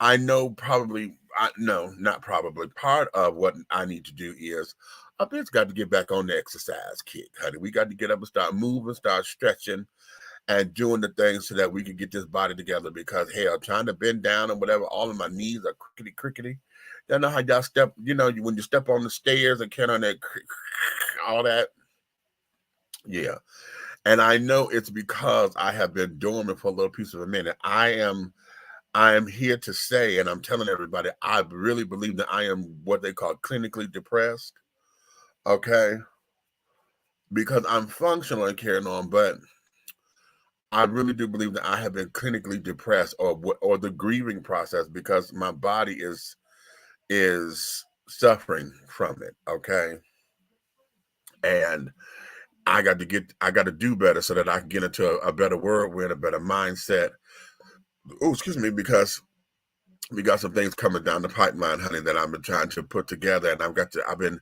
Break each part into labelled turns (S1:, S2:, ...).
S1: I know probably, no, not probably. Part of what I need to do is a bitch got to get back on the exercise kick, honey. We got to get up and start moving, start stretching, and doing the things so that we can get this body together. Because hell, trying to bend down and whatever, all of my knees are crickety crickety. You know how y'all step, when you step on the stairs and count on that, all that. Yeah. And I know it's because I have been dormant for a little piece of a minute. I am here to say, and I'm telling everybody, I really believe that I am what they call clinically depressed. Okay. Because I'm functional and carrying on, but I really do believe that I have been clinically depressed, or the grieving process, because my body is suffering from it. Okay. And I got to do better so that I can get into a better whirlwind, a better mindset. Oh, excuse me, because we got some things coming down the pipeline, honey, that I've been trying to put together, and I've been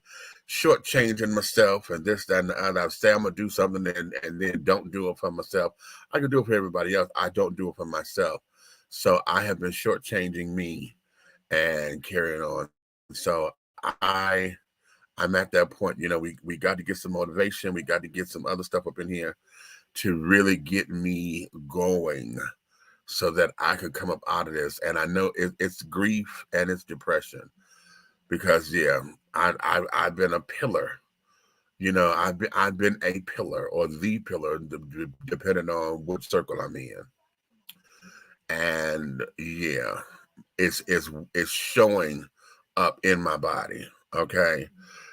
S1: shortchanging myself and this, that, and the other. I say I'm gonna do something and then don't do it for myself. I can do it for everybody else. I don't do it for myself. So I have been shortchanging me and carrying on. So I'm at that point. We got to get some motivation. We got to get some other stuff up in here to really get me going, so that I could come up out of this. And I know it's grief and it's depression, because I've been a pillar. I've been a pillar, or the pillar, depending on which circle I'm in. And yeah, it's showing up in my body. Okay.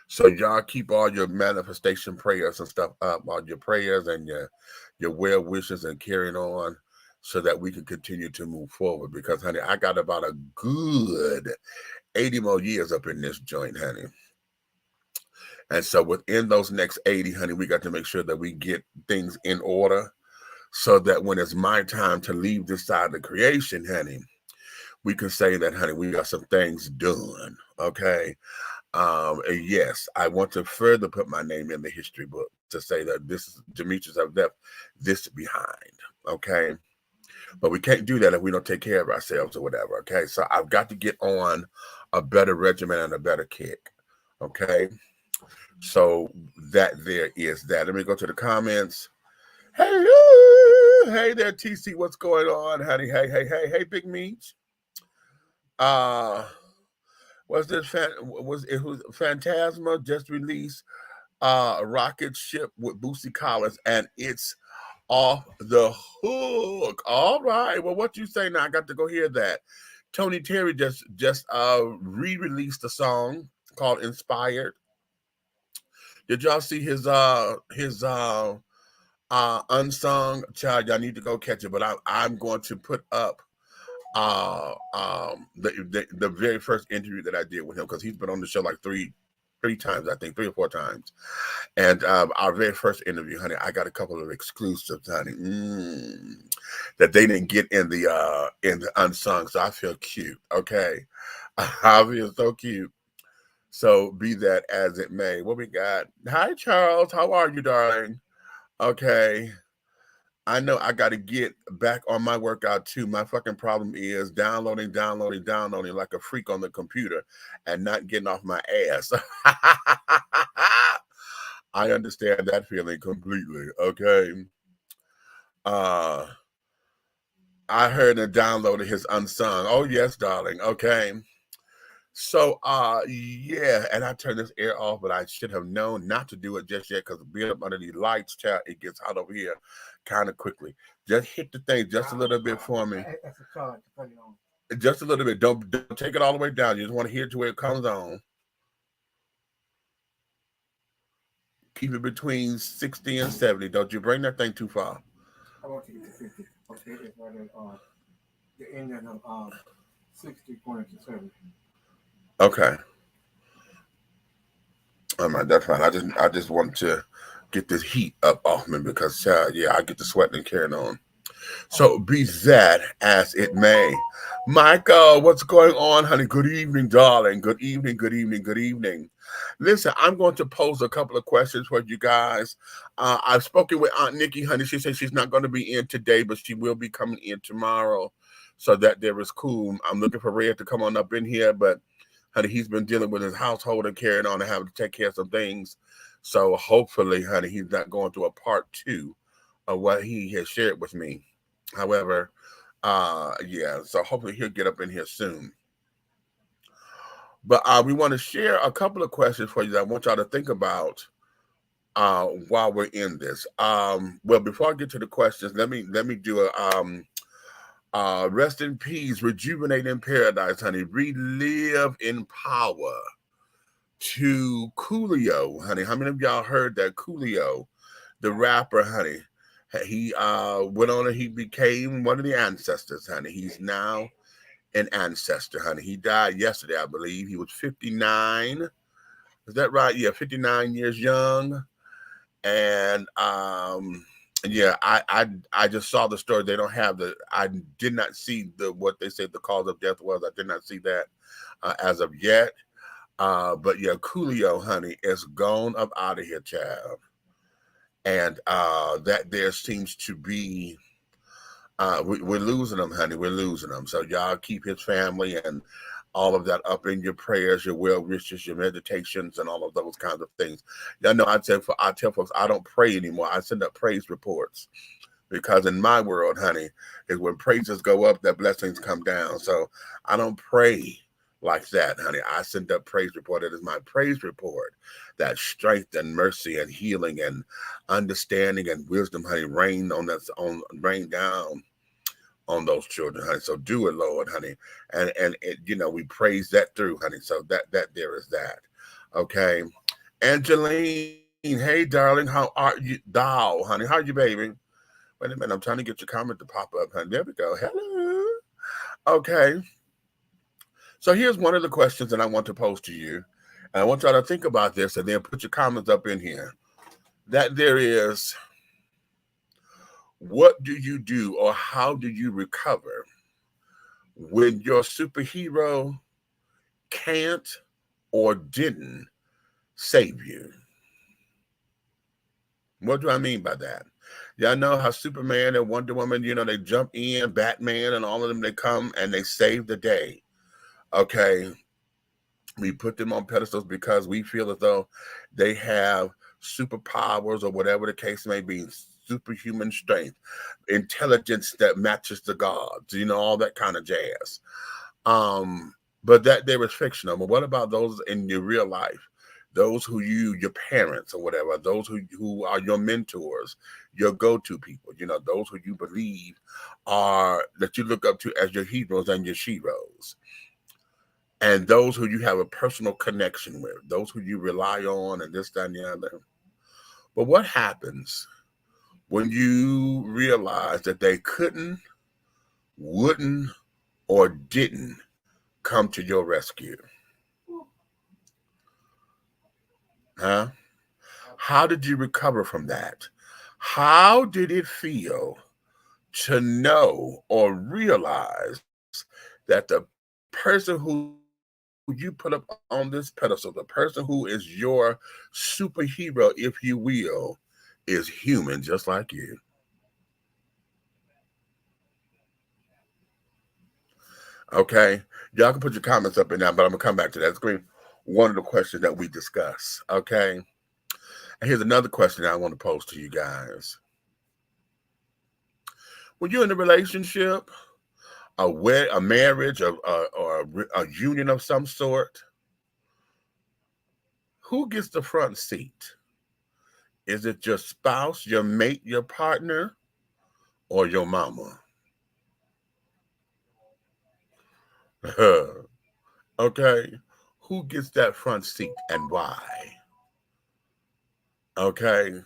S1: So y'all keep all your manifestation prayers and stuff up, all your prayers and your well wishes, and carrying on, so that we can continue to move forward. Because, honey, I got about a good 80 more years up in this joint, honey. And so within those next 80, honey, we got to make sure that we get things in order, so that when it's my time to leave this side of the creation, honey, we can say that, honey, we got some things done. Okay. Yes, I want to further put my name in the history book to say that this is Demetrius have left this behind. Okay. But we can't do that if we don't take care of ourselves or whatever. Okay. So I've got to get on a better regimen and a better kick. Okay. So that there is that. Let me go to the comments. Hey there, TC. What's going on, honey? Hey, Big Meat. Was this was Phantasma just released a rocket ship with Boosie Collins, and it's off the hook. All right. Well, what you say now? I got to go hear that. Tony Terry just re-released a song called Inspired. Did y'all see his unsung? Child, y'all need to go catch it. But I'm going to put up the very first interview that I did with him, because he's been on the show like three times, I think 3 or 4 times. And our very first interview, honey, I got a couple of exclusives, honey, that they didn't get in the unsung. So I feel cute. Okay. I feel so cute. So be that as it may. What we got? Hi, Charles. How are you, darling? Okay. I know I got to get back on my workout too. My fucking problem is downloading like a freak on the computer and not getting off my ass. I understand that feeling completely. Okay. I heard and downloaded his unsung. Oh yes, darling. Okay. So yeah, and I turned this air off, but I should have known not to do it just yet, because being up under these lights, child, it gets hot over here kind of quickly. Just hit the thing just a little bit for me. Just a little bit. Don't take it all the way down. You just want to hear it to where it comes on. Keep it between 60 and 70. Don't you bring that thing too far.
S2: I want to get to 50. Okay, it's right at the end of 60 going to 70.
S1: Okay. All right, that's fine. I just want to get this heat up off me, because yeah, I get to sweating and carrying on. So be that as it may. Michael, what's going on, honey? Good evening, darling. Good evening. Listen, I'm going to pose a couple of questions for you guys. I've spoken with Aunt Nikki, honey. She said she's not going to be in today, but she will be coming in tomorrow. So that there is cool. I'm looking for Red to come on up in here, but honey, he's been dealing with his household and carrying on and having to take care of some things. So hopefully, honey, he's not going through a part 2 of what he has shared with me. However, yeah, so hopefully he'll get up in here soon. But we want to share a couple of questions for you that I want y'all to think about while we're in this. Well, before I get to the questions, let me do a rest in peace, rejuvenate in paradise, honey, relive in power to Coolio, honey. How many of y'all heard that Coolio, the rapper, honey, he went on and he became one of the ancestors, honey. He's now an ancestor, honey. He died yesterday, I believe. He was 59. Is that right? Yeah, 59 years young. And yeah, I just saw the story. They don't have I did not see what they said the cause of death was. I did not see that as of yet. But yeah, Coolio, honey, is gone up out of here, child. And that there seems to be we're losing them, honey. We're losing them. So y'all keep his family and all of that up in your prayers, your well wishes, your meditations, and all of those kinds of things. Y'all know I tell folks I don't pray anymore. I send up praise reports because in my world, honey, is when praises go up, that blessings come down. So I don't pray like that, honey. I send up praise report. It is my praise report that strength and mercy and healing and understanding and wisdom, honey, rain down on those children, honey. So do it, Lord, honey. And it, we praise that through, honey. So that there is that. Okay. Angeline, hey darling, how are you? Doll, honey. How are you, baby? Wait a minute, I'm trying to get your comment to pop up, honey. There we go. Hello. Okay. So here's one of the questions that I want to pose to you. And I want y'all to think about this and then put your comments up in here. That there is, what do you do or how do you recover when your superhero can't or didn't save you? What do I mean by that? Y'all know how Superman and Wonder Woman, they jump in, Batman and all of them, they come and they save the day. Okay, we put them on pedestals because we feel as though they have superpowers or whatever the case may be, superhuman strength, intelligence that matches the gods, all that kind of jazz. But that there is fictional. But what about those in your real life? Those who your parents or whatever, those who are your mentors, your go-to people, those who you believe that you look up to as your heroes and your sheroes. And those who you have a personal connection with, those who you rely on and this, that, and the other. But what happens when you realize that they couldn't, wouldn't, or didn't come to your rescue? Huh? How did you recover from that? How did it feel to know or realize that the person who you put up on this pedestal, the person who is your superhero, if you will, is human just like you? Okay, y'all can put your comments up in there, but I'm gonna come back to that. It's one of the questions that we discuss. Okay, and here's another question I want to pose to you guys. When you're in a relationship, a marriage, or a union of some sort, who gets the front seat? Is it your spouse, your mate, your partner, or your mama? Okay, who gets that front seat and why? Okay,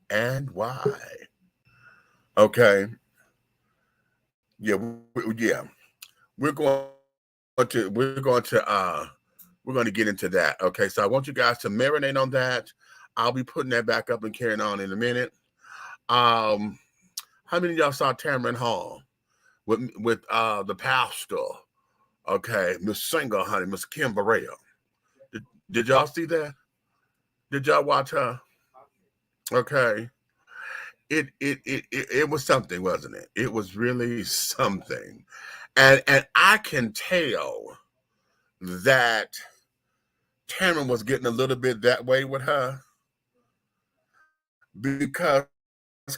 S1: and why? Okay, yeah, we're going to get into that. Okay, so I want you guys to marinate on that. I'll be putting that back up and carrying on in a minute. How many of y'all saw TAMRON Hall with the pastor? Okay, Miss Singer, honey, Miss Kim Burrell. Did y'all see that? Did y'all watch her? Okay. It was something, wasn't it? It was really something. And I can tell that Tamron was getting a little bit that way with her because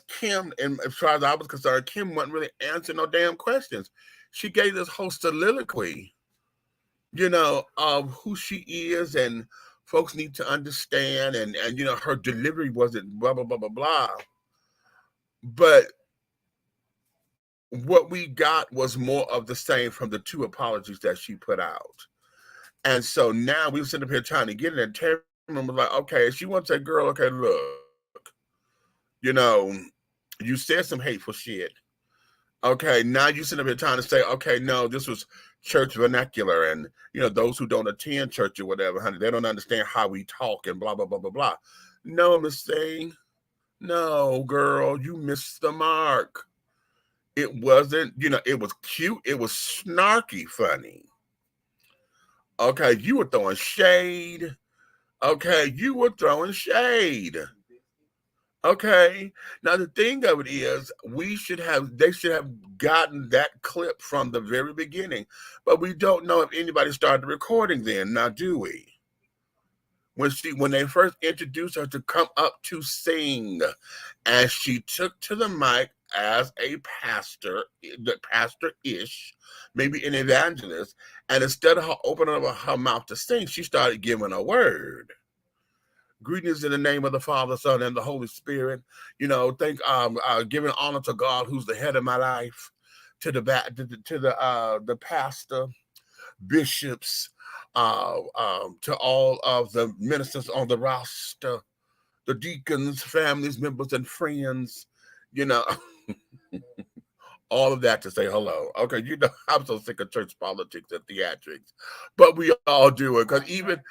S1: Kim, and as far as I was concerned, Kim wasn't really answering no damn questions. She gave this whole soliloquy, of who she is, and folks need to understand, and her delivery wasn't blah blah blah blah blah. But what we got was more of the same from the two apologies that she put out. And so now we were sitting up here trying to get it, and Tamron was like, okay, she wants to say, girl, okay, look, you said some hateful shit. Okay, now you sitting up here trying to say, okay, no, this was church vernacular, and those who don't attend church or whatever, honey, they don't understand how we talk and blah blah blah blah blah. No, Miss Thing, no, girl, you missed the mark. It wasn't, it was cute, it was snarky funny. Okay, you were throwing shade. Okay, you were throwing shade. Okay, now the thing of it is, they should have gotten that clip from the very beginning, but we don't know if anybody started recording then. Now, do we? When they first introduced her to come up to sing, and she took to the mic as a pastor-ish, maybe an evangelist, and instead of her opening up her mouth to sing, she started giving a word. Greetings in the name of the Father, Son, and the Holy Spirit. Giving honor to God, who's the head of my life, to the pastor, bishops, to all of the ministers on the roster, the deacons, families, members, and friends. All of that to say hello. Okay, I'm so sick of church politics and theatrics, but we all do it, because even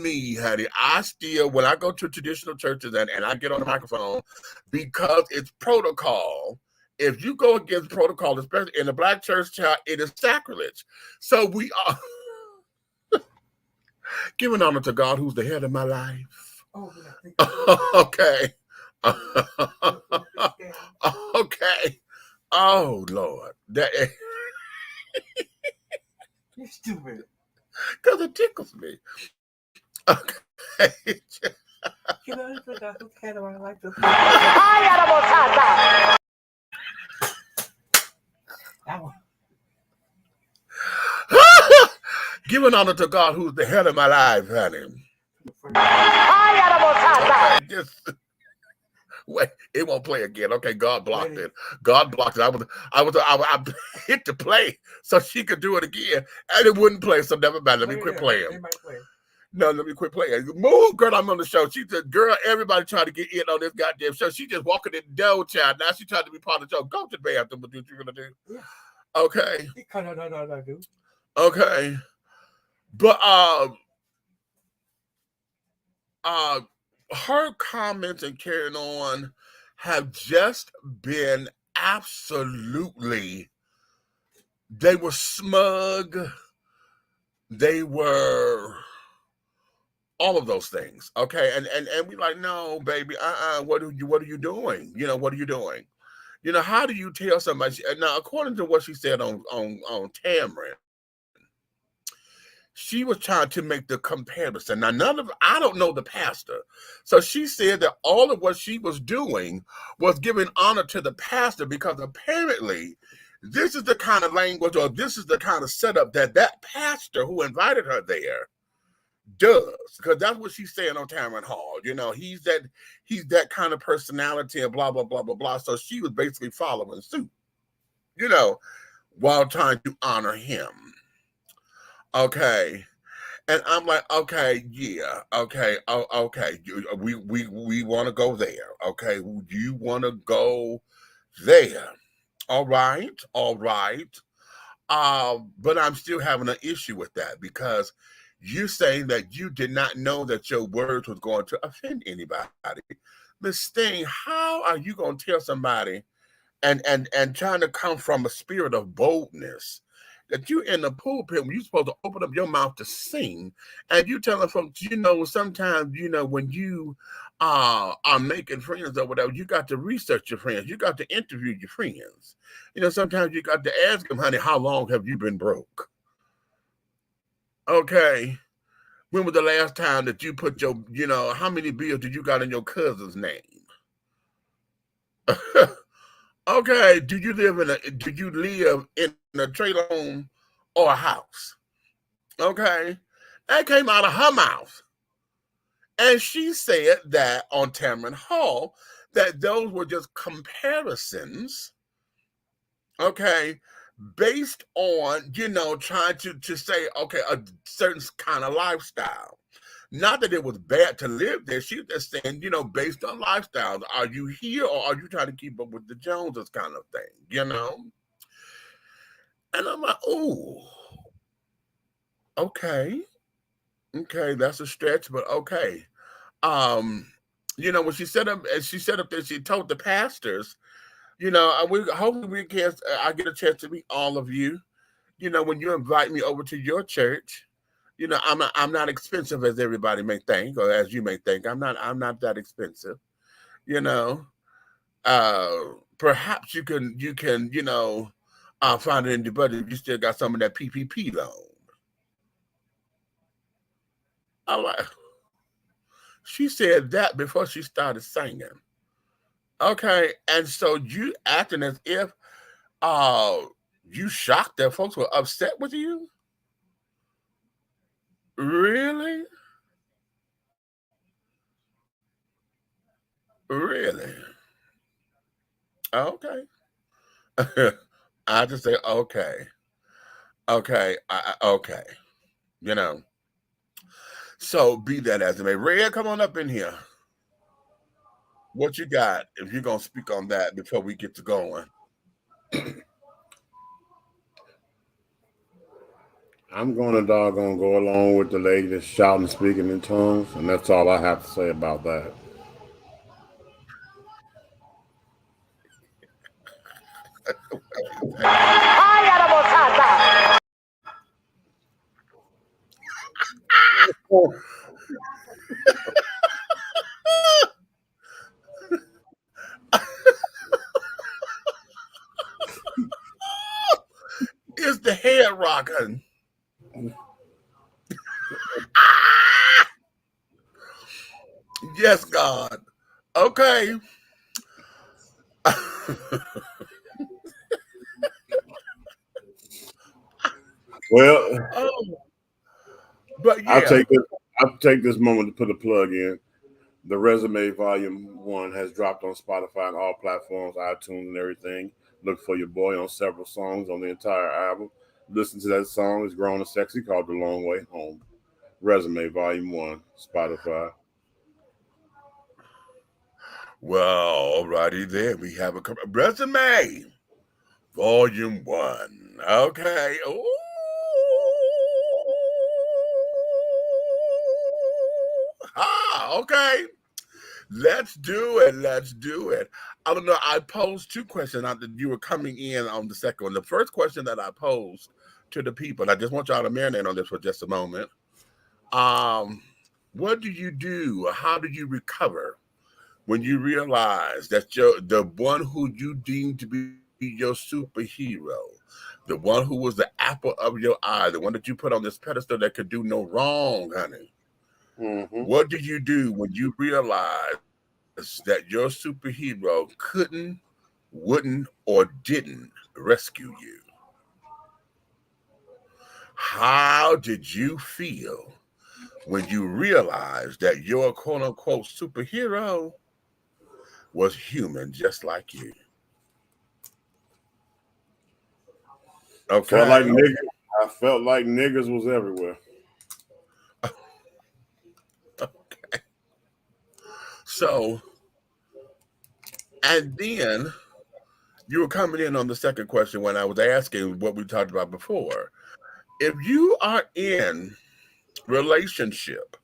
S1: me, honey, I still, when I go to traditional churches and I get on the microphone, because it's protocol. If you go against protocol, especially in the Black church, child, it is sacrilege. So we are giving honor to God, who's the head of my life. Okay. Okay. Oh Lord,
S2: You're stupid.
S1: Because it tickles me. Okay.
S2: You know, who's the head of my life?
S1: Giving honor to God, who's the head of my life, honey. Okay, just wait, it won't play again. Okay, God blocked it. God blocked it. I hit the play so she could do it again, and it wouldn't play. So never mind. Let me quit playing. No, let me quit playing. Move, girl. I'm on the show. She said, girl, everybody trying to get in on this goddamn show. She just walking in the door, child. Now she trying to be part of the show. Go to the bathroom. What you're gonna do? Yeah. Okay.
S2: No, do.
S1: Okay. But her comments and carrying on have just been absolutely, they were smug, they were all of those things. Okay, and we like, no, baby, what are you doing? What are you doing? How do you tell somebody? Now, according to what she said on Tamron, she was trying to make the comparison. Now, I don't know the pastor. So she said that all of what she was doing was giving honor to the pastor, because apparently this is the kind of language, or this is the kind of setup that pastor who invited her there does. Because that's what she's saying on Tamron Hall. He's that kind of personality and blah, blah, blah, blah, blah. So she was basically following suit, while trying to honor him. Okay. And I'm like, okay, yeah, okay, okay. We want to go there. Okay, you want to go there? All right. But I'm still having an issue with that, because you're saying that you did not know that your words was going to offend anybody. Miss Thing, how are you going to tell somebody and trying to come from a spirit of boldness that you in the pulpit when you're supposed to open up your mouth to sing, and you telling folks, sometimes, when you are making friends or whatever, you got to research your friends, you got to interview your friends. Sometimes you got to ask them, honey, how long have you been broke? Okay. When was the last time that you put your, how many bills did you got in your cousin's name? Okay, do you live in a trailer home or a house? Okay, that came out of her mouth, and she said that on Tamron Hall that those were just comparisons. Okay, based on trying to say a certain kind of lifestyle. Not that it was bad to live there. She was just saying, based on lifestyles, are you here or are you trying to keep up with the Joneses kind of thing, And I'm like, oh, okay, that's a stretch, but okay. When she set up there, she told the pastors, hopefully I get a chance to meet all of you. When you invite me over to your church. I'm not expensive as everybody may think, or as you may think. I'm not that expensive. Perhaps you can find it in your budget if you still got some of that PPP loan. She said that before she started singing. Okay, and so you acting as if you shocked that folks were upset with you? Really? Really? Okay. I just say, okay. Okay. Okay. So be that as it may. Red, come on up in here. What you got if you're going to speak on that before we get to going?
S3: I'm going to doggone go along with the lady that's shouting, speaking in tongues, and that's all I have to say about that.
S1: Is the head rocking? Yes, God. Okay.
S3: Well,
S1: but yeah.
S3: I'll take this moment to put a plug in. The Resume Volume 1 has dropped on Spotify and all platforms, iTunes and everything. Look for your boy on several songs on the entire album. Listen to that song. It's grown and sexy called The Long Way Home. Resume Volume 1, Spotify.
S1: Well, alrighty then. We have a Resume Volume 1. Okay. Ooh. Okay. Let's do it. I don't know. I posed two questions after you were coming in on the second one. The first question that I posed to the people, I just want y'all to marinate on this for just a moment. What do you do? How do you recover when you realize that the one who you deem to be your superhero, the one who was the apple of your eye, the one that you put on this pedestal that could do no wrong, honey? Mm-hmm. What do you do when you realize that your superhero couldn't, wouldn't, or didn't rescue you? How did you feel when you realized that your quote-unquote superhero was human just like you? Okay.
S3: I felt like niggas was everywhere.
S1: Okay. So, and then you were coming in on the second question when I was asking what we talked about before. If you are in relationship,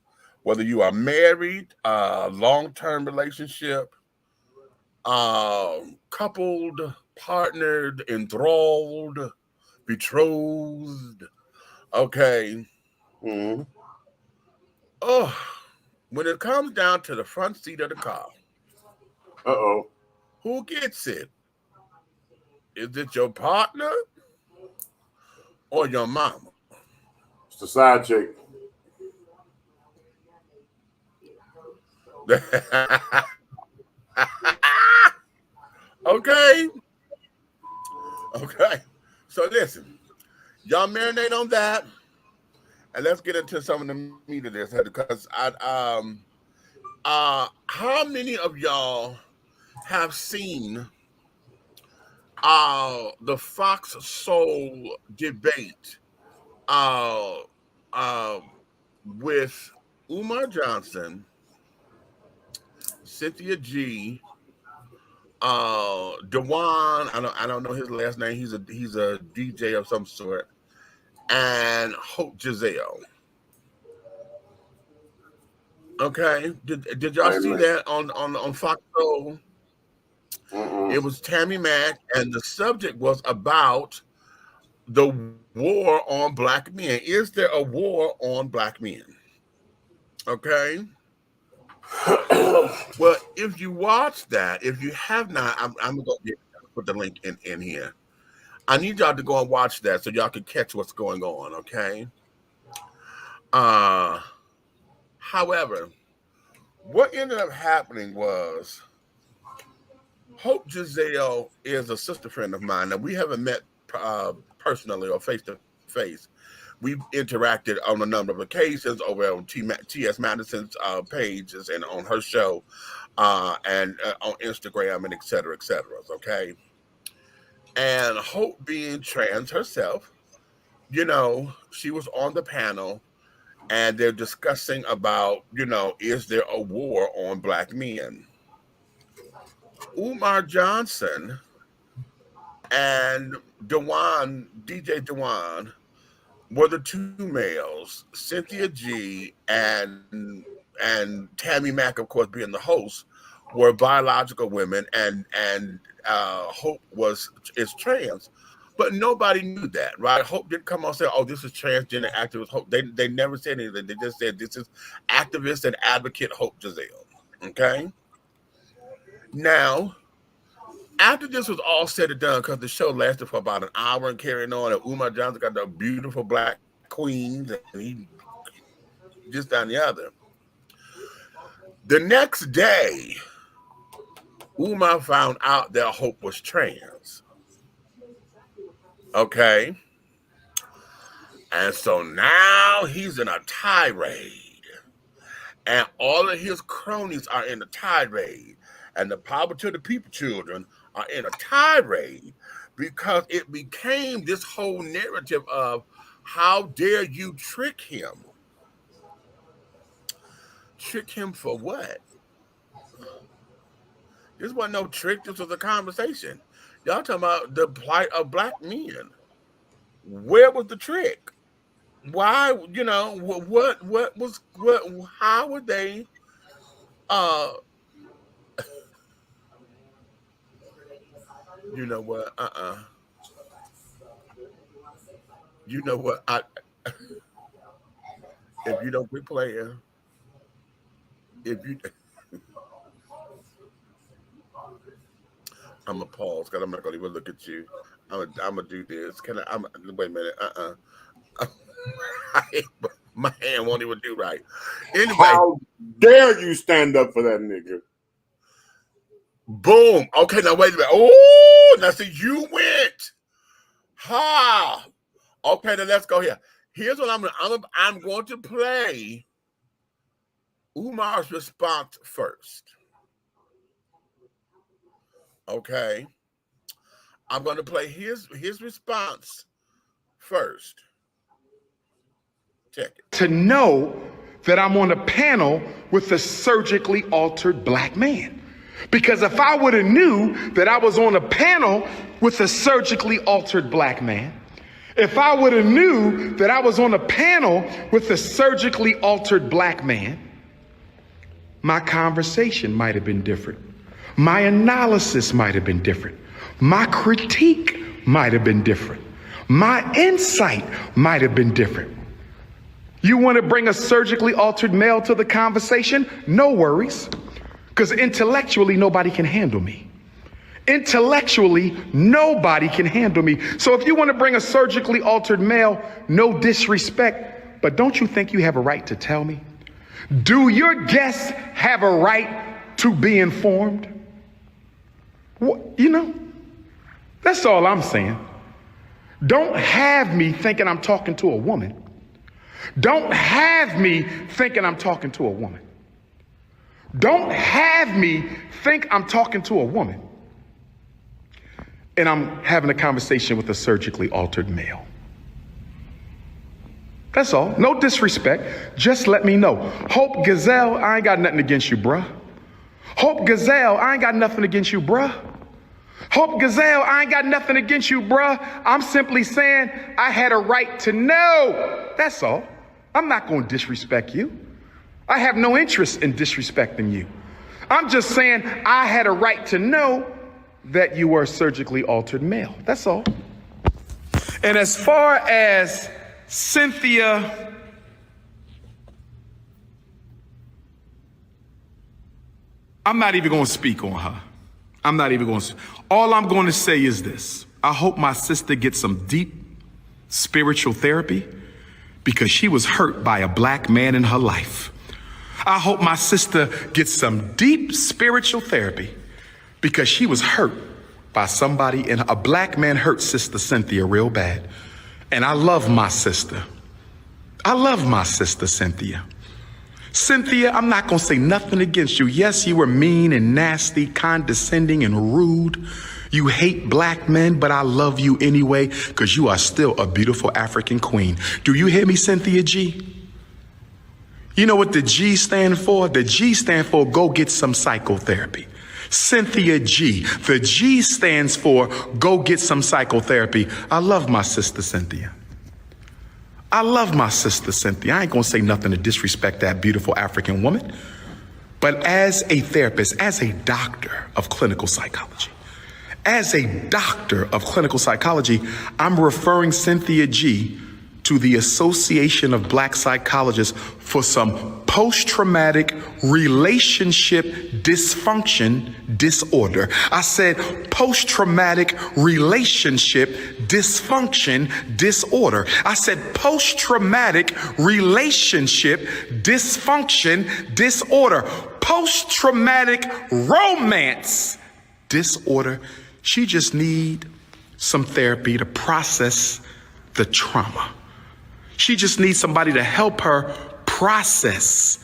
S1: whether you are married, long-term relationship, coupled, partnered, enthralled, betrothed. Okay.
S3: Mm-hmm.
S1: Oh, when it comes down to the front seat of the car,
S3: Uh-oh.
S1: who gets it? Is it your partner or your mama?
S3: It's the side chick.
S1: Okay. Okay. So listen, y'all marinate on that, and let's get into some of the meat of this because how many of y'all have seen the Fox Soul debate with Umar Johnson, Cynthia G, Dewan, I don't know his last name. He's a DJ of some sort, and Hope Giselle. Okay, did y'all see that on Fox Soul? It was Tammy Mack, and the subject was about the war on black men. Is there a war on black men? Okay. Well, if you watch that, if you have not, I'm gonna go put the link in here. I need y'all to go and watch that so y'all can catch what's going on. Okay. However, what ended up happening was Hope Giselle is a sister friend of mine. Now, we haven't met personally or face to face. We've interacted on a number of occasions over on T.S. Madison's pages and on her show and on Instagram and et cetera, okay? And Hope being trans herself, you know, she was on the panel and they're discussing about, you know, is there a war on black men? Umar Johnson and DJ Dewan were the two males. Cynthia G and Tammy Mack, of course, being the host, were biological women, and Hope is trans. But nobody knew that, right? Hope didn't come on and say, oh, this is transgender activist Hope. They never said anything. They just said this is activist and advocate Hope Giselle. Okay? Now, after this was all said and done, because the show lasted for about an hour and carrying on, and Umar Johnson got the beautiful black queens, and he just down the other. The next day, Umar found out that Hope was trans. Okay? And so now he's in a tirade. And all of his cronies are in a tirade. And the Power to the People children are in a tirade because it became this whole narrative of how dare you trick him? Trick him for what? This wasn't no trick. This was a conversation. Y'all talking about the plight of black men. Where was the trick? Why, you know, how would they, you know what, you know what, if you don't quit playing, I'm gonna pause because I'm not gonna even look at you. I'm gonna do this. Wait a minute, my hand won't even do right. Anyway,
S3: how dare you stand up for that nigga?
S1: Boom. Okay, now wait a minute. Oh, now see, you went. Ha. Okay, then let's go here. Here's what I'm going to play Umar's response first. Okay. I'm going to play his response first. Check it.
S4: To know that I'm on a panel with a surgically altered black man. Because if I would have knew that I was on a panel with a surgically altered black man, if I would have knew that I was on a panel with a surgically altered black man, my conversation might have been different. My analysis might have been different. My critique might have been different. My insight might have been different. You want to bring a surgically altered male to the conversation? No worries, because intellectually, nobody can handle me. Intellectually, nobody can handle me. So if you want to bring a surgically altered male, no disrespect, but don't you think you have a right to tell me? Do your guests have a right to be informed? You know, that's all I'm saying. Don't have me thinking I'm talking to a woman. Don't have me thinking I'm talking to a woman. Don't have me think I'm talking to a woman and I'm having a conversation with a surgically altered male. That's all. No disrespect. Just let me know. Hope Gazelle, I ain't got nothing against you, bruh. Hope Gazelle, I ain't got nothing against you, bruh. Hope Gazelle, I ain't got nothing against you, bruh. I'm simply saying I had a right to know. That's all. I'm not going to disrespect you. I have no interest in disrespecting you. I'm just saying I had a right to know that you were a surgically altered male. That's all. And as far as Cynthia, I'm not even going to speak on her. I'm not even going to. All I'm going to say is this. I hope my sister gets some deep spiritual therapy because she was hurt by a black man in her life. I hope my sister gets some deep spiritual therapy because she was hurt by somebody, and a black man hurt Sister Cynthia real bad. And I love my sister. I love my sister, Cynthia. Cynthia, I'm not going to say nothing against you. Yes, you were mean and nasty, condescending and rude. You hate black men, but I love you anyway because you are still a beautiful African queen. Do you hear me, Cynthia G? You know what the G stand for? The G stand for go get some psychotherapy. Cynthia G. The G stands for go get some psychotherapy. I love my sister, Cynthia. I love my sister, Cynthia. I ain't gonna say nothing to disrespect that beautiful African woman. But as a therapist, as a doctor of clinical psychology, I'm referring Cynthia G to the Association of Black Psychologists for some post-traumatic relationship dysfunction disorder. I said post-traumatic relationship dysfunction disorder. I said post-traumatic relationship dysfunction disorder. Post-traumatic romance disorder. She just need some therapy to process the trauma. She just needs somebody to help her process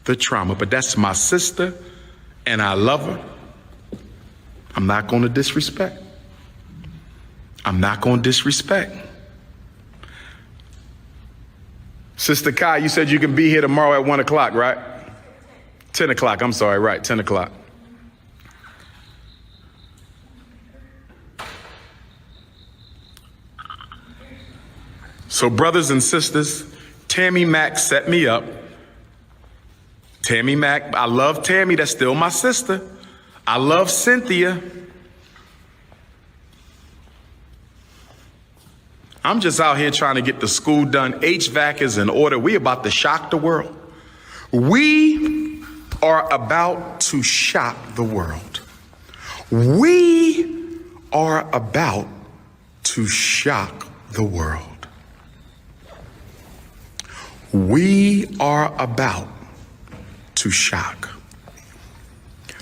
S4: the trauma. But that's my sister, and I love her. I'm not going to disrespect. I'm not going to disrespect. Sister Kai, you said you can be here tomorrow at 1 o'clock, right? 10 o'clock, I'm sorry, right, 10 o'clock. So brothers and sisters, Tammy Mack set me up. Tammy Mack, I love Tammy, that's still my sister. I love Cynthia. I'm just out here trying to get the school done. HVAC is in order. We about to shock the world. We are about to shock the world. We are about to shock the world. We are about to shock.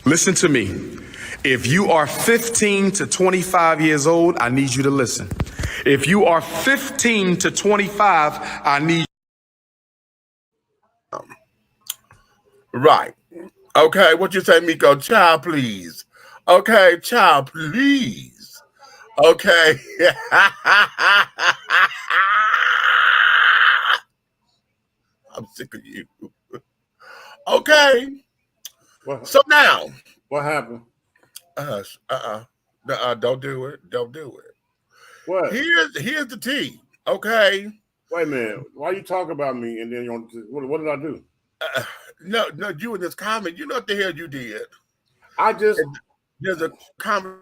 S4: Listen to me. If you are 15 to 25 years old, I need you to listen. If you are 15 to 25, I need.
S1: Right. Okay, what you say, Miko? Child, please. Okay, child, please. Okay. I'm sick of you. Okay. So now.
S3: What happened?
S1: Don't do it. Don't do it.
S3: What?
S1: Here's the tea. Okay.
S3: Wait a minute. Why you talk about me and then you what did I do?
S1: No, you in this comment. You know what the hell you did.
S3: I just
S1: There's a comment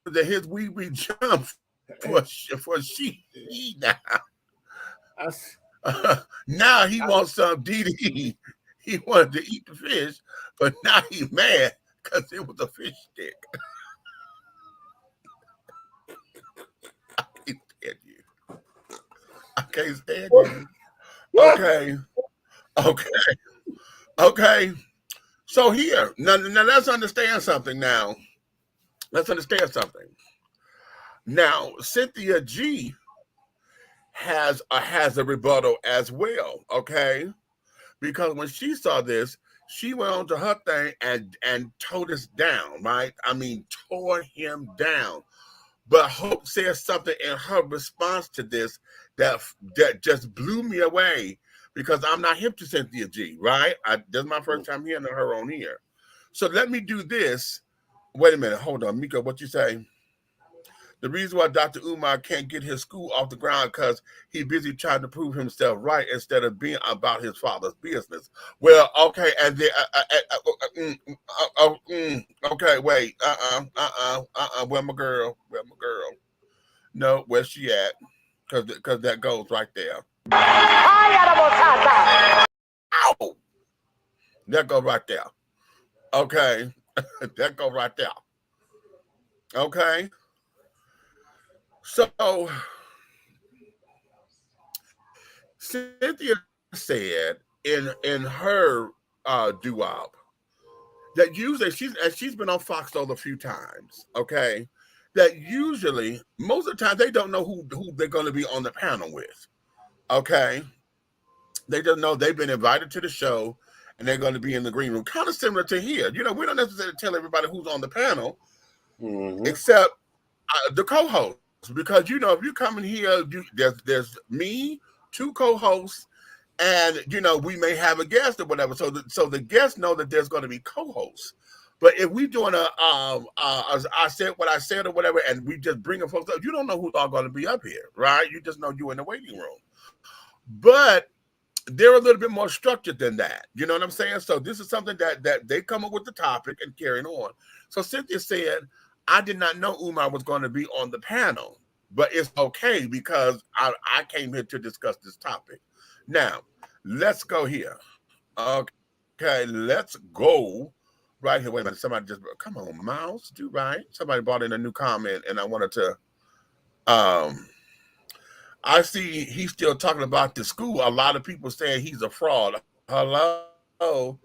S1: that his wee jumps. for she now.
S3: I,
S1: Now he wants some DD. He wanted to eat the fish, but now he's mad because it was a fish stick. I can't stand you. I can't stand you. Okay. So here, now let's understand something now. Let's understand something. Now, Cynthia G has a rebuttal as well, okay? Because when she saw this, she went on to her thing and tore us down, right? I mean, tore him down. But Hope says something in her response to this that just blew me away, because I'm not hip to Cynthia G, right? This is my first time hearing her on here. So let me do this. Wait a minute. Hold on. Mika, what you say? The reason why Dr. Umar can't get his school off the ground because he's busy trying to prove himself right instead of being about his father's business. Well, okay, and then okay, wait, where my girl? No, where's she at? Because that goes right there. Ow! That goes right there. Okay, that goes right there. Okay. So Cynthia said in her doo-wop that usually she's been on Fox a few times, okay? That usually most of the time they don't know who they're going to be on the panel with, okay? They just know they've been invited to the show and they're going to be in the green room, kind of similar to here. You know, we don't necessarily tell everybody who's on the panel, except the co-host. Because, you know, if you come in here, there's me, two co-hosts, and, you know, we may have a guest or whatever. So the guests know that there's going to be co-hosts. But if we doing I said what I said or whatever, and we just bringing folks up, you don't know who's all going to be up here, right? You just know you're in the waiting room. But they're a little bit more structured than that. You know what I'm saying? So this is something that they come up with the topic and carrying on. So Cynthia said, I did not know Umar was going to be on the panel, but it's okay because I came here to discuss this topic. Now, let's go here. Okay, let's go right here. Wait a minute. Somebody just, come on, Mouse, do right. Somebody brought in a new comment, and I wanted to, I see he's still talking about the school. A lot of people saying he's a fraud. Hello?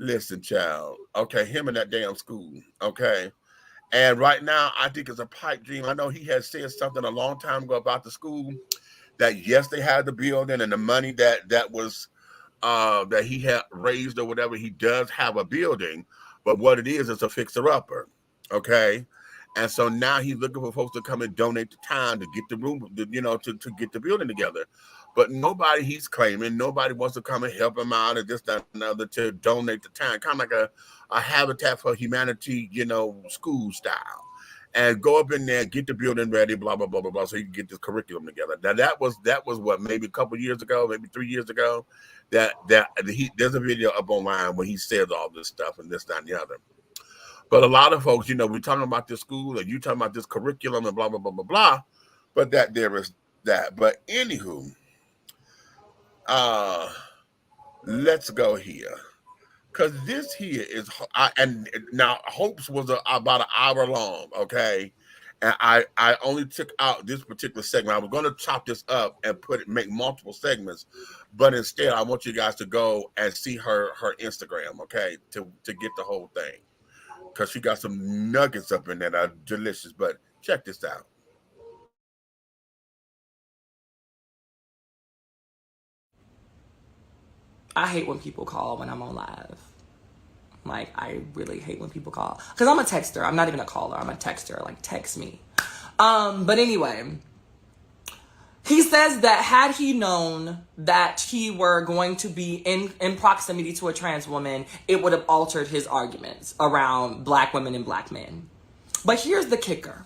S1: Listen, child. Okay, him in that damn school. Okay. And right now, I think it's a pipe dream. I know he had said something a long time ago about the school that, yes, they had the building and the money that was that he had raised or whatever. He does have a building, but what it is a fixer-upper. Okay. And so now he's looking for folks to come and donate the time to get the room, you know, to get the building together. But nobody, he's claiming, nobody wants to come and help him out or this, that, and another to donate the time. Kind of like a Habitat for Humanity, you know, school style. And go up in there, get the building ready, blah, blah, blah, blah, blah, so you can get this curriculum together. Now, that was what, maybe a couple years ago, maybe 3 years ago, there's a video up online where he says all this stuff and this, that, and the other. But a lot of folks, you know, we're talking about this school and you talking about this curriculum and blah, blah, blah, blah, blah. But that there is that. But anywho, let's go here. Because this here is, and now Hope's was about an hour long, okay? And I only took out this particular segment. I was going to chop this up and make multiple segments, but instead I want you guys to go and see her Instagram, okay, to get the whole thing. Because she got some nuggets up in there that are delicious. But check this out.
S5: I hate when people call when I'm on live. Like, I really hate when people call. Because I'm a texter. I'm not even a caller. I'm a texter. Like, text me. But anyway, he says that had he known that he were going to be in proximity to a trans woman, it would have altered his arguments around black women and black men. But here's the kicker.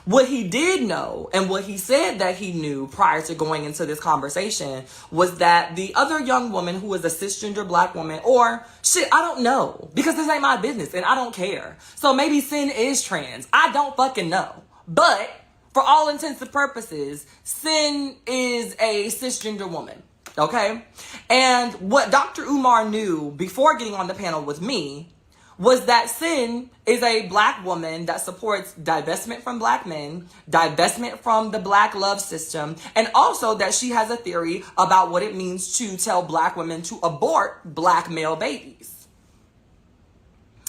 S5: What he did know, and what he said that he knew prior to going into this conversation, was that the other young woman who is a cisgender black woman, or shit, I don't know, because this ain't my business and I don't care. So maybe Sin is trans. I don't fucking know. But for all intents and purposes, Sin is a cisgender woman. Okay? And what Dr. Umar knew before getting on the panel with me was that Sin is a black woman that supports divestment from black men, divestment from the black love system, and also that she has a theory about what it means to tell black women to abort black male babies.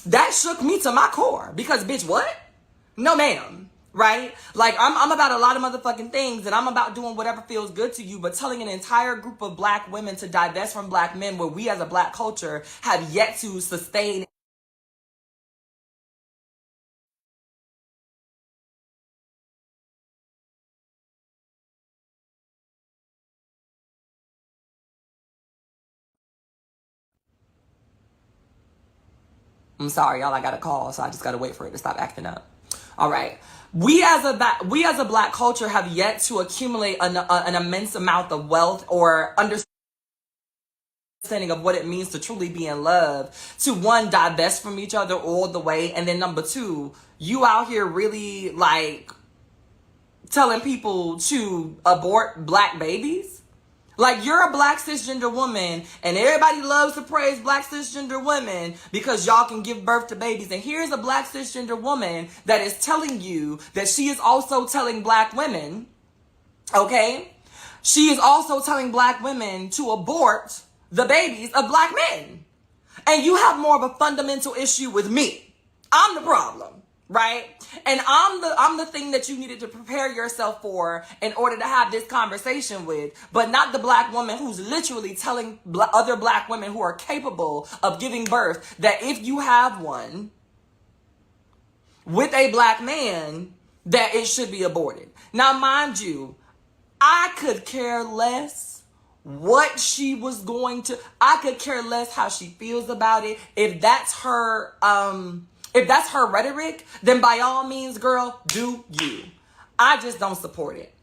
S5: That shook me to my core because, bitch, what? No, ma'am. Right? Like, I'm about a lot of motherfucking things, and I'm about doing whatever feels good to you, but telling an entire group of black women to divest from black men where we as a black culture have yet to sustain. I'm sorry, y'all, I got a call, so I just got to wait for it to stop acting up. All right. We as a black culture have yet to accumulate an immense amount of wealth or understanding of what it means to truly be in love, to one, divest from each other all the way, and then number two, you out here really like telling people to abort black babies. Like, you're a black cisgender woman, and everybody loves to praise black cisgender women because y'all can give birth to babies. And here's a black cisgender woman that is telling you that she is also telling black women, okay? She is also telling black women to abort the babies of black men. And you have more of a fundamental issue with me. I'm the problem, right? And I'm the thing that you needed to prepare yourself for in order to have this conversation with, but not the black woman who's literally telling other black women who are capable of giving birth that if you have one with a black man, that it should be aborted. Now, mind you, I could care less what she was going to, I could care less how she feels about it. If that's her rhetoric, then by all means, girl, do you. I just don't support it.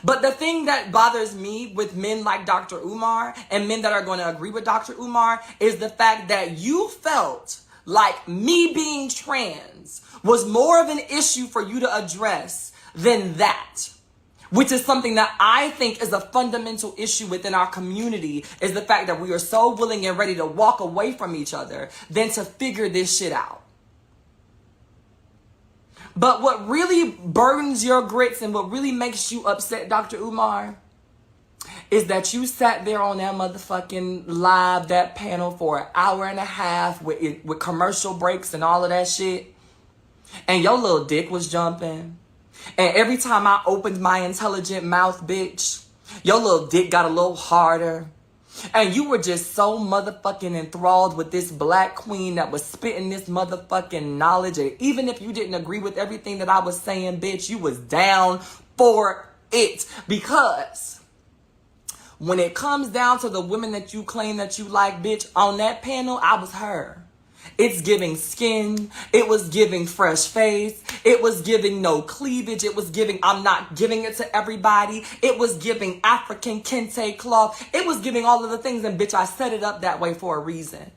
S5: But the thing that bothers me with men like Dr. Umar and men that are going to agree with Dr. Umar is the fact that you felt like me being trans was more of an issue for you to address than that. Which is something that I think is a fundamental issue within our community, is the fact that we are so willing and ready to walk away from each other than to figure this shit out. But what really burns your grits and what really makes you upset, Dr. Umar, is that you sat there on that motherfucking live, that panel for an hour and a half with commercial breaks and all of that shit. And your little dick was jumping. And every time I opened my intelligent mouth, bitch, your little dick got a little harder. And you were just so motherfucking enthralled with this black queen that was spitting this motherfucking knowledge. And even if you didn't agree with everything that I was saying, bitch, you was down for it. Because when it comes down to the women that you claim that you like, bitch, on that panel, I was her. It's giving skin. It was giving fresh face. It was giving no cleavage. It was giving, I'm not giving it to everybody. It was giving African kente cloth. It was giving all of the things. And bitch, I set it up that way for a reason.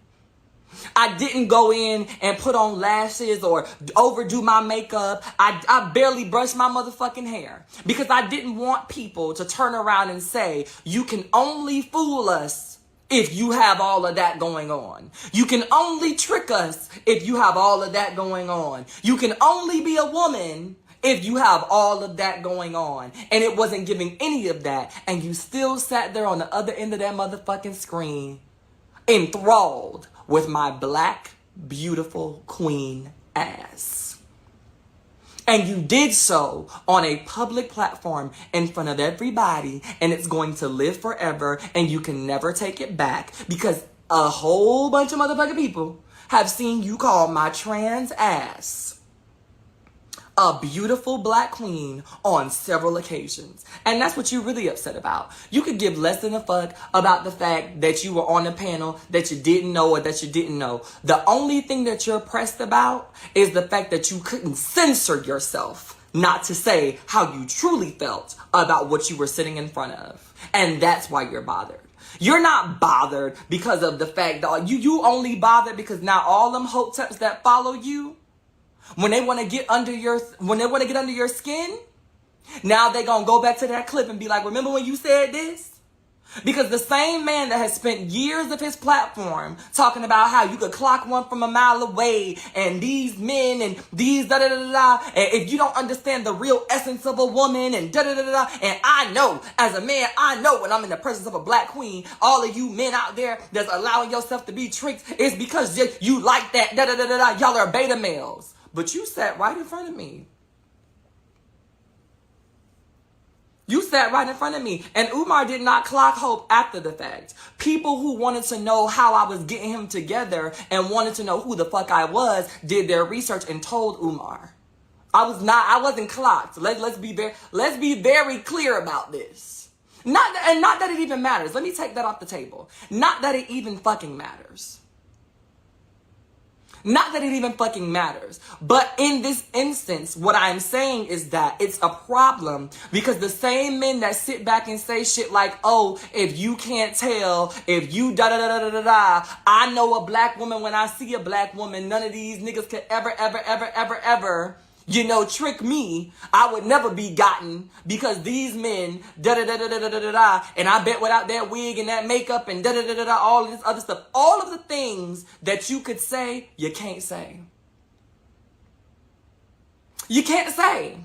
S5: I didn't go in and put on lashes or overdo my makeup. I barely brushed my motherfucking hair because I didn't want people to turn around and say, you can only fool us if you have all of that going on. You can only trick us if you have all of that going on. You can only be a woman if you have all of that going on. And it wasn't giving any of that. And you still sat there on the other end of that motherfucking screen, enthralled with my black, beautiful queen ass. And you did so on a public platform in front of everybody, and it's going to live forever, and you can never take it back because a whole bunch of motherfucking people have seen you call my trans ass a beautiful black queen on several occasions. And that's what you're really upset about. You could give less than a fuck about the fact that you were on a panel that you didn't know or that you didn't know. The only thing that you're pressed about is the fact that you couldn't censor yourself not to say how you truly felt about what you were sitting in front of. And that's why you're bothered. You're not bothered because of the fact that you only bothered because now all them hoteps that follow you, when they want to get under your skin, now they gonna go back to that clip and be like, remember when you said this? Because the same man that has spent years of his platform talking about how you could clock one from a mile away and these men and these da-da-da-da-da, and if you don't understand the real essence of a woman and da-da-da-da-da, and I know, as a man, I know when I'm in the presence of a black queen, all of you men out there that's allowing yourself to be tricked is because you like that da-da-da-da-da, y'all are beta males. But you sat right in front of me. You sat right in front of me. And Umar did not clock Hope after the fact. People who wanted to know how I was getting him together and wanted to know who the fuck I was did their research and told Umar. I wasn't clocked. Let's be very clear about this. Not that it even matters. Let me take that off the table. Not that it even fucking matters. Not that it even fucking matters. But in this instance, what I'm saying is that it's a problem because the same men that sit back and say shit like, oh, if you can't tell, if you da-da-da-da-da-da, I know a black woman when I see a black woman, none of these niggas could ever, trick me. I would never be gotten because these men, da-da-da-da-da-da-da-da, and I bet without that wig and that makeup and da-da-da-da-da, all of this other stuff, all of the things that you could say, you can't say. You can't say.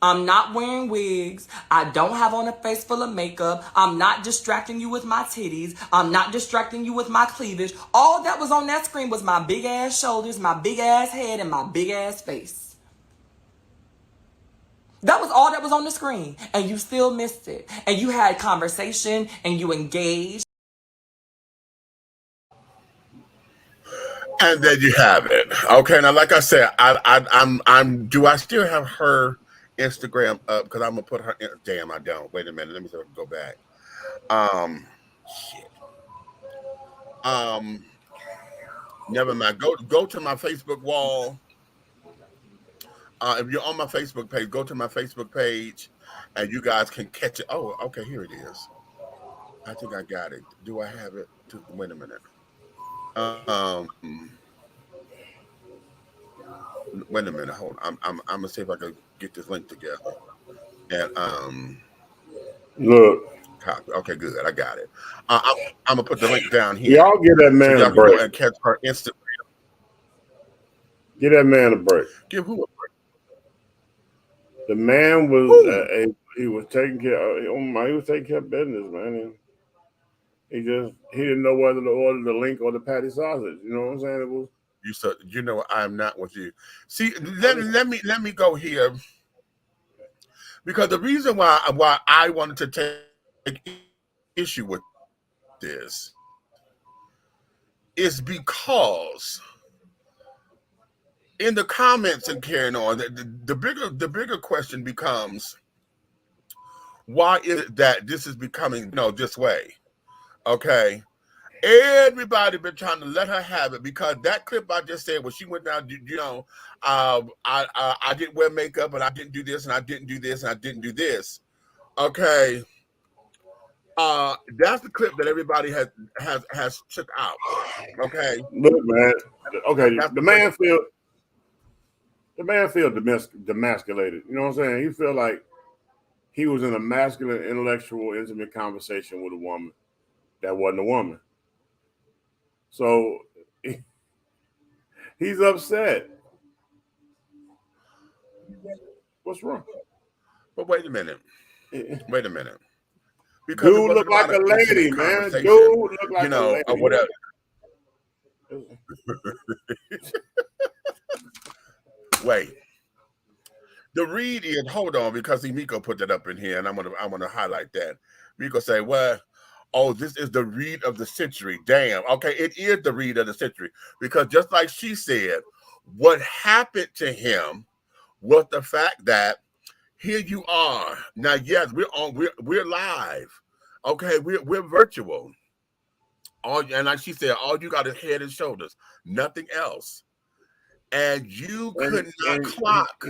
S5: I'm not wearing wigs. I don't have on a face full of makeup. I'm not distracting you with my titties. I'm not distracting you with my cleavage. All that was on that screen was my big ass shoulders, my big ass head, and my big ass face. That was all that was on the screen. And you still missed it. And you had conversation and you engaged.
S1: And then you have it. Okay, now like I said, do I still have her Instagram up? Because I'm gonna put her in. Damn, I don't. Wait a minute. Let me see if I can go back. Shit. Never mind. Go to my Facebook wall. If you're on my Facebook page, go to my Facebook page, and you guys can catch it. Oh, okay, here it is. I think I got it. Do I have it? Wait a minute. Wait a minute. Hold on. I'm gonna see if I can get this link together. And
S3: Look.
S1: copy. Okay, good. I got it. I'm gonna put the link down here.
S3: Y'all give that man
S1: so
S3: a break.
S1: And catch her Instagram.
S3: Give that man a break.
S1: Give who a break?
S3: The man was he was taking care of business, man. And he didn't know whether to order the link or the patty sausage. You know what I'm saying? It was
S1: I'm not with you. See, let me go here because the reason why I wanted to take issue with this is because in the comments and carrying on, the bigger question becomes, why is it that this is becoming this way? Okay. Everybody been trying to let her have it because that clip I just said when she went down, I didn't wear makeup and I didn't do this and I didn't do this and I didn't do this. Okay. That's the clip that everybody has took out. Okay.
S3: Look, man. Okay. The man feel demasculated. You know what I'm saying? He feel like he was in a masculine, intellectual, intimate conversation with a woman that wasn't a woman. So he's upset. What's wrong?
S1: But wait a minute. Because
S3: dude look like a lady, man. Dude look like a lady.
S1: Or whatever. Wait. The read is, hold on, because Miko put that up in here, and I'm gonna highlight that. Miko say, well, oh, this is the read of the century. Damn. Okay, it is the read of the century. Because just like she said, what happened to him was the fact that here you are. Now, yes, we're live. Okay, we're virtual. And like she said, all you got is head and shoulders, nothing else. And you could not clock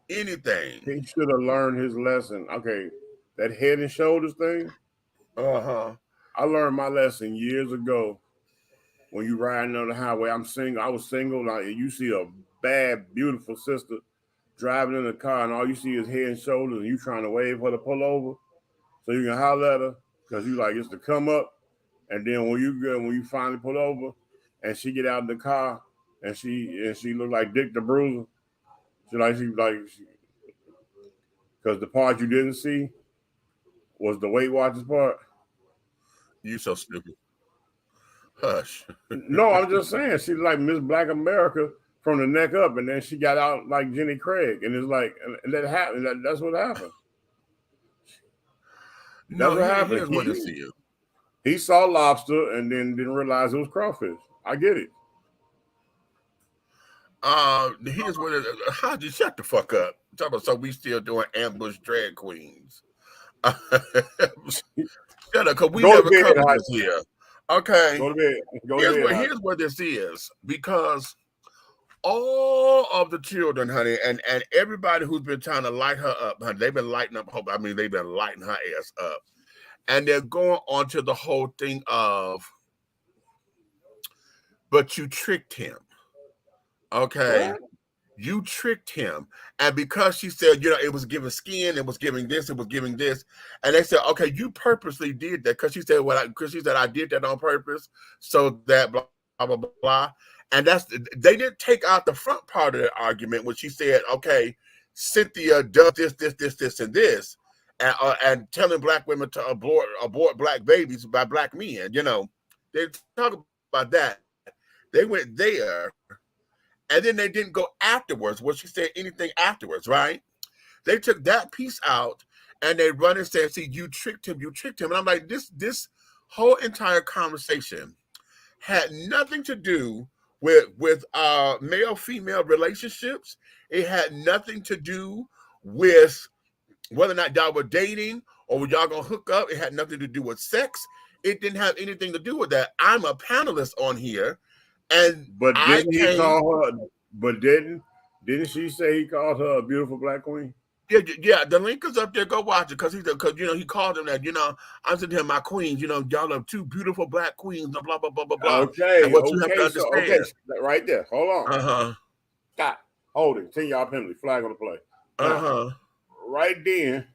S1: anything.
S3: He should have learned his lesson. Okay, that head and shoulders thing.
S1: Uh-huh.
S3: I learned my lesson years ago. When you riding on the highway, I'm single. I was single. Now you see a bad, beautiful sister driving in a car, and all you see is head and shoulders, and you trying to wave her to pull over so you can holler at her because you like it's to come up. And then when you finally pull over, and she get out of the car, and she look like Dick the Bruiser. Because the part you didn't see was the Weight Watchers part.
S1: You so stupid. Hush.
S3: No, I'm just saying she's like Miss Black America from the neck up, and then she got out like Jenny Craig, and it's like, and that happened. That's what happened.
S1: No,
S3: That's what happened.
S1: here's what it is.
S3: He saw lobster and then didn't realize it was crawfish. I get it.
S1: Here's what it is. How'd you shut the fuck up? So we still doing ambush drag queens. Shut up, because we never covered this here. Okay.
S3: Go to bed.
S1: Here's what this is. Because all of the children, honey, and everybody who's been trying to light her up, honey, they've been lighting up hope. I mean, they've been lighting her ass up. And they're going on to the whole thing of, but you tricked him. Okay. What? You tricked him. And because she said, it was giving skin, it was giving this, it was giving this. And they said, okay, you purposely did that. Because she said, I did that on purpose. So that blah, blah, blah, blah. And they didn't take out the front part of the argument when she said, okay, Cynthia does this, and this. And telling black women to abort black babies by black men. They talk about that. They went there. And then they didn't go afterwards. Well, she said anything afterwards, right? They took that piece out and they run and said, see, you tricked him. And I'm like, this whole entire conversation had nothing to do with male-female relationships. It had nothing to do with whether or not y'all were dating or were y'all gonna hook up. It had nothing to do with sex. It didn't have anything to do with that. I'm a panelist on here.
S3: But didn't he call her? But didn't she say he called her a beautiful black queen?
S1: Yeah. The link is up there. Go watch it because he called him that. I said to him, my queens. Y'all are two beautiful black queens. Blah blah blah blah blah.
S3: Okay.
S1: You have to understand.
S3: Right there. Hold
S1: on.
S3: Stop. Hold it. 10-yard penalty. Flag on the play. Right then,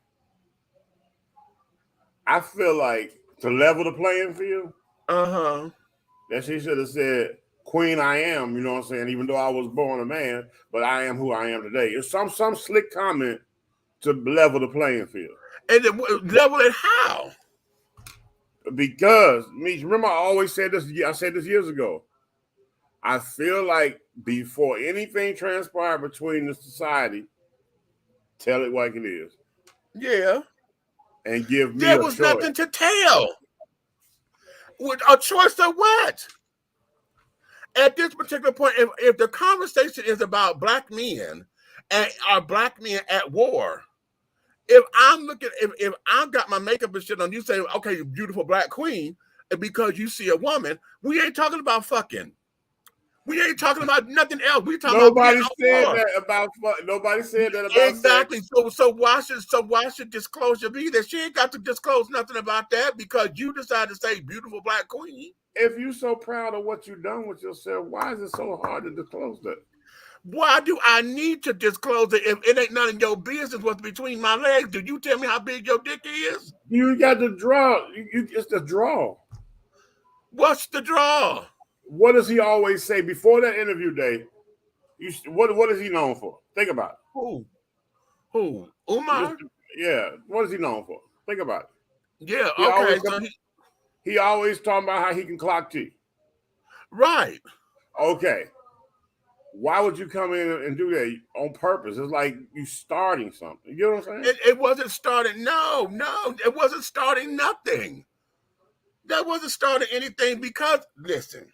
S3: I feel like to level the playing field. That she should have said, Queen I am, you know what I'm saying? Even though I was born a man, but I am who I am today. It's some slick comment to level the playing field.
S1: And level it how?
S3: Because, remember I always said this, I said this years ago. I feel like before anything transpired between the society, tell it like it is.
S1: Yeah.
S3: And give me
S1: there was choice. Nothing to tell. With a choice of what? At this particular point, if the conversation is about black men and are black men at war, if I've got my makeup and shit on, you say, okay, you beautiful black queen, and because you see a woman, we ain't talking about fucking. We ain't talking about nothing else. We talking
S3: nobody
S1: about
S3: said that about nobody said that about
S1: exactly.
S3: Sex.
S1: So why should disclosure be there? She ain't got to disclose nothing about that because you decided to say beautiful black queen.
S3: If you're so proud of what you've done with yourself, why is it so hard to disclose that?
S1: Why do I need to disclose it if it ain't none of your business what's between my legs? Do you tell me how big your dick is?
S3: You got to draw. It's the draw.
S1: What's the draw?
S3: What does he always say before that interview day? What is he known for? Think about it.
S1: Who? Umar?
S3: Yeah. What is he known for? Think about it.
S1: Yeah.
S3: He always talking about how he can clock T.
S1: Right.
S3: Okay. Why would you come in and do that on purpose? It's like you starting something. You know what I'm saying?
S1: It wasn't starting. No. It wasn't starting nothing. That wasn't starting anything because, listen,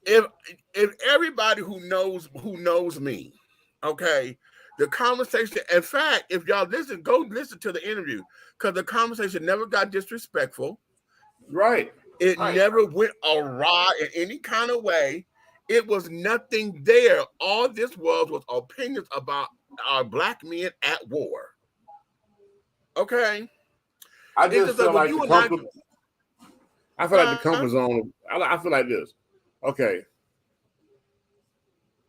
S1: if everybody who knows me, okay, the conversation, in fact, if y'all listen, go listen to the interview because the conversation never got disrespectful.
S3: Right.
S1: It never went awry in any kind of way. It was nothing there. All this was opinions about black men at war. Okay,
S3: I
S1: it's
S3: just
S1: just like
S3: feel
S1: when
S3: like
S1: you
S3: the
S1: and I.
S3: comfort. I feel like the comfort zone. I feel like this. Okay,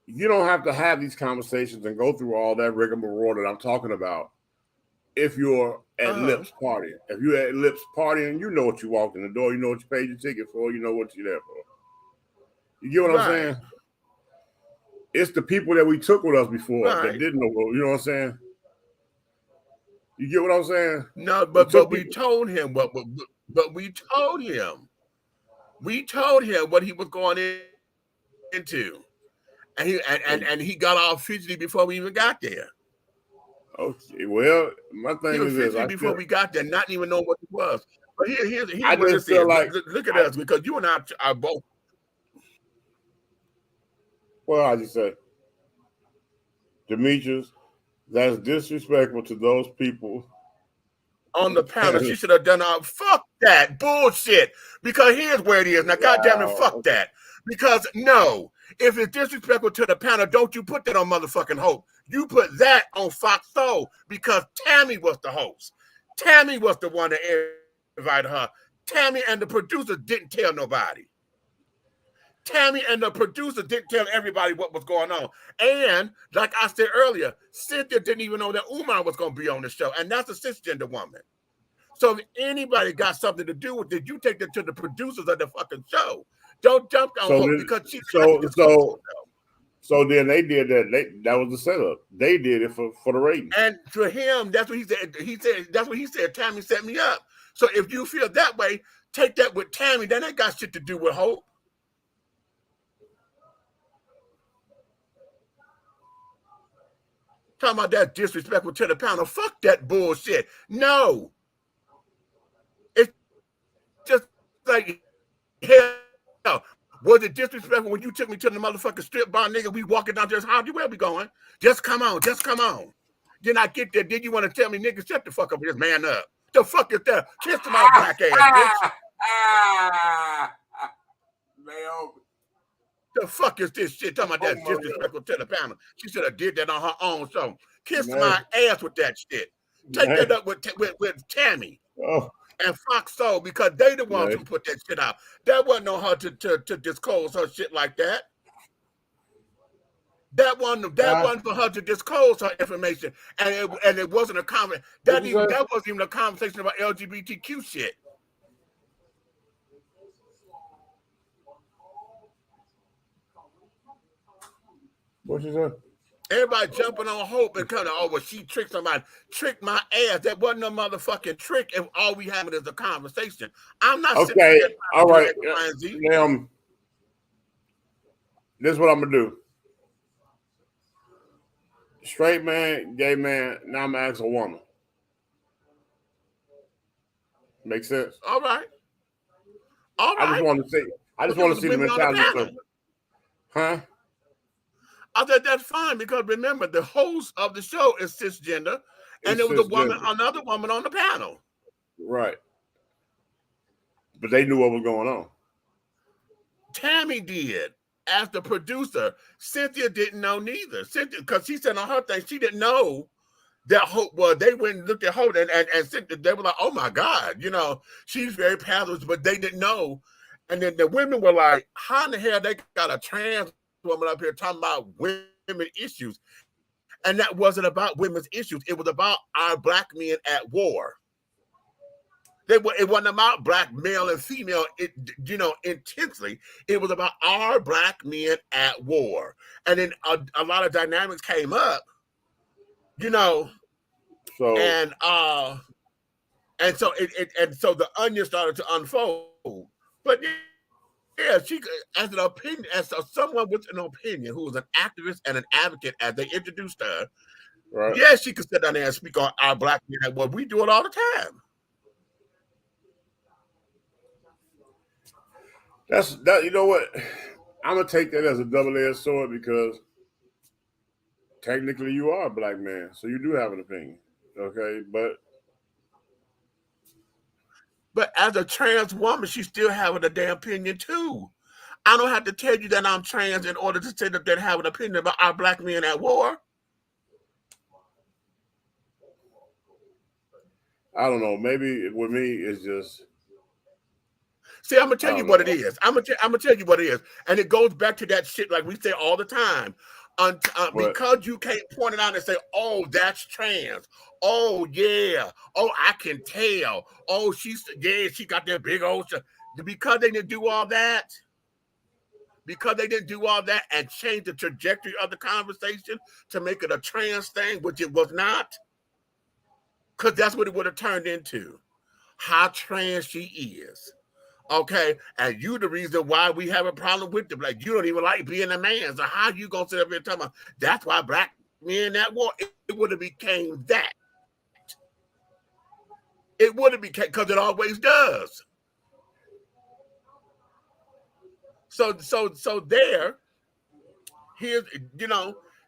S3: you don't have to have these conversations and go through all that rigmarole that I'm talking about. If you're at Lips partying, if you're at Lips partying, you know what you walked in the door. You know what you paid your ticket for. You know what you're there for. You get what I'm saying? It's the people that we took with us before that didn't know. You know what I'm saying? You get what I'm saying?
S1: No, but we told him what. But we told him. We told him what he was going into, and he got all fidgety before we even got there.
S3: Okay, well, my thing
S1: He was
S3: is this:
S1: fidgety before we got there, not even know what it was. But here's
S3: I
S1: what
S3: just
S1: this is.
S3: like
S1: Look at us, because you and I are both.
S3: Well, I just say, Demetrius, that's disrespectful to those people
S1: On the panel, she should have done fuck that bullshit. Because here's where it is. Now, goddamn it, fuck that. Because no, if it's disrespectful to the panel, don't you put that on motherfucking Hope. You put that on Fox Soul, because Tammy was the host. Tammy was the one that invited her. Tammy and the producers didn't tell nobody. Tammy and the producer didn't tell everybody what was going on. And like I said earlier, Cynthia didn't even know that Umar was going to be on the show. And that's a cisgender woman. So if anybody got something to do with it, you take it to the producers of the fucking show. Don't jump on Hope, because she
S3: So then they did that. That was the setup. They did it for the rating.
S1: And to him, that's what he said. That's what he said. Tammy set me up. So if you feel that way, take that with Tammy. That ain't got shit to do with Hope. Talking about that disrespectful to the panel. Fuck that bullshit. No. It's just like, hell. Was it disrespectful when you took me to the motherfucking strip bar, nigga? We walking down there. How you where we going? Just come on. Just come on. Then I get there. Then you want to tell me, nigga, shut the fuck up, just man up. The fuck is that? Kiss my black ass, bitch. The fuck is this shit? Talking about that disrespectful to the panel. She should have did that on her own show. Kiss my ass with that shit. Take that up with Tammy and Fox Soul, because they the ones who put that shit out. That wasn't on her to disclose her shit like that. That wasn't for her to disclose her information, and it wasn't a comment. That wasn't even a conversation about LGBTQ shit.
S3: What you say?
S1: Everybody jumping on Hope and kind of, oh, well, she tricked somebody. Tricked my ass. That wasn't a motherfucking trick if all we having is a conversation. I'm not
S3: okay. All right. Now, this is what I'm going to do. Straight man, gay man, now I'm going to ask a woman. Make sense?
S1: All right. All right.
S3: I just want to see the mentality. Huh?
S1: I said that's fine, because remember, the host of the show is cisgender, and there was another woman on the panel.
S3: Right. But they knew what was going on.
S1: Tammy did, as the producer. Cynthia didn't know neither. Cynthia, because she said on her thing, she didn't know that Hope was. They went and looked at Hope, and Cynthia, they were like, oh my God, she's very passive, but they didn't know. And then the women were like, how in the hell they got a trans woman up here talking about women issues? And that wasn't about women's issues. It was about our black men at war. It wasn't about black male and female, intensely. It was about our black men at war. And then a lot of dynamics came up, so and so the onion started to unfold. But yeah, she, as an opinion, as someone with an opinion who was an activist and an advocate, as they introduced her, right? Yeah, she could sit down there and speak on our black men at war. We do it all the time.
S3: That's that. You know what? I'm gonna take that as a double-edged sword, because technically you are a black man, so you do have an opinion. Okay,
S1: but as a trans woman, she's still having a damn opinion too. I don't have to tell you that I'm trans in order to say that they have an opinion about our black men at war.
S3: I don't know. Maybe with me, it's just
S1: See, I'm gonna
S3: I
S1: tell you
S3: don't
S1: what it
S3: know.
S1: is. I'm gonna tell you what it is, and it goes back to that shit like we say all the time.
S3: But
S1: Because you can't point it out and say, "Oh, that's trans." Oh yeah. Oh, I can tell. Oh, she got that big old. Because they didn't do all that. Because they didn't do all that and change the trajectory of the conversation to make it a trans thing, which it was not. Because that's what it would have turned into. How trans she is. Okay, and you the reason why we have a problem with them. Like you don't even like being a man. So how you gonna sit up here and talk about that's why black men that war? It would have became that. It would have became because it always does. So there, here's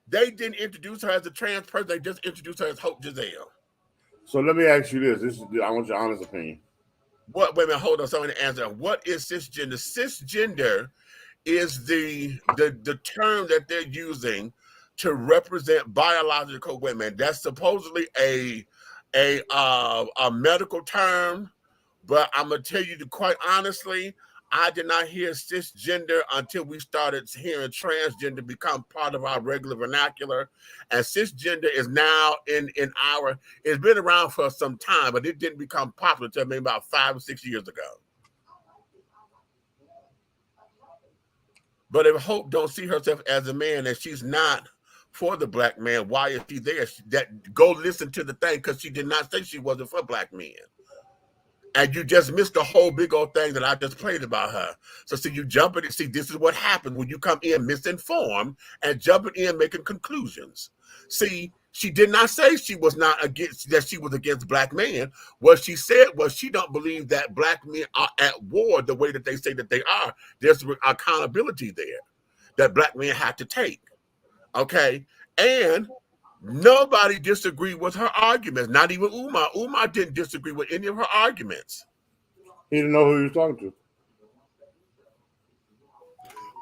S1: they didn't introduce her as a trans person. They just introduced her as Hope Giselle.
S3: so let me ask you this. I want your honest opinion.
S1: What? Wait a minute. Hold on. Someone to answer. What is cisgender? Cisgender is the term that they're using to represent biological women. That's supposedly a medical term, but I'm gonna tell you quite honestly, I did not hear cisgender until we started hearing transgender become part of our regular vernacular. And cisgender is now in our. It's been around for some time, but it didn't become popular until maybe about 5 or 6 years ago. But if Hope don't see herself as a man and she's not for the black man, why is she there? Go listen to the thing because she did not say she wasn't for black men. And you just missed the whole big old thing that I just played about her. So see, you jump in. See, this is what happens when you come in misinformed and jumping in making conclusions. See, she did not say she was not against that she was against black men. What she said was she don't believe that black men are at war the way that they say that they are. There's accountability there that black men have to take. Okay, and nobody disagreed with her arguments. Not even Umar. Umar didn't disagree with any of her arguments.
S3: He didn't know who he was talking to.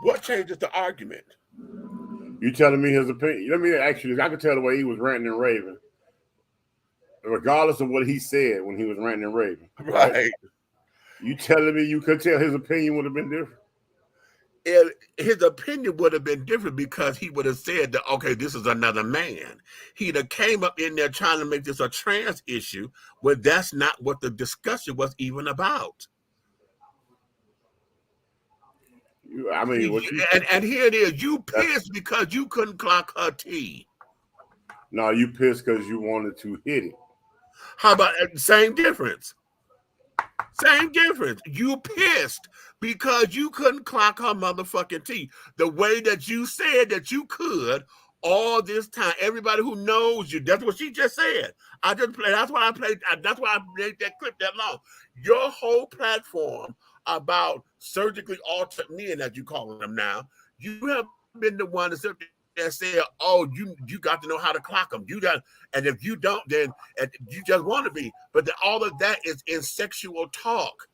S1: What changes the argument?
S3: You telling me his opinion? Let me ask you this. I could tell the way he was ranting and raving, regardless of what he said when he was ranting and raving.
S1: Right.
S3: You telling me you could tell his opinion would have been different?
S1: His opinion would have been different because he would have said that, okay, this is another man. He'd have came up in there trying to make this a trans issue when that's not what the discussion was even about. And here it is. You pissed because you couldn't clock her T.
S3: No, you pissed because you wanted to hit it.
S1: How about same difference? Same difference. You pissed because you couldn't clock her motherfucking T the way that you said that you could all this time. Everybody who knows you, that's what she just said. I just played. That's why I played. That's why I made that clip that long. Your whole platform about surgically altered men, as you call them now, you have been the one that said, "Oh, you got to know how to clock them. You got, and if you don't, then you just want to be." But all of that is in sexual talk.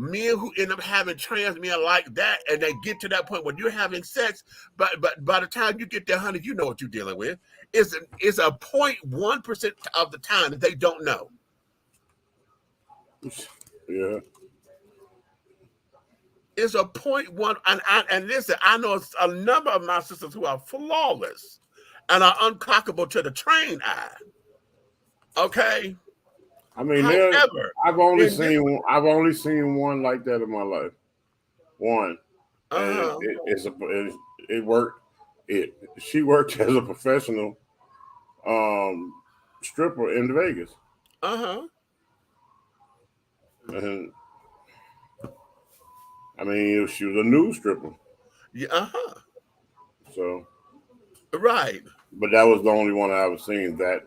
S1: Men who end up having trans men like that, and they get to that point when you're having sex, but by the time you get there, honey, you know what you're dealing with. It's a 0.1% of the time that they don't know.
S3: Yeah.
S1: It's a 0.1, and listen, I know a number of my sisters who are flawless and are unclockable to the trained eye. Okay.
S3: I mean,
S1: however,
S3: I've only seen one like that in my life. One. It worked. She worked as a professional stripper in Vegas. And I mean, she was a nude stripper.
S1: Yeah.
S3: So.
S1: Right.
S3: But that was the only one I ever seen
S1: that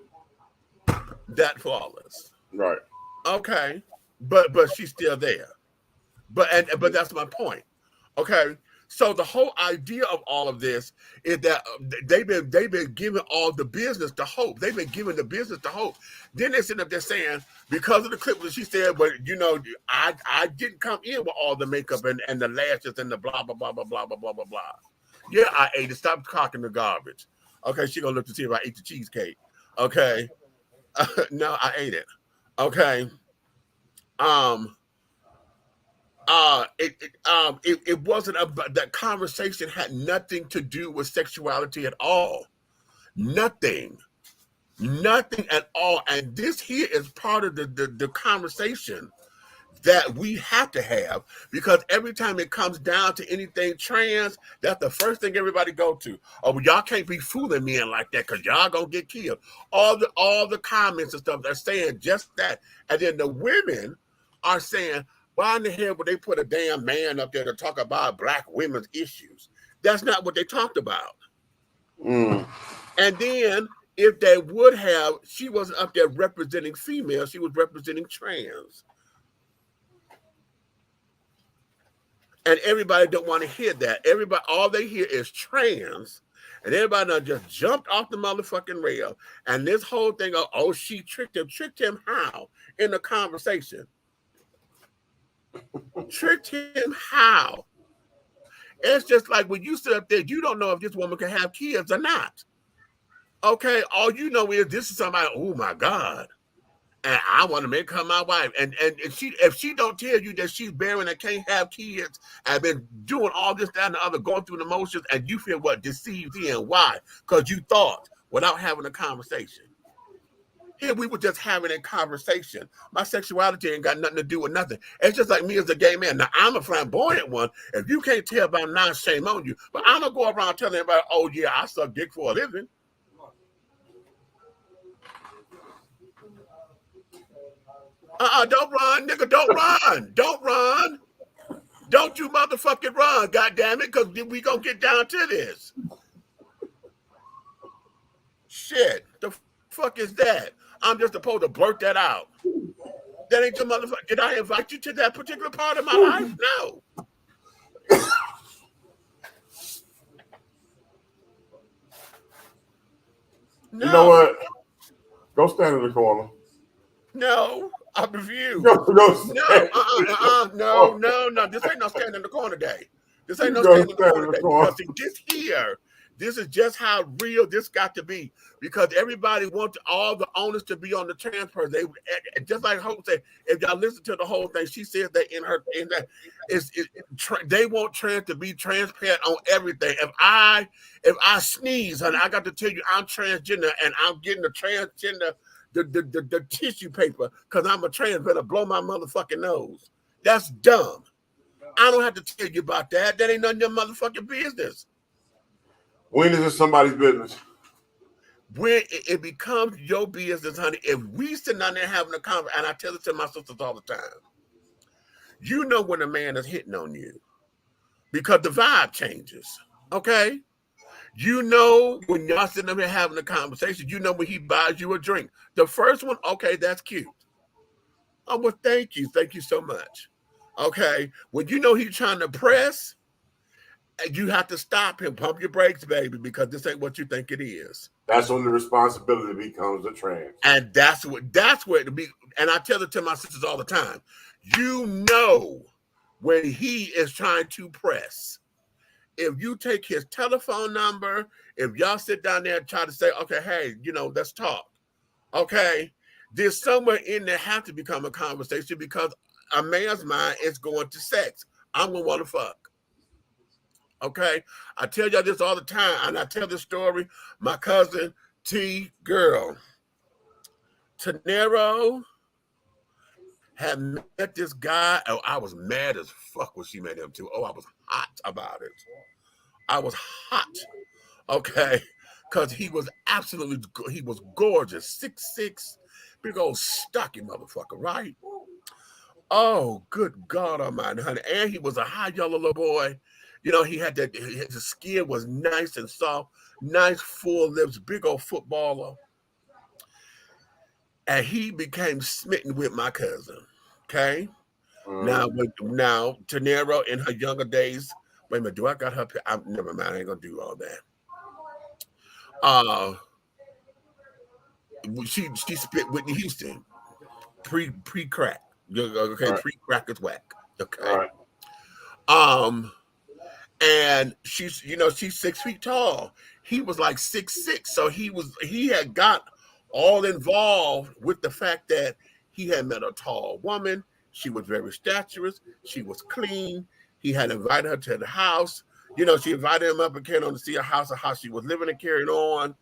S1: flawless.
S3: Right.
S1: Okay. But she's still there. But that's my point. Okay. So the whole idea of all of this is that they've been giving all the business to Hope. They've been giving the business to Hope. Then they sit up there saying, because of the clip that she said, but I didn't come in with all the makeup and the lashes and the blah blah blah blah blah blah blah blah blah. Yeah, I ate it. Stop cocking the garbage. Okay, she gonna look to see if I ate the cheesecake. Okay. No, I ate it. Okay. Um, it wasn't about that conversation had nothing to do with sexuality at all. Nothing. Nothing at all. And this here is part of the conversation that we have to have, because every time it comes down to anything trans, that's the first thing everybody go to. Oh, well, y'all can't be fooling men like that because y'all gonna get killed. All the comments and stuff they're saying just that. And then the women are saying, why in the hell would they put a damn man up there to talk about black women's issues? That's not what they talked about.
S3: Mm.
S1: And then if they would have, she wasn't up there representing female, she was representing trans. And everybody don't want to hear that. Everybody, all they hear is trans, and everybody done just jumped off the motherfucking rail. And this whole thing of, oh, she tricked him. Tricked him how? In the conversation. Tricked him how? It's just like when you sit up there, you don't know if this woman can have kids or not. Okay, all you know is this is somebody, oh my God. And I want to make her my wife. And she, if she don't tell you that she's barren and can't have kids and been doing all this, that, and the other, going through the motions, and you feel what? Deceived in. Why? Because you thought without having a conversation. Here we were just having a conversation. My sexuality ain't got nothing to do with nothing. It's just like me as a gay man. Now, I'm a flamboyant one. If you can't tell by now, shame on you. But I'm going to go around telling everybody, oh, yeah, I suck dick for a living. Don't run, nigga. Don't run. Don't run. Don't you motherfucking run, goddammit, because we gonna get down to this. Shit. The fuck is that? I'm just supposed to blurt that out. That ain't your motherfucker. Did I invite you to that particular part of my life? No. No.
S3: You know what? Go stand in the corner.
S1: No. I refuse.
S3: No.
S1: No. This ain't no stand in the corner day. This ain't no stand in the corner day. Because see, this is just how real this got to be. Because everybody wants all the owners to be on the trans person. They just like Hope said, if y'all listen to the whole thing, she said that they want trans to be transparent on everything. If I sneeze, honey, I got to tell you I'm transgender and I'm getting the transgender the tissue paper because I'm a trans, better blow my motherfucking nose. That's dumb. I don't have to tell you about that. That ain't none of your motherfucking business.
S3: When is it somebody's business?
S1: When it becomes your business, honey, if we sit down there having a conversation, and I tell it to my sisters all the time, you know when a man is hitting on you because the vibe changes, okay? You know when y'all sitting up here having a conversation, you know when he buys you a drink. The first one, okay, that's cute. Oh, well, thank you. Thank you so much. Okay, when you know he's trying to press, you have to stop him. Pump your brakes, baby, because this ain't what you think it is.
S3: That's when the responsibility becomes a trans.
S1: And that's where it be. And I tell it to my sisters all the time. You know when he is trying to press. If you take his telephone number, if y'all sit down there and try to say, okay, hey, let's talk. Okay, there's somewhere in there have to become a conversation because a man's mind is going to sex. I'm going to want to fuck. Okay, I tell y'all this all the time, and I tell this story. My cousin T girl, Tanero, had met this guy. Oh, I was mad as fuck when she met him too. Oh, I was hot about it. I was hot. Okay, because he was gorgeous, 6'6", big old stocky motherfucker, right? Oh, good God Almighty, honey. And he was a high yellow little boy. He had that, his skin was nice and soft, nice full lips, big old footballer. And he became smitten with my cousin. Okay. Now, Tanero in her younger days, wait a minute, do I got her? Never mind, I ain't gonna do all that. She spit Whitney Houston pre-crack. Okay, right. Pre-crack is whack. Okay. Right. And she's 6 feet tall. He was like 6'6", so he had got all involved with the fact that he had met a tall woman. She was very statuesque. She was clean. He had invited her to the house. You know, she invited him up and carried on to see her house and how she was living and carrying on.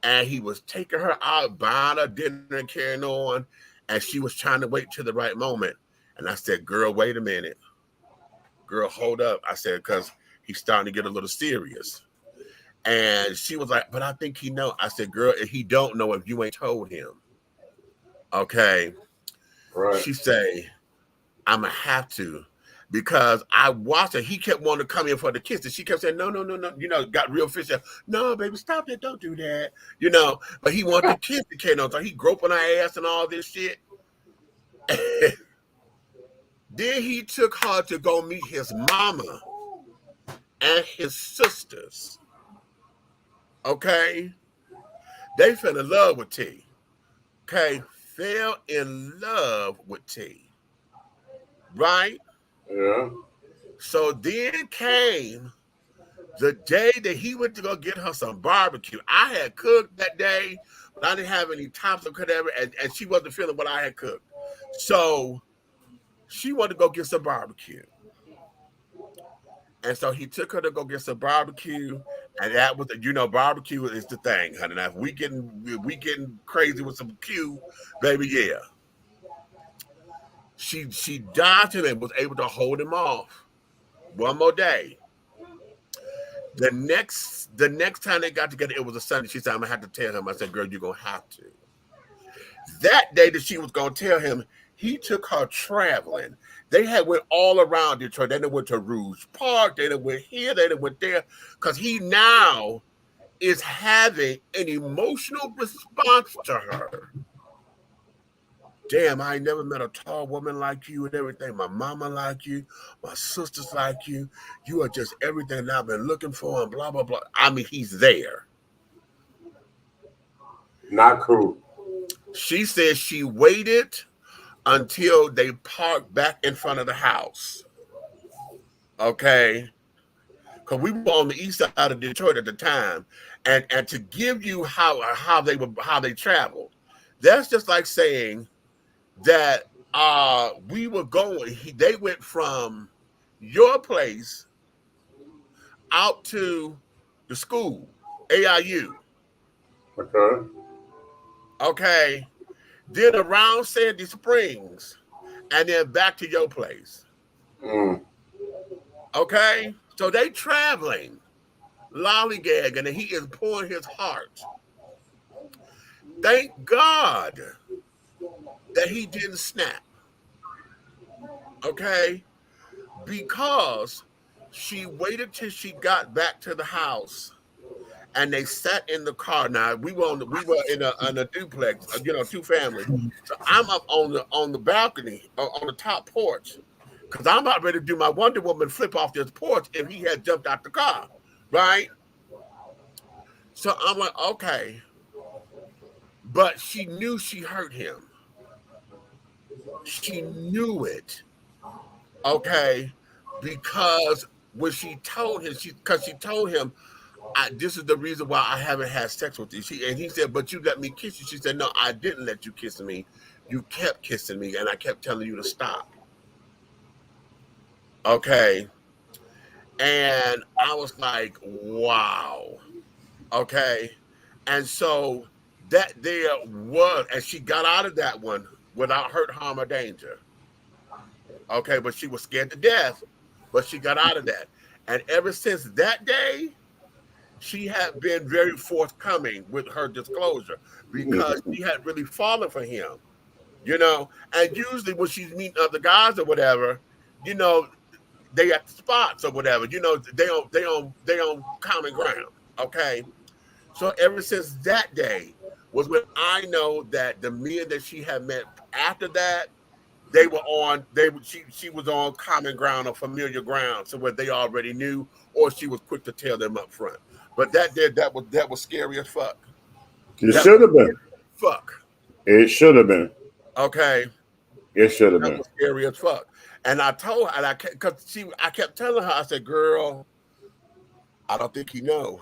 S1: And he was taking her out, buying her dinner and carrying on. And she was trying to wait till the right moment. And I said, girl, wait a minute. Girl, hold up. I said, because he's starting to get a little serious. And she was like, but I think he know. I said, girl, if he don't know if you ain't told him. Okay.
S3: Right.
S1: She say, I'm going to have to. Because I watched her. He kept wanting to come in for the kiss. And she kept saying, no. You know, got real fishy. No, baby, stop it. Don't do that. You know, but he wanted to kiss the kid. So he groping her ass and all this shit. Then he took her to go meet his mama and his sisters. Okay? They fell in love with T. Okay? Fell in love with T. Right?
S3: Yeah.
S1: So then came the day that he went to go get her some barbecue. I had cooked that day, but I didn't have any tops or whatever, and she wasn't feeling what I had cooked. So she wanted to go get some barbecue. And so he took her to go get some barbecue, and that was, you know, barbecue is the thing, honey. Now, if we getting crazy with some Q, baby, yeah. She dodged him and was able to hold him off. One more day. The next time they got together, it was a Sunday. She said, I'm gonna have to tell him. I said, girl, you're gonna have to. That day that she was gonna tell him, he took her traveling. They had went all around Detroit. They went to Rouge Park. They went here. They went there. Because he now is having an emotional response to her. Damn, I ain't never met a tall woman like you and everything. My mama like you. My sisters like you. You are just everything that I've been looking for and blah, blah, blah. I mean, he's there.
S3: Not cool.
S1: She said she waited until they parked back in front of the house. Okay? Because we were on the east side of Detroit at the time. And to give you how they traveled, that's just like saying that we were going, they went from your place out to the school, AIU.
S3: Okay.
S1: Okay. Then around Sandy Springs, and then back to your place. Okay? So they traveling, lollygagging, and he is pouring his heart. Thank God that he didn't snap. Okay? Because she waited till she got back to the house and they sat in the car. Now we were in a duplex, you know, two families. So I'm up on the balcony, on the top porch, because I'm about ready to do my Wonder Woman flip off this porch if he had jumped out the car, right? So I'm like, okay. But she knew she hurt him. She knew it, okay, because when she told him, she told him, this is the reason why I haven't had sex with you. And he said, but you let me kiss you. She said, no, I didn't let you kiss me. You kept kissing me, and I kept telling you to stop. Okay. And I was like, wow. Okay. And so that there was, and she got out of that one without hurt, harm, or danger. Okay, but she was scared to death, but she got out of that. And ever since that day, she had been very forthcoming with her disclosure because she had really fallen for him, you know. And usually when she's meeting other guys or whatever, you know, they at the spots or whatever, you know, they on common ground. Okay. So ever since that day was when I know that the men that she had met after that, she was on common ground or familiar ground, so where they already knew, or she was quick to tell them up front. But that was scary as fuck.
S3: It should have been.
S1: Fuck.
S3: It should have been.
S1: Okay.
S3: It should have been.
S1: That was scary as fuck. And I told her, and I kept telling her, I said, girl, I don't think he know.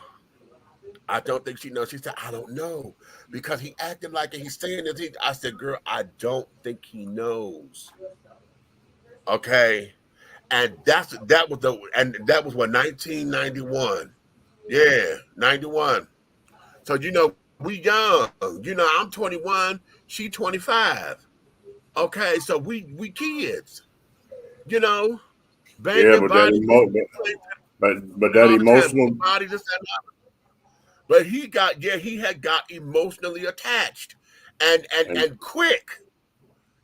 S1: I don't think she knows. She said, I don't know. Because he acted like it. He's saying this. I said, girl, I don't think he knows. Okay. And that was what, 1991. Yeah, 91. So we young. I'm 21, she 25. Okay, so we kids, you know,
S3: Yeah,
S1: banging
S3: but that
S1: body
S3: but that
S1: all the time.
S3: emotional
S1: Body this and that. But he had got emotionally attached
S3: and
S1: and quick,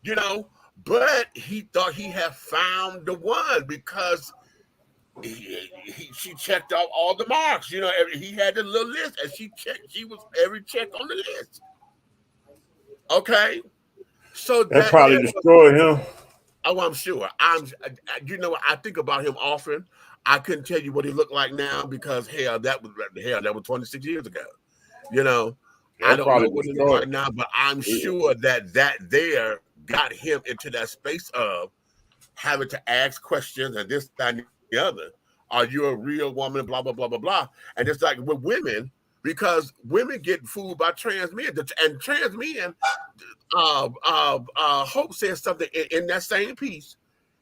S1: you know. But he thought he had found the one because she checked off all the marks. He had the little list, and she checked. She was every check on the list. Okay, so
S3: that
S1: that
S3: probably
S1: there was.
S3: destroyed him.
S1: Oh, I'm sure. I think about him often. I couldn't tell you what he looked like now because that was 26 years ago. You know, I
S3: That
S1: don't know
S3: probably
S1: what he looks
S3: destroyed
S1: like now, but I'm
S3: him.
S1: sure that there got him into that space of having to ask questions and this, that, and the other. Are you a real woman? Blah, blah, blah, blah, blah. And it's like with women, because women get fooled by trans men. And trans men, Hope said something in that same piece.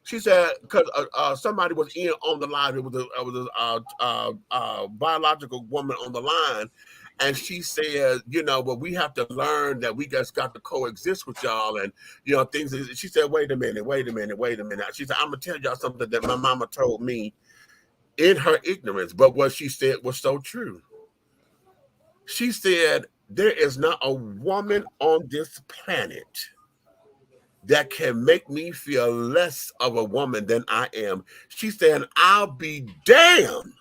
S1: She said, because somebody was in on the line. It was a biological woman on the line. And she said, but we have to learn that we just got to coexist with y'all. And, things. She said, wait a minute. She said, I'm going to tell y'all something that my mama told me in her ignorance. But what she said was so true. She said, there is not a woman on this planet that can make me feel less of a woman than I am. She said, I'll be damned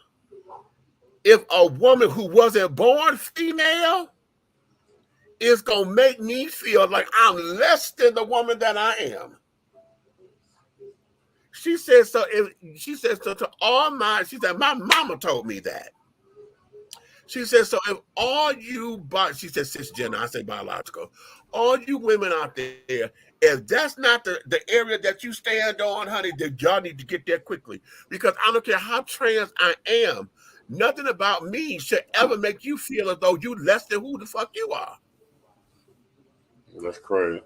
S1: if a woman who wasn't born female is going to make me feel like I'm less than the woman that I am. She said, so to all she said, my mama told me that. She said, so if all you, she said cisgender, I say biological, all you women out there, if that's not the area that you stand on, honey, then y'all need to get there quickly. Because I don't care how trans I am, nothing about me should ever make you feel as though you less than who the fuck you are.
S3: That's crazy.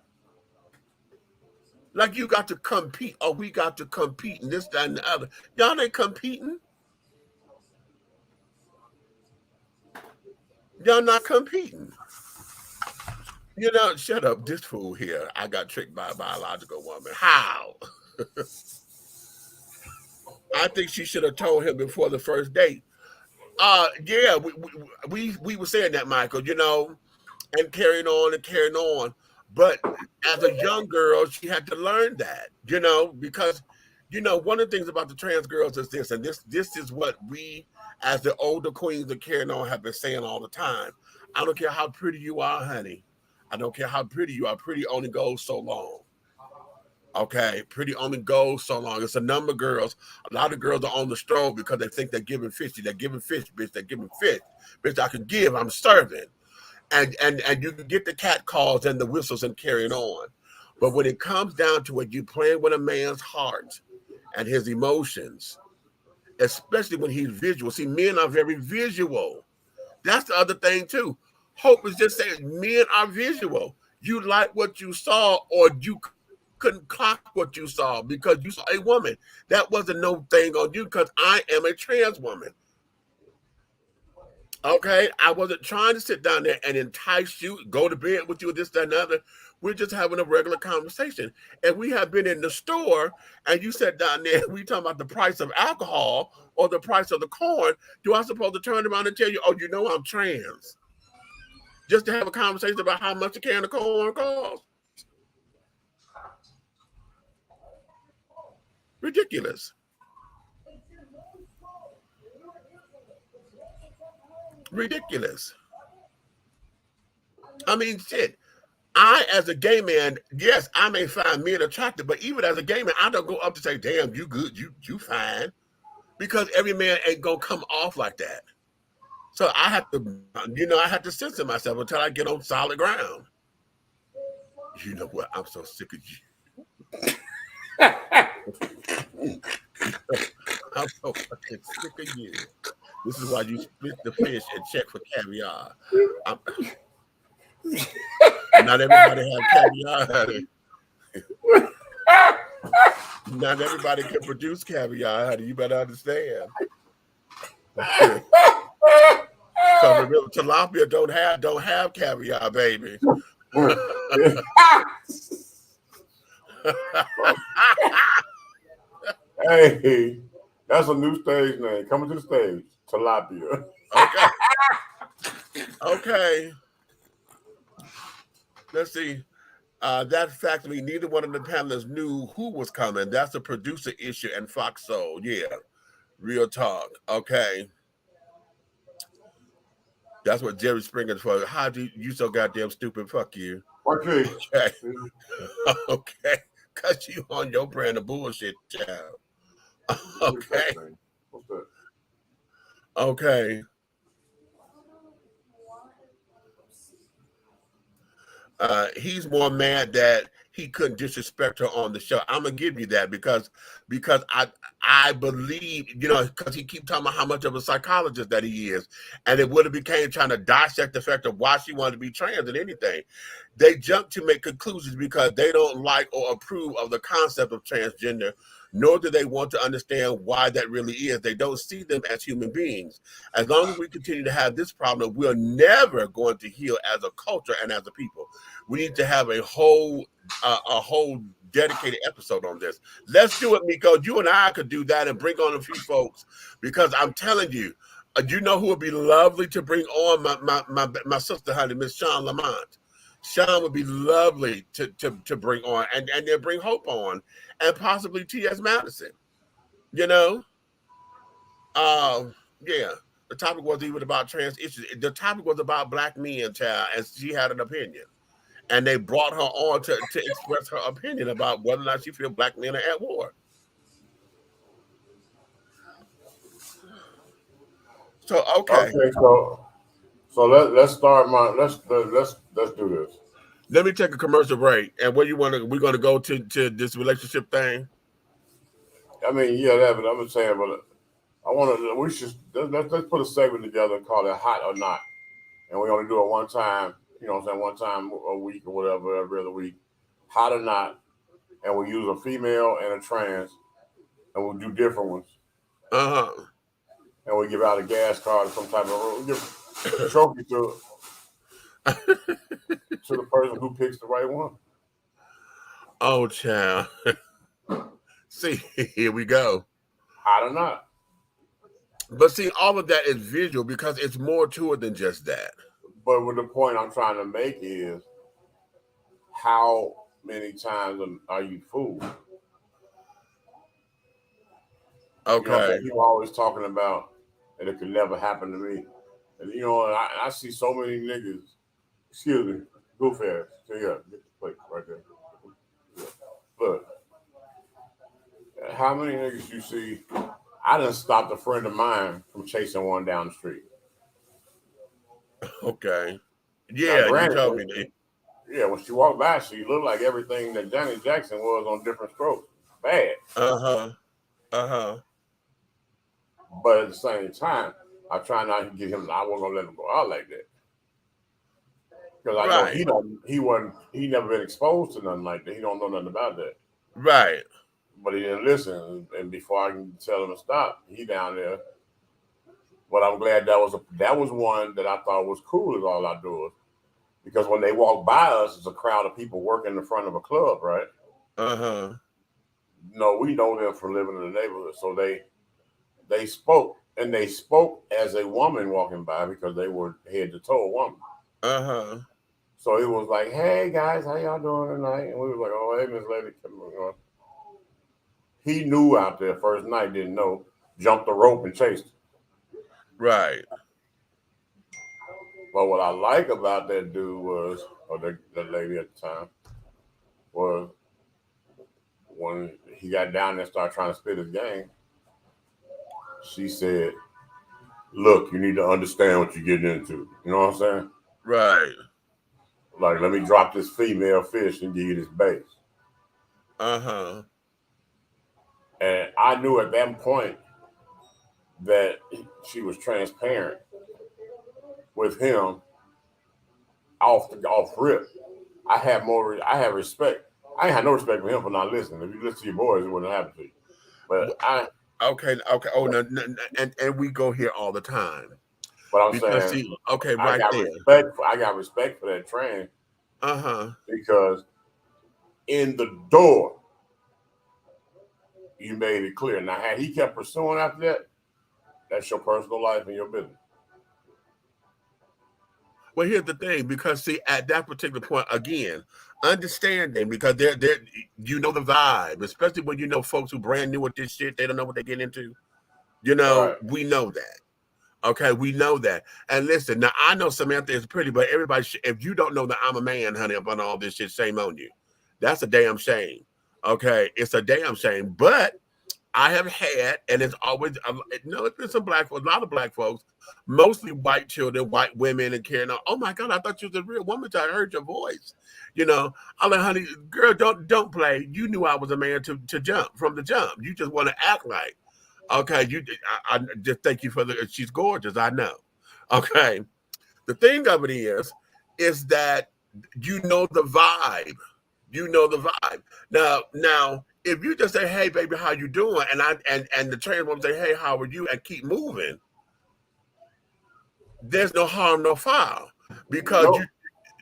S1: Like you got to compete, or we got to compete, and this, that, and the other. Y'all ain't competing. Y'all not competing. Shut up. This fool here. I got tricked by a biological woman. How? I think she should have told him before the first date. Yeah, we were saying that, Michael, and carrying on. But as a young girl, she had to learn that, because, one of the things about the trans girls is this, and this is what we, as the older queens of carrying on, have been saying all the time. I don't care how pretty you are, honey. I don't care how pretty you are. Pretty only goes so long. Okay, pretty only goes so long. It's a number of girls. A lot of girls are on the stroll because they think they're giving fish. They're giving fish, bitch. They're giving fish. Bitch, I can give. I'm serving. And you can get the cat calls and the whistles and carrying on. But when it comes down to it, you playing with a man's heart and his emotions, especially when he's visual. See, men are very visual. That's the other thing too. Hope is just saying men are visual. You like what you saw, or you couldn't clock what you saw because you saw a woman. That wasn't no thing on you because I am a trans woman. Okay, I wasn't trying to sit down there and entice you, go to bed with you, this, that, and other. We're just having a regular conversation. And we have been in the store and you sat down there, we talking about the price of alcohol or the price of the corn. Do I supposed to turn around and tell you, oh, I'm trans? Just to have a conversation about how much a can of corn costs? Ridiculous. Ridiculous. I mean, shit. I, as a gay man, yes, I may find men attractive, but even as a gay man, I don't go up to say, damn, you good, you fine. Because every man ain't gonna come off like that. So I have to, I have to censor myself until I get on solid ground. You know what? I'm so sick of you. I'm so fucking sick of you. This is why you split the fish and check for caviar. Not everybody have caviar, honey. Not everybody can produce caviar, honey. You better understand. Because remember, tilapia don't have caviar, baby.
S3: Hey, that's a new stage name. Coming to the stage, tilapia.
S1: Okay. Okay. Let's see. That fact, neither one of the panelists knew who was coming. That's a producer issue and Fox Soul. Yeah. Real talk. Okay. That's what Jerry Springer's for. How do you so goddamn stupid? Fuck you.
S3: Okay.
S1: Okay. Okay. Cause you on your brand of bullshit, child. Okay.
S3: What's that?
S1: Okay. He's more mad that he couldn't disrespect her on the show. I'm gonna give you that because I believe, because he keeps talking about how much of a psychologist that he is, and it would have became trying to dissect the fact of why she wanted to be trans and anything. They jump to make conclusions because they don't like or approve of the concept of transgender, nor do they want to understand why that really is. They don't see them as human beings. As long as we continue to have this problem, we're never going to heal as a culture and as a people. We need to have a whole dedicated episode on this. Let's do it, Miko. You and I could do that and bring on a few folks, because I'm telling you, you know who would be lovely to bring on? My sister, honey, Miss Sean Lamont. Sean would be lovely to bring on, and then bring Hope on, and possibly T.S. Madison. Yeah. The topic wasn't even about trans issues. The topic was about black men, child, and she had an opinion. And they brought her on to express her opinion about whether or not she feels black men are at war. So okay.
S3: So let's start let's do this.
S1: Let me take a commercial break. And we're gonna go to this relationship thing.
S3: I mean, yeah, that, but I'm saying, but let's put a segment together and call it Hot or Not. And we only do it one time, one time a week or whatever, every other week. Hot or Not. And we use a female and a trans, and we'll do different ones. And we give out a gas card or some type of, give a trophy to the person who picks the right one.
S1: Oh, child. See, here we go.
S3: Hot or Not.
S1: But see, all of that is visual because it's more to it than just that.
S3: But with the point I'm trying to make is, how many times are you fooled?
S1: Okay.
S3: People always talking about that it could never happen to me. And I see so many niggas, excuse me, goof ass. So yeah, get the plate right there. Look, how many niggas you see? I done stopped a friend of mine from chasing one down the street.
S1: Okay. Yeah, you told me that.
S3: Yeah, when she walked by, she looked like everything that Janet Jackson was on Different Strokes. Bad. But at the same time, I try not to get him. I wasn't gonna let him go out like that, because I know he never been exposed to nothing like that. He don't know nothing about that.
S1: Right.
S3: But he didn't listen, and before I can tell him to stop, he down there. But I'm glad that was one that I thought was cool as all outdoors, because when they walk by us, it's a crowd of people working in the front of a club, right? No, we know them from living in the neighborhood, so they spoke, and they spoke as a woman walking by because they were head to toe woman. So it was like, "Hey guys, how y'all doing tonight?" And we were like, "Oh, hey, Miss Lady." He knew out there first night, didn't know, jumped the rope and chased.
S1: Right.
S3: But what I like about that dude was, or the lady at the time, was when he got down there and started trying to spit his game, she said, "Look, you need to understand what you're getting into." You know what I'm saying?
S1: Right.
S3: Like, let me drop this female fish and give you this base. And I knew at that point that she was transparent with him off rip. I have respect. I ain't had no respect for him for not listening. If you listen to your boys, it wouldn't happen to you. But
S1: Okay. Oh, no, and we go here all the time.
S3: But I'm
S1: Because
S3: saying,
S1: see, okay,
S3: I
S1: right
S3: got
S1: there.
S3: I got respect for that trans
S1: Uh-huh.
S3: because in the door, you made it clear. Now, had he kept pursuing after that, that's your personal life and your business.
S1: Well, here's the thing, because see, at that particular point, again, understanding, because they're you know the vibe, especially when you know folks who brand new with this shit, they don't know what they get into. You know,
S3: Right.
S1: we know that. Okay, we know that. And listen, now I know Samantha is pretty, but everybody, if you don't know that I'm a man, honey, up on all this shit, shame on you. That's a damn shame. Okay, it's a damn shame. But I have had, and it's always, it's been a lot of black folks, mostly white children, white women, and carrying on. Oh my God, I thought you was a real woman till I heard your voice. You know, I'm like, honey, girl, don't play. You knew I was a man to jump from the jump. You just want to act like. Okay, I just thank you for she's gorgeous, I know. Okay. The thing of it is that you know the vibe. You know the vibe. Now, if you just say, "Hey, baby, how you doing?" and the trans woman say, "Hey, how are you?" and keep moving, there's no harm, no foul, because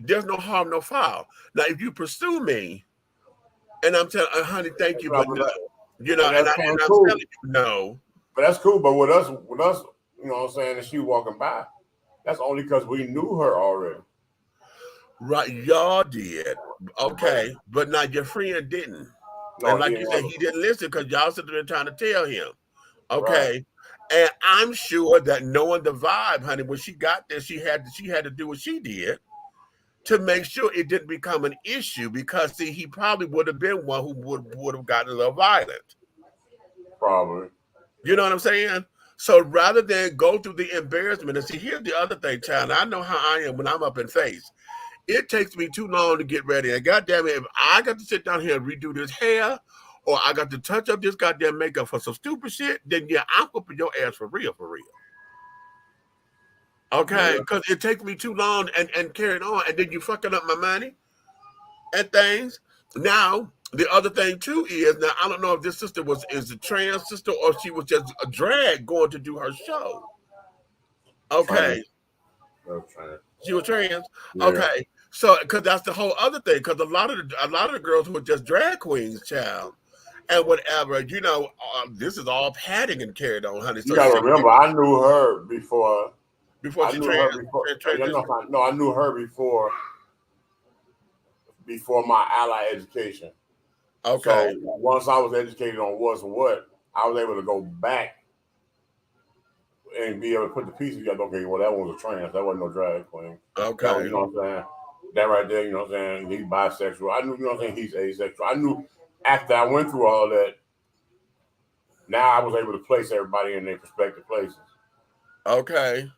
S1: there's no harm, no foul. Now, if you pursue me, and I'm telling, honey, thank you, but no, you know, and I'm
S3: cool.
S1: telling you no.
S3: But that's cool. But with us, you know what I'm saying, and she walking by, that's only because we knew her already.
S1: Right, y'all did. Okay, but now your friend didn't.
S3: No,
S1: And like you said, he didn't listen because y'all sitting there trying to tell him. Okay. Right. And I'm sure that knowing the vibe, honey, when she got there, she had to do what she did to make sure it didn't become an issue, because see, he probably would have been one who would have gotten a little violent.
S3: Probably.
S1: You know what I'm saying? So rather than go through the embarrassment, and see, here's the other thing, child. I know how I am when I'm up in face. It takes me too long to get ready. And goddamn it, if I got to sit down here and redo this hair, or I got to touch up this goddamn makeup for some stupid shit, then yeah, I'm whooping your ass for real, for real. Okay, because it takes me too long and carrying on, and then you fucking up my money and things. Now, the other thing too is, now I don't know if this sister is a trans sister or she was just a drag going to do her show. Okay. She was trans. Yeah. Okay. So, because that's the whole other thing. Because a lot of the girls who are just drag queens, child, and whatever, you know, this is all padding and carried on, honey. So
S3: you gotta remember, I knew her before.
S1: Before she trans.
S3: No, I knew her before my ally education. Okay. So once I was educated on what's what, I was able to go back and be able to put the pieces together. Okay, well, that one was a trans. That wasn't no drag queen.
S1: Okay.
S3: That was, you know what I'm saying? That right there, you know what I'm saying? He's bisexual. I knew, you know what I'm saying? He's asexual. I knew after I went through all that, now I was able to place everybody in their respective places.
S1: Okay.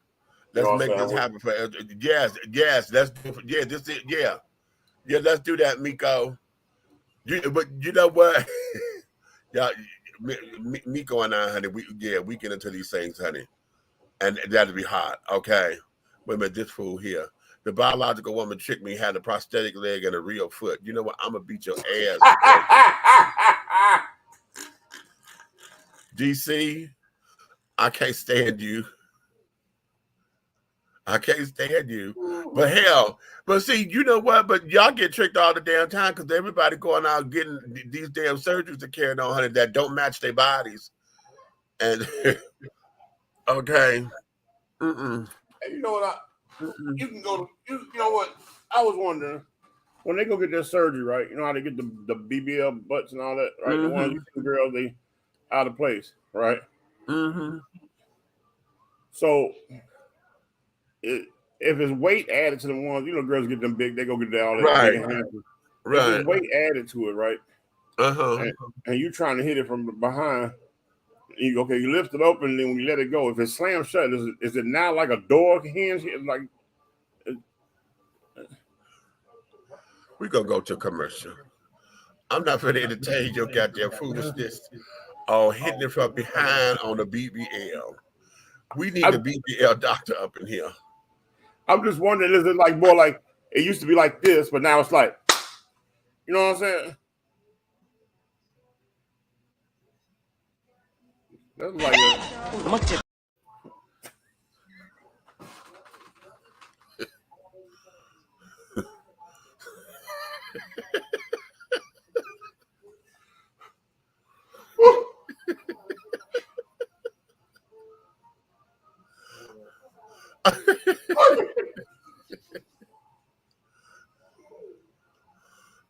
S1: Let's make this happen for yes. Let's do yeah. Let's do that, Miko. But you know what? Yeah, Miko and I, honey. We get into these things, honey, and that'll be hot. Okay. Wait a minute, this fool here. The biological woman tricked me, had a prosthetic leg and a real foot. You know what? I'm gonna beat your ass. DC, I can't stand you. I can't stand you. But hell, but see, you know what? But y'all get tricked all the damn time because everybody going out getting these damn surgeries to carry on, honey, that don't match their bodies. And okay.
S3: Mm-mm. You know what? You can go. You know what? I was wondering when they go get their surgery, right? You know how they get the BBL butts and all that, right? The ones you girls, they out of place, right?
S1: Mm-hmm.
S3: So if it's weight added to the ones, you know, girls get them big, they go get all that
S1: right.
S3: big hands.
S1: Right.
S3: If there's weight added to it, right? And you trying to hit it from behind. You lift it open, and then when you let it go, if it slams shut, is it now like a door hinge? Like
S1: we gonna go to commercial. I'm not going to entertain your goddamn foolishness. Oh, hitting it from behind on the BBL. We need a BBL doctor up in here.
S3: I'm just wondering, is it like more like it used to be like this, but now it's like, you know what I'm saying? That's like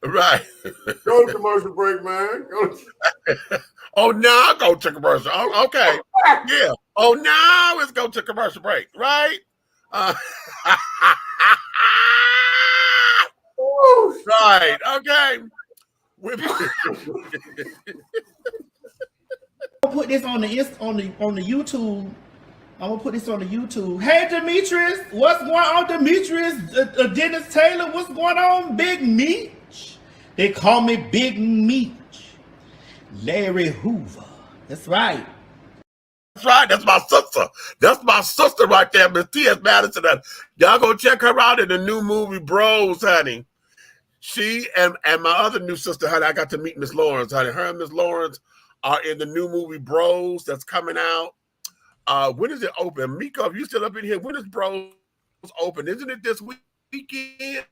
S1: Right.
S3: Go to commercial break, man.
S1: Oh, now go to commercial. Oh, okay. Yeah. Oh, now let's go to commercial break. Right. Right. Okay.
S6: I'll put this on the YouTube. I'm gonna put this on the YouTube. Hey Demetrius, what's going on, Demetrius? Dennis Taylor, what's going on, Big Meech? They call me Big Meech. Larry Hoover. That's right.
S1: That's right. That's my sister. That's my sister right there, Miss T.S. Madison. Y'all go check her out in the new movie Bros, honey. She and my other new sister, honey, I got to meet Miss Lawrence, honey. Her and Miss Lawrence are in the new movie Bros that's coming out. When is it open? Miko, if you still up in here, when is Bros open? Isn't it this weekend?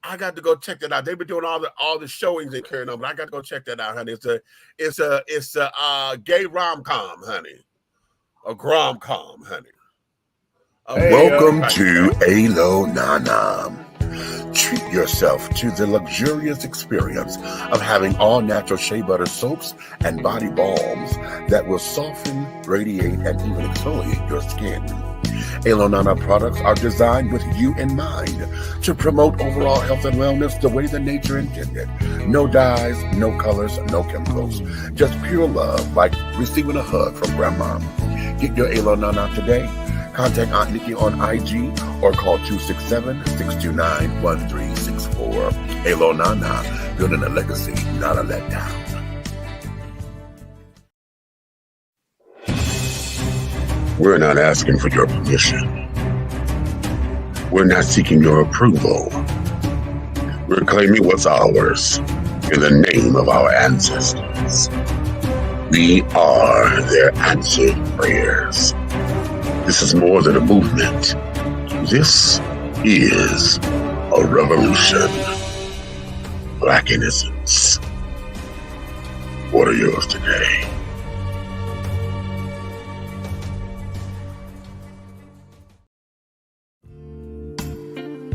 S1: I got to go check that out. They've been doing all the showings and carrying on, but I got to go check that out, honey. It's a gay rom-com, honey. A grom-com, honey.
S7: Welcome to Alo Nana. Treat yourself to the luxurious experience of having all natural shea butter soaps and body balms that will soften, radiate, and even exfoliate your skin. Alo Nana products are designed with you in mind to promote overall health and wellness the way that nature intended. No dyes, no colors, no chemicals. Just pure love, like receiving a hug from grandma. Get your Alo Nana today. Contact Aunt Nikki on IG or call 267-629-1364. Alo Nana, building a legacy, not a letdown. We're not asking for your permission. We're not seeking your approval. We're claiming what's ours in the name of our ancestors. We are their answered prayers. This is more than a movement. This is a revolution. Black innocence. What are yours today?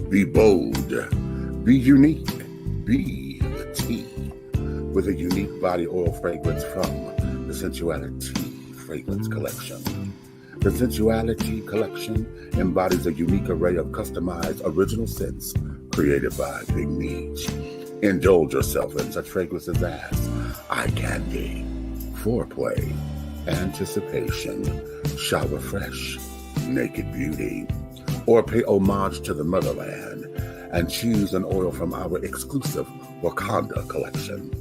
S7: Be bold. Be unique. Be the tea. With a unique body oil fragrance from the Sensuality Fragrance Collection. The Sensuality Collection embodies a unique array of customized original scents created by Big Meech. Indulge yourself in such fragrances as eye candy, foreplay, anticipation, shower fresh, naked beauty, or pay homage to the motherland and choose an oil from our exclusive Wakanda collection.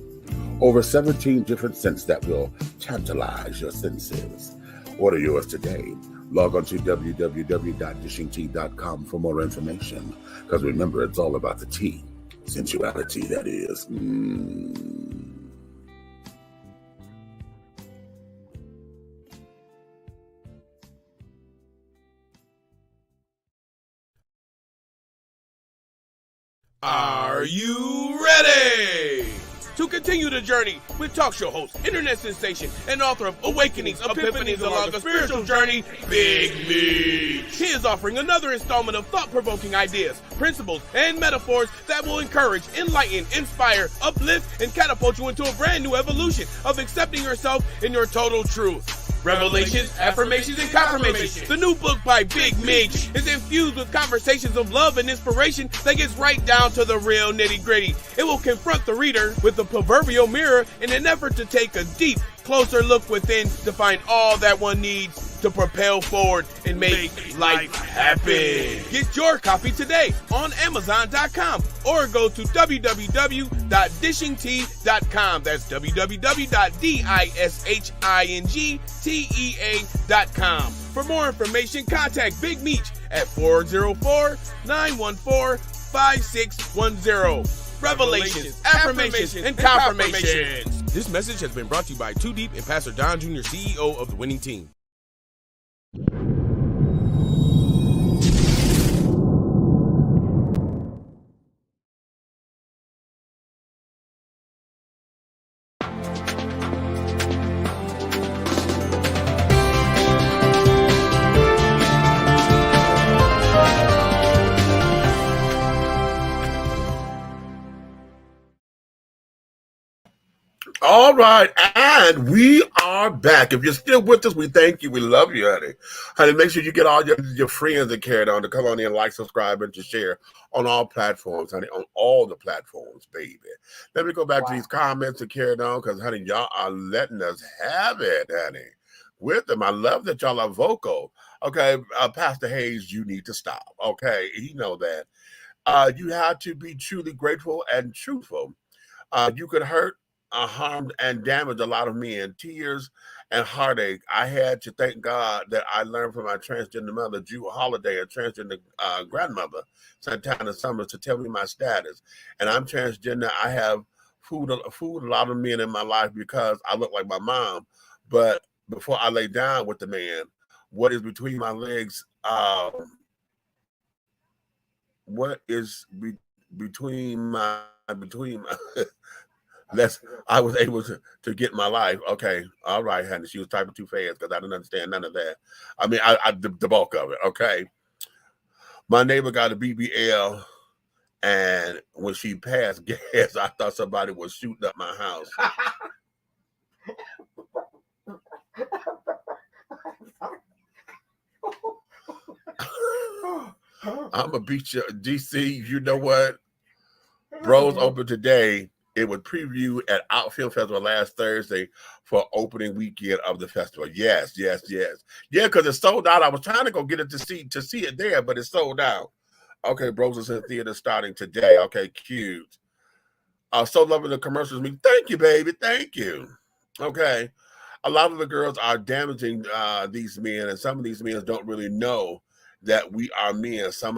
S7: Over 17 different scents that will tantalize your senses. Order yours today. Log on to www.dishingtea.com for more information. Because remember, it's all about the tea. Sensuality, that is.
S8: Are you ready to continue the journey with talk show host, internet sensation, and author of Awakenings, Epiphanies Along a Spiritual Journey, Big Meech? He is offering another installment of thought-provoking ideas, principles, and metaphors that will encourage, enlighten, inspire, uplift, and catapult you into a brand new evolution of accepting yourself in your total truth. Revelations, Affirmations, and Confirmations. The new book by Big Meech is infused with conversations of love and inspiration that gets right down to the real nitty-gritty. It will confront the reader with the proverbial mirror in an effort to take a deep, closer look within to find all that one needs to propel forward and make life happen. Get your copy today on Amazon.com or go to www.dishingtea.com. That's www.dishingtea.com. For more information, contact Big Meech at 404-914-5610. Revelations, affirmations, and confirmations. This message has been brought to you by Too Deep and Pastor Don Jr., CEO of the winning team.
S1: All right, and we are back. If you're still with us, we thank you. We love you, honey. Honey, make sure you get all your friends that carried on to come on in, like, subscribe, and to share on all platforms, honey, on all the platforms, baby. Let me go back to these comments that carried on because, honey, y'all are letting us have it, honey, with them. I love that y'all are vocal. Okay, Pastor Hayes, you need to stop. Okay, you know that. You have to be truly grateful and truthful. You could hurt, harmed, and damaged a lot of men. Tears and heartache. I had to thank God that I learned from my transgender mother, Jew Holiday, and transgender grandmother, Santana Summers, to tell me my status. And I'm transgender. I have fooled a lot of men in my life because I look like my mom. But before I lay down with the man, what is between my legs? What is between my I was able to get my life. Okay. All right, honey. She was typing too fast because I didn't understand none of that. I mean, the bulk of it. Okay. My neighbor got a BBL, and when she passed gas, I thought somebody was shooting up my house. I'm going to beat you, DC. You know what? Bros open today. It was previewed at Outfield Festival last Thursday for opening weekend of the festival. Yes. Yeah, because it's sold out. I was trying to go get it to see it there, but it's sold out. Okay, Bros is in theater starting today. Okay, cute. So loving the commercials. Thank you, baby. Thank you. Okay. A lot of the girls are damaging these men, and some of these men don't really know that we are men. Some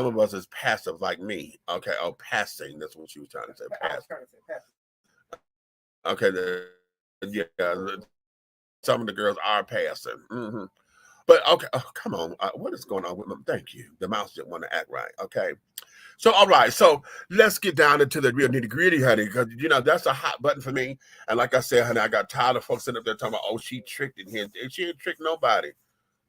S1: of us is passive like me. Okay. Oh, passing. That's what she was trying to say. Passive. Okay. Some of the girls are passing. Mm-hmm. But okay. Oh, come on. What is going on with them? Thank you. The mouse didn't want to act right. Okay. So, all right. So let's get down into the real nitty gritty, honey, because, that's a hot button for me. And like I said, honey, I got tired of folks sitting up there talking about, oh, she tricked him. She ain't tricked nobody.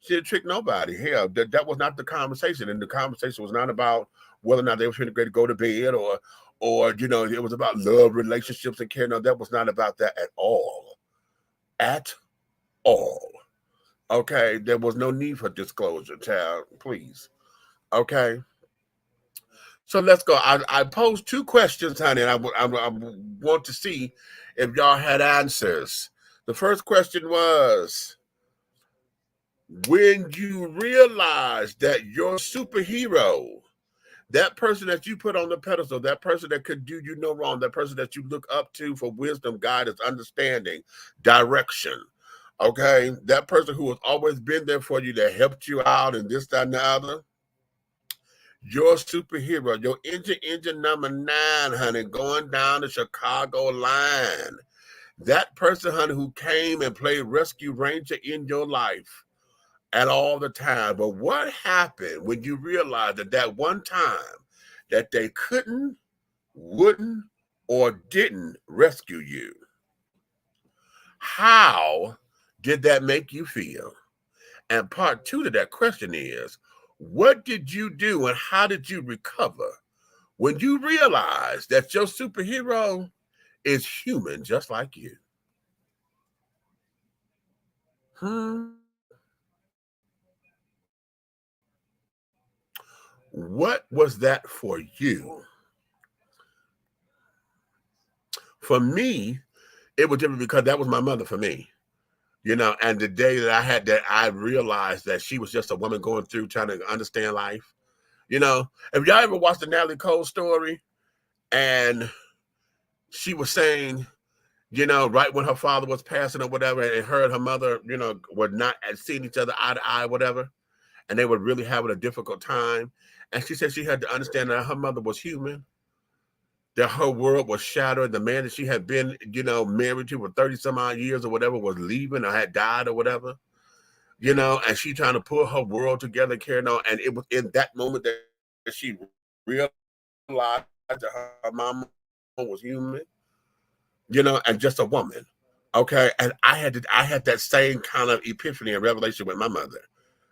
S1: She didn't trick nobody. Hell, that was not the conversation. And the conversation was not about whether or not they were trying to go to bed or it was about love, relationships, and care. No, that was not about that at all. At all. Okay? There was no need for disclosure, child. Please. Okay? So let's go. I posed 2 questions, honey, and I want to see if y'all had answers. The first question was, when you realize that your superhero, that person that you put on the pedestal, that person that could do you no wrong, that person that you look up to for wisdom, guidance, understanding, direction, okay, that person who has always been there for you, that helped you out and this, that, and the other, your superhero, your engine number 9, honey, going down the Chicago line, that person, honey, who came and played Rescue Ranger in your life, at all the time. But what happened when you realized that one time that they couldn't, wouldn't, or didn't rescue you? How did that make you feel? And part 2 to that question is, what did you do and how did you recover when you realized that your superhero is human just like you? What was that for you? For me, it was different because that was my mother for me. you know, and the day that I realized that she was just a woman going through trying to understand life. You know, if y'all ever watched the Natalie Cole story, and she was saying, you know, right when her father was passing or whatever, and her and her mother, you know, were not seeing each other eye to eye, whatever, and they were really having a difficult time. And she said she had to understand that her mother was human, that her world was shattered. The man that she had been, you know, married to for 30 some odd years or whatever was leaving or had died or whatever, you know, and she trying to pull her world together, carrying on. And it was in that moment that she realized that her mama was human, you know, and just a woman. Okay. And I had that same kind of epiphany and revelation with my mother,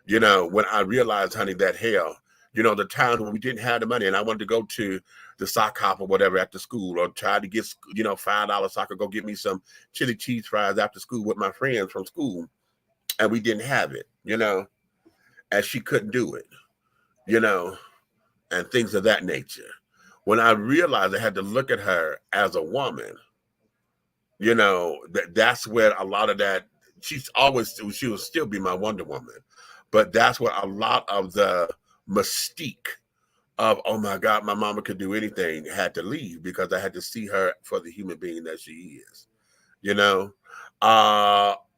S1: you know, when I realized, honey, that hell, you know, the times when we didn't have the money and I wanted to go to the sock hop or whatever after school, or try to get, you know, $5 soccer, go get me some chili cheese fries after school with my friends from school. And we didn't have it, you know, and she couldn't do it, you know, and things of that nature. When I realized I had to look at her as a woman, you know, that's where a lot of that, she will still be my Wonder Woman, but that's where a lot of the mystique of, oh my God, my mama could do anything, had to leave, because I had to see her for the human being that she is, you know.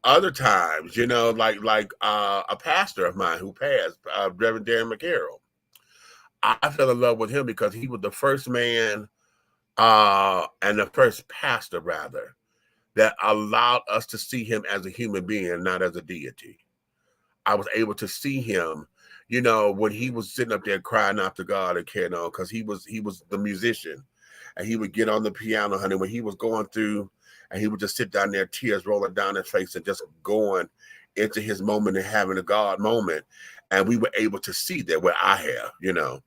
S1: Other times, you know, like a pastor of mine who passed, Reverend Darren McCarroll, I fell in love with him because he was the first man and the first pastor, rather, that allowed us to see him as a human being, not as a deity. I was able to see him, you know, when he was sitting up there crying out to God and carrying on, because he was the musician, and he would get on the piano, honey, when he was going through, and he would just sit down there, tears rolling down his face, and just going into his moment and having a God moment. And we were able to see that, where I have, you know,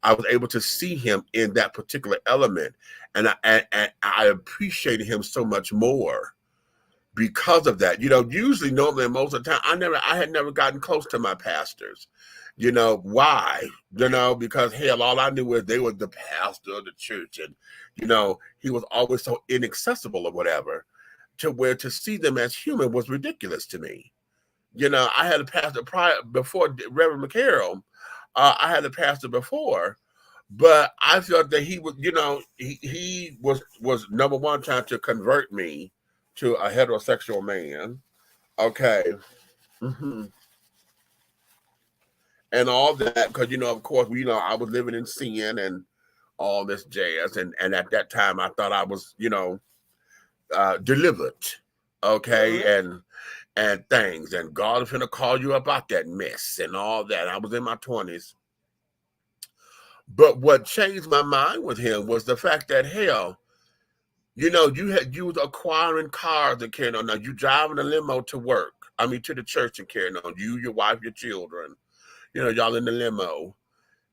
S1: I was able to see him in that particular element, and I appreciated him so much more because of that. You know, usually, normally, most of the time, I had never gotten close to my pastors. You know why? You know, because hell, all I knew was they were the pastor of the church, and you know, he was always so inaccessible or whatever, to where to see them as human was ridiculous to me. You know, I had a pastor before Reverend McCarroll. I had a pastor before, but I felt that he was, you know, he was number one trying to convert me to a heterosexual man. Okay. Mm-hmm. And all that, because, you know, of course, you know, I was living in sin and all this jazz. And at that time, I thought I was, you know, delivered. Okay. And things. And God is going to call you about that mess and all that. I was in my 20s. But what changed my mind with him was the fact that, hell, you know, you was acquiring cars and carrying on. Now you driving a limo to work. I mean, to the church and carrying on. You, your wife, your children. You know, y'all in the limo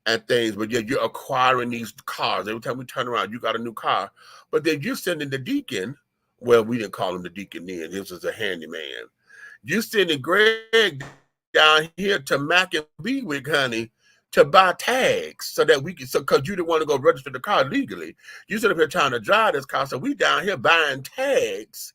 S1: and things. But yeah, you're acquiring these cars. Every time we turn around, you got a new car. But then you're sending the deacon. Well, we didn't call him the deacon then. This was a handyman. You sending Greg down here to Mac and Bewick, honey, to buy tags so that we can, so because you didn't want to go register the car legally. You sit up here trying to drive this car, so we down here buying tags,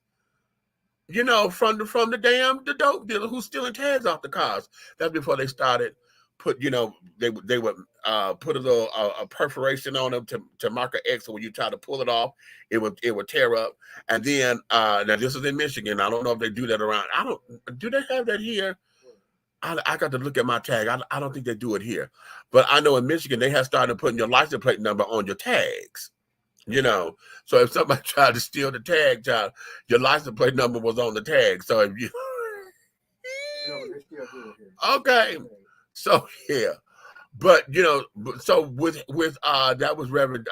S1: you know, from the dope dealer who's stealing tags off the cars. That's before they started put, you know, they would put a little a perforation on them to mark an X, so when you try to pull it off, it would tear up. And then now this is in Michigan. I don't know if they do that around. Do they have that here? I got to look at my tag. I don't think they do it here, but I know in Michigan they have started putting your license plate number on your tags. You know, so if somebody tried to steal the tag, child, your license plate number was on the tag. So if you okay, so yeah, but you know, so with that was Reverend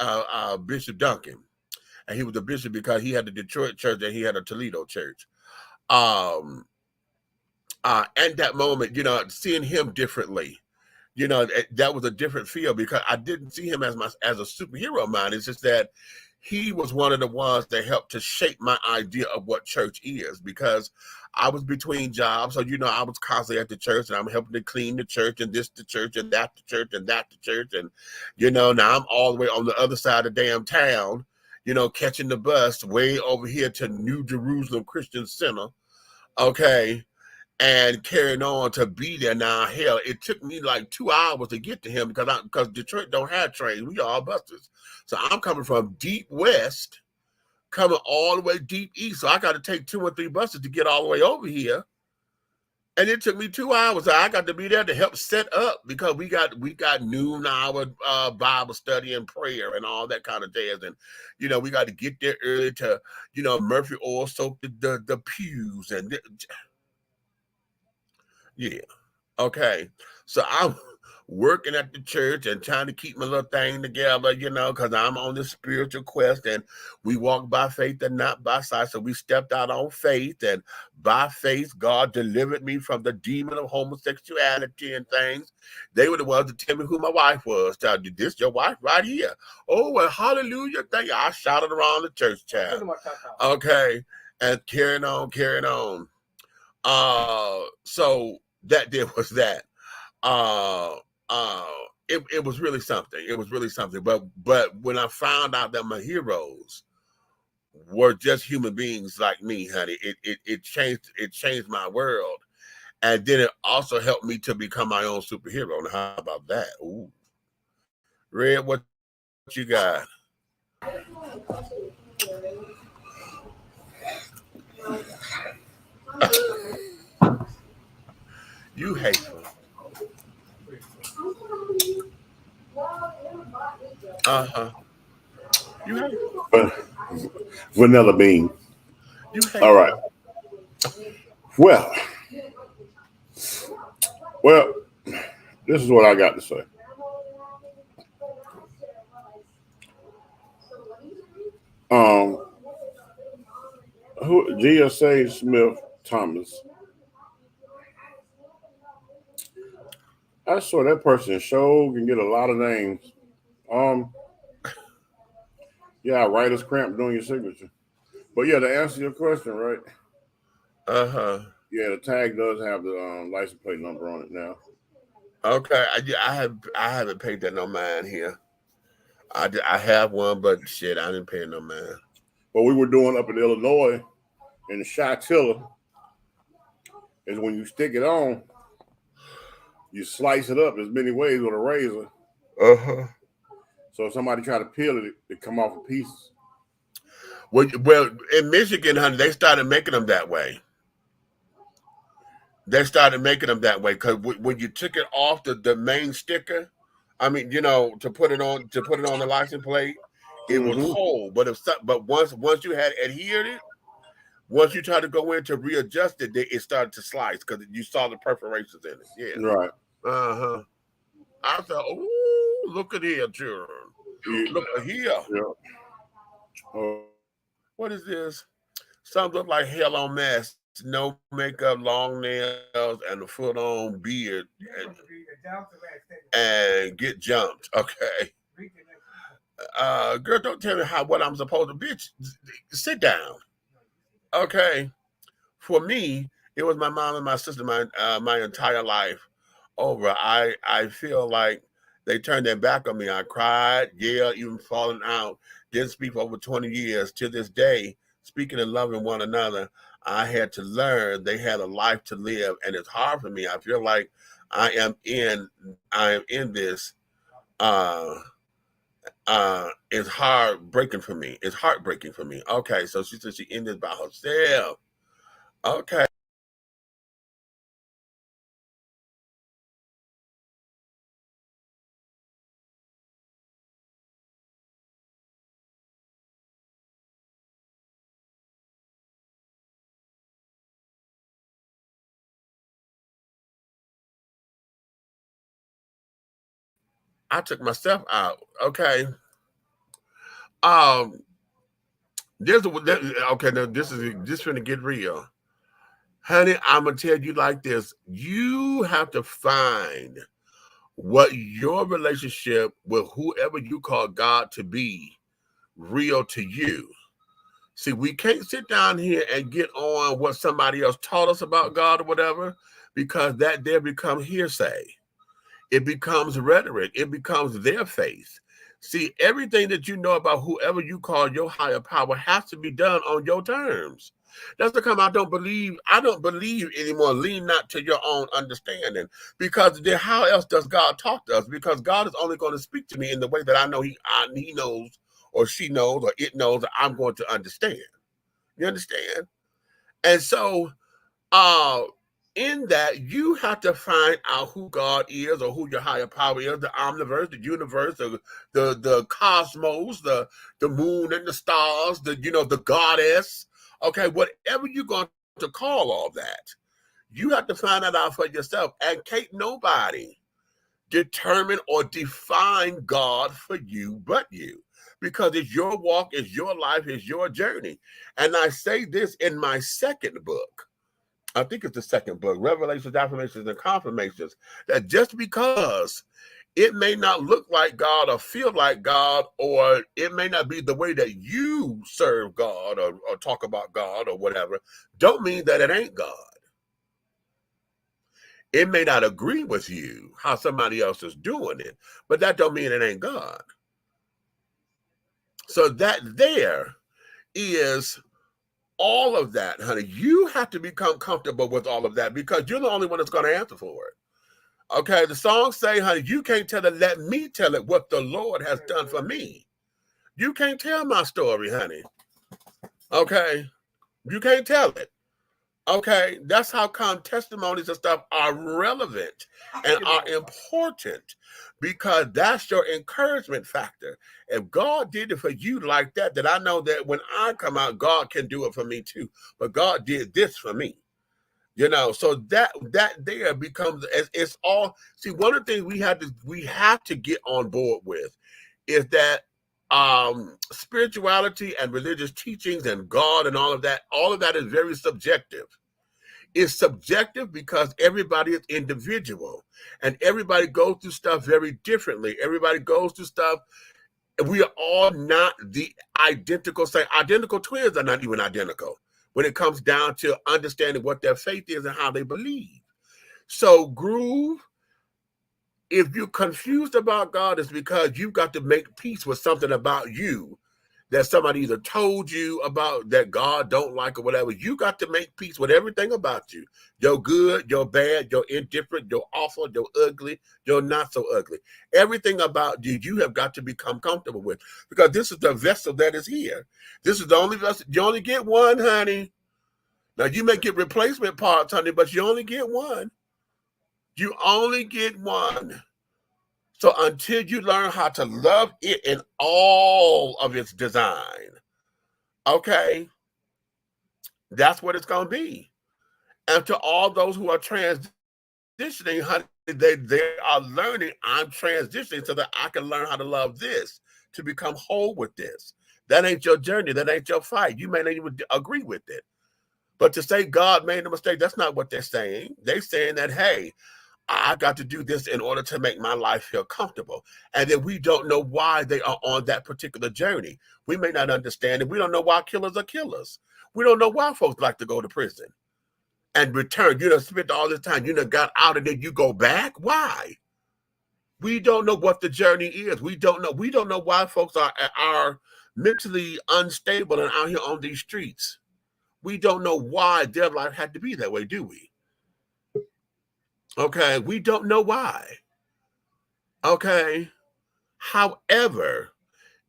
S1: Bishop Duncan, and he was the bishop because he had the Detroit church and he had a Toledo church. At that moment, you know, seeing him differently, you know, that was a different feel, because I didn't see him as a superhero of mine. It's just that he was one of the ones that helped to shape my idea of what church is, because I was between jobs. So, you know, I was constantly at the church, and I'm helping to clean the church, and this the church, and that the church, and that the church. And, you know, now I'm all the way on the other side of the damn town, you know, catching the bus way over here to New Jerusalem Christian Center. Okay. And carrying on to be there. Now, hell, it took me like 2 hours to get to him because Detroit don't have trains. We all buses. So I'm coming from deep west, coming all the way deep east. So I got to take 2 or 3 buses to get all the way over here. And it took me 2 hours. I got to be there to help set up because we got noon hour Bible study and prayer and all that kind of jazz. And we got to get there early to Murphy oil soak the pews and yeah. Okay. So I'm working at the church and trying to keep my little thing together, because I'm on this spiritual quest, and we walk by faith and not by sight. So we stepped out on faith, and by faith, God delivered me from the demon of homosexuality and things. They were the ones to tell me who my wife was. Tell you, this your wife right here. Oh, well, hallelujah. Thank you. I shouted around the church, child. Okay. And carrying on. So that there was that. It was really something. It was really something. But when I found out that my heroes were just human beings like me, honey, it changed my world. And then it also helped me to become my own superhero. Now, how about that? Ooh. Red, what you got? You hateful. Uh-huh. You hateful.
S3: Vanilla bean.
S1: You hateful.
S3: All right. Well, this is what I got to say. GSA Smith Thomas. I saw that person show can get a lot of names. Yeah, writer's cramp doing your signature. But yeah, to answer your question, right?
S1: Uh-huh.
S3: Yeah, the tag does have the license plate number on it now.
S1: Okay, I haven't paid that no mind here. I have one, but shit, I didn't pay no mind.
S3: What we were doing up in Illinois in the Chitilla is when you stick it on, you slice it up as many ways with a razor.
S1: Uh-huh.
S3: So if somebody try to peel it, it come off in pieces.
S1: Well, in Michigan, honey, they started making them that way. They started making them that way because when you took it off the main sticker, I mean, to put it on the license plate, it was whole. But once you had adhered it, once you tried to go in to readjust it, it started to slice because you saw the perforations in it. Yeah.
S3: Right.
S1: Uh-huh. I thought, ooh, look at here, children. Look at here.
S3: Yeah.
S1: What is this? Something look like hell on mess. No makeup, long nails, and a foot on beard, and get jumped. Okay. Girl, don't tell me what I'm supposed to. Bitch, sit down. Okay. For me, it was my mom and my sister my entire life over. I feel like they turned their back on me. I cried, yelled, even falling out. Didn't speak for over 20 years. To this day, speaking and loving one another, I had to learn they had a life to live, and it's hard for me. I feel like I am in this. It's heartbreaking for me. It's heartbreaking for me. Okay, so she said she ended by herself. Okay. I took myself out. Okay. Okay. Now this is just gonna get real, honey. I'm gonna tell you like this. You have to find what your relationship with whoever you call God to be real to you. See, we can't sit down here and get on what somebody else taught us about God or whatever, because that there becomes hearsay. It becomes rhetoric. It becomes their faith. See, everything that you know about whoever you call your higher power has to be done on your terms. That's because I don't believe anymore. Lean not to your own understanding. Because then how else does God talk to us? Because God is only going to speak to me in the way that I know he knows, or she knows, or it knows that I'm going to understand. You understand? And so in that, you have to find out who God is, or who your higher power is, the omniverse, the universe, the cosmos, the moon and the stars, the goddess. Okay, whatever you're going to call all that, you have to find that out for yourself. And can't nobody determine or define God for you but you. Because it's your walk, it's your life, it's your journey. And I say this in my second book. I think it's the second book, Revelations, Affirmations, and Confirmations, that just because it may not look like God or feel like God, or it may not be the way that you serve God or talk about God or whatever, don't mean that it ain't God. It may not agree with you how somebody else is doing it, but that don't mean it ain't God. So that there is all of that, honey. You have to become comfortable with all of that, because you're the only one that's going to answer for it. Okay, the songs say, honey, you can't tell it, let me tell it what the Lord has done for me. You can't tell my story, honey. Okay, you can't tell it. Okay, that's how come testimonies and stuff are relevant and are important, because that's your encouragement factor. If God did it for you like that, then I know that when I come out, God can do it for me too. But God did this for me, so that there becomes, it's all. See, one of the things we have to get on board with is that spirituality and religious teachings and God and all of that is very subjective. It's subjective because everybody is individual, and everybody goes through stuff very differently. Everybody goes through stuff. We are all not the identical same. Identical twins are not even identical when it comes down to understanding what their faith is and how they believe. So, Groove, if you're confused about God, it's because you've got to make peace with something about you that somebody either told you about that God don't like or whatever. You got to make peace with everything about you. You're good, you're bad, you're indifferent, you're awful, you're ugly, you're not so ugly. Everything about you, you have got to become comfortable with, because this is the vessel that is here. This is the only vessel. You only get one, honey. Now, you may get replacement parts, honey, but you only get one. You only get one. So until you learn how to love it in all of its design, okay, that's what it's going to be. And to all those who are transitioning, honey, they are learning, I'm transitioning so that I can learn how to love this, to become whole with this. That ain't your journey. That ain't your fight. You may not even agree with it. But to say God made a mistake, that's not what they're saying. They're saying that, hey, I got to do this in order to make my life feel comfortable. And then we don't know why they are on that particular journey. We may not understand it. We don't know why killers are killers. We don't know why folks like to go to prison and return. You know, spent all this time, you know, got out and then you go back. Why? We don't know what the journey is. We don't know. We don't know why folks are mentally unstable and out here on these streets. We don't know why their life had to be that way, do we? Okay, we don't know why. Okay. However,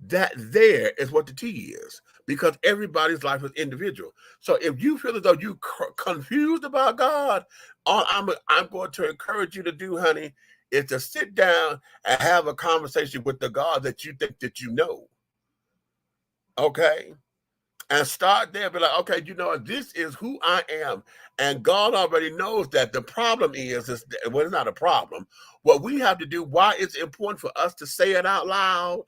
S1: that there is what the T is, because everybody's life is individual. So if you feel as though you confused about God, all I'm going to encourage you to do, honey, is to sit down and have a conversation with the God that you think that you know. Okay. And start there, be like, okay, you know, this is who I am. And God already knows that. The problem is well, it's not a problem. What we have to do, why it's important for us to say it out loud,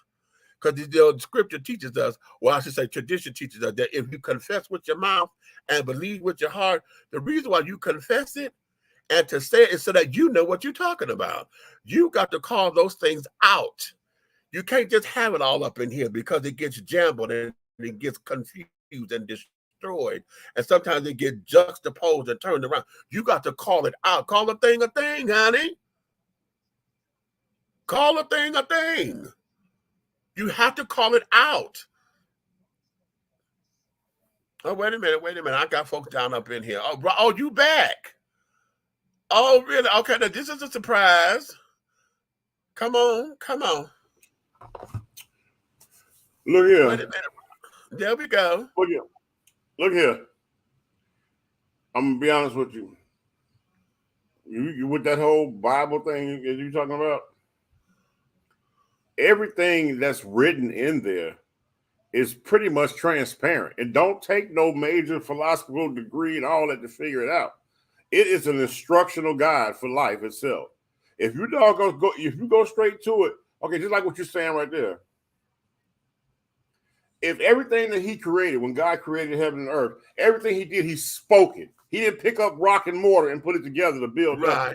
S1: because the scripture teaches us, well, I should say tradition teaches us, that if you confess with your mouth and believe with your heart, the reason why you confess it and to say it is so that you know what you're talking about. You got to call those things out. You can't just have it all up in here, because it gets jumbled and it gets confused and destroyed. And sometimes it gets juxtaposed and turned around. You got to call it out. Call a thing, honey. Call a thing. You have to call it out. Oh, wait a minute. I got folks down up in here. Oh, you back? Oh, really? Okay, now this is a surprise. Come on.
S3: Look here.
S1: Wait a minute. There we go.
S3: Look here. I'm gonna be honest with you. You with that whole Bible thing that you talking about? Everything that's written in there is pretty much transparent. It don't take no major philosophical degree and all that to figure it out. It is an instructional guide for life itself. If you go straight to it, okay, just like what you're saying right there. If everything that he created, when God created heaven and earth, everything he did, he spoke it. He didn't pick up rock and mortar and put it together to build up.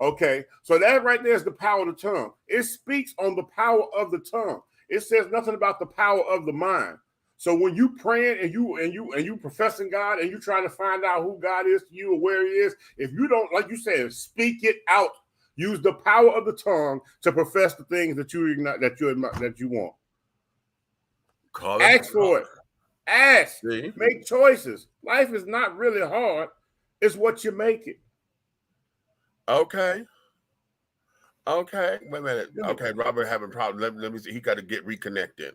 S3: Okay, so that right there is the power of the tongue. It speaks on the power of the tongue. It says nothing about the power of the mind. So when you praying and you professing God and you trying to find out who God is to you or where he is, if you don't, like you said, speak it out. Use the power of the tongue to profess the things that you want. Ask for it. Ask. See? Make choices. Life is not really hard. It's what you make it.
S1: Okay. Wait a minute. Okay, Robert having a problem. Let me see. He got to get reconnected.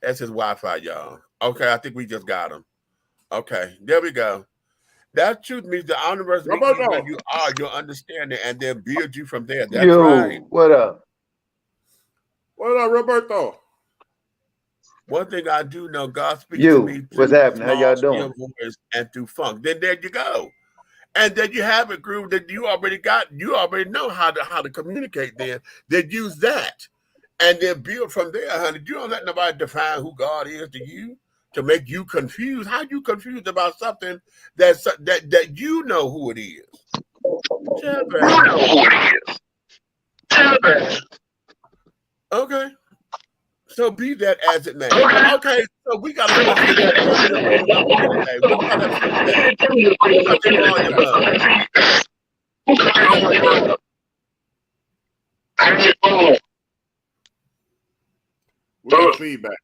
S1: That's his Wi-Fi, y'all. Okay, I think we just got him. Okay, there we go. That truth means the universe meets you where you are, your understanding, and then build you from there. That's right.
S9: What up?
S3: What up, Roberto?
S1: One thing I do know, God speaks to me through
S9: what's happening? How y'all doing?
S1: Voice and through funk. Then there you go. And then you have a groove that you already got. You already know how to communicate there. Then use that. And then build from there, honey. You don't let nobody define who God is to you to make you confused. How you confused about something that you know who it is? Okay. So be that as it may. Okay, so we got to
S3: We got feedback.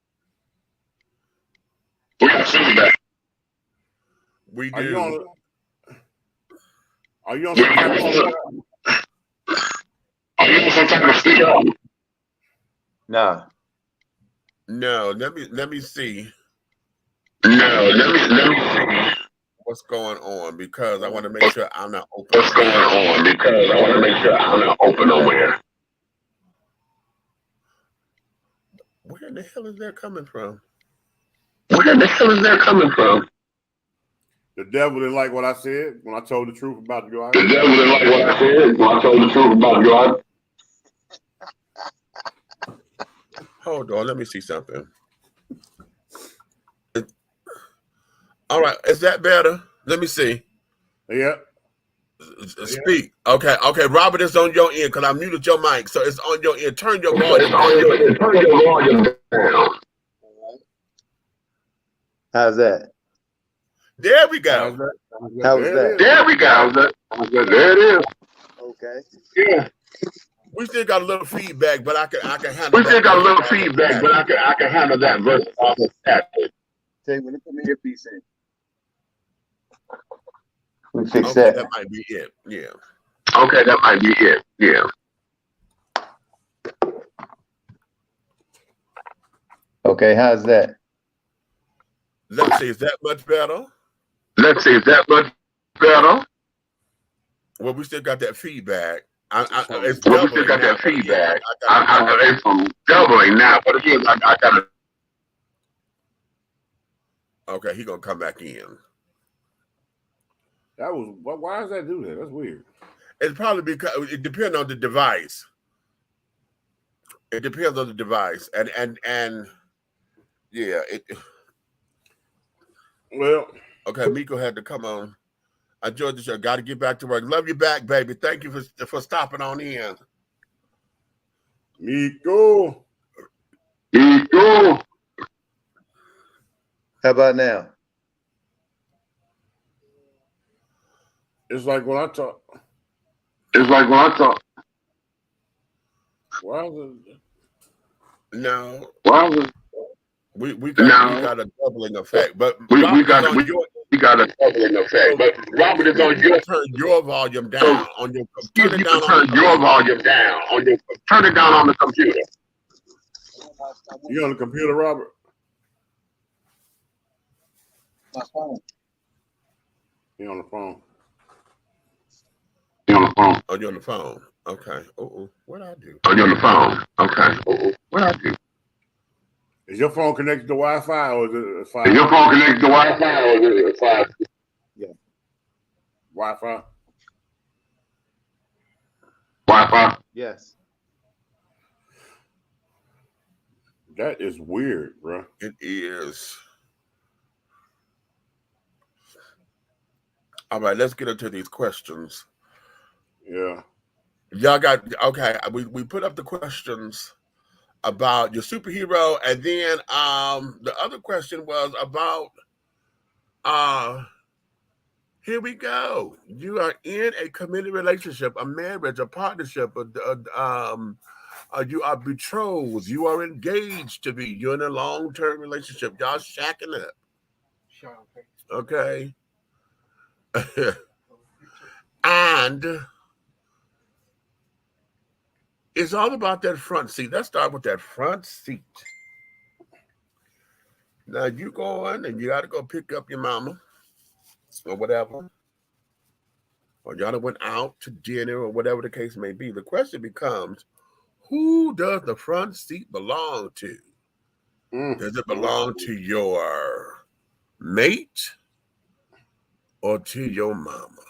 S1: We do.
S3: Are you on some type of speaker?
S9: Nah.
S1: No, let me see. Let me see what's going on because I want to make sure I'm not open. Nowhere. Where the hell is that coming from?
S3: The devil didn't like what I said when I told the truth about God.
S1: Hold on, let me see something. All right, is that better? Let me see.
S3: Yeah.
S1: Speak. Okay. Robert, it's on your end because I muted your mic, so it's on your end. Turn your volume down.
S9: How's that?
S1: There we go.
S9: How's that?
S1: There we go. There it is.
S9: Okay.
S1: Yeah. We still got a little feedback, but I can handle that. I can handle that versus all the static.
S9: Take when you put me your piece in. We fix that.
S1: That might be it. Yeah.
S10: Okay, that might be it. Yeah.
S9: Okay, how's that?
S1: Let's see, is that much better? Well, we still got that feedback. It's doubling now.
S10: It's doubling now, but again, I gotta.
S1: Okay, he gonna come back in.
S3: Why does that do that? That's weird.
S1: It's probably because it depends on the device. And yeah,
S3: Well,
S1: okay, Miko had to come on. I enjoyed the show. Got to get back to work. Love you back, baby. Thank you for stopping on in.
S3: Miko.
S9: How about now?
S3: It's like when I talk. Why is it?
S1: No. We got a doubling effect, but
S10: we
S1: Robert
S10: got
S1: is on your.
S10: we got a doubling effect. But Robert is on your.
S1: Turn your volume down on your. Turn it down.
S10: Turn your volume down on your. Turn it down on the computer.
S3: You on the computer, Robert?
S9: My phone.
S3: He on the phone.
S10: You on the phone?
S1: Oh, you're on the phone. Okay. What I do?
S10: Oh, you're on the phone. Okay. What I do?
S3: Is your phone connected to Wi-Fi or is it a 5?
S10: Is your phone connected to Wi-Fi or is it a 5?
S9: Yeah.
S3: Wi-Fi?
S10: Wi-Fi?
S9: Yes.
S3: That is weird, bro.
S1: It is. All right, let's get into these questions.
S3: Yeah.
S1: Y'all got okay. We put up the questions about your superhero, and then the other question was about here we go. You are in a committed relationship, a marriage, a partnership, you are betrothed, you are engaged to be, you're in a long-term relationship, y'all shacking up. Okay. And it's all about that front seat. Let's start with that front seat. Now you go in and you got to go pick up your mama or whatever, or y'all went out to dinner or whatever the case may be. The question becomes, who does the front seat belong to? Does it belong to your mate or to your mama?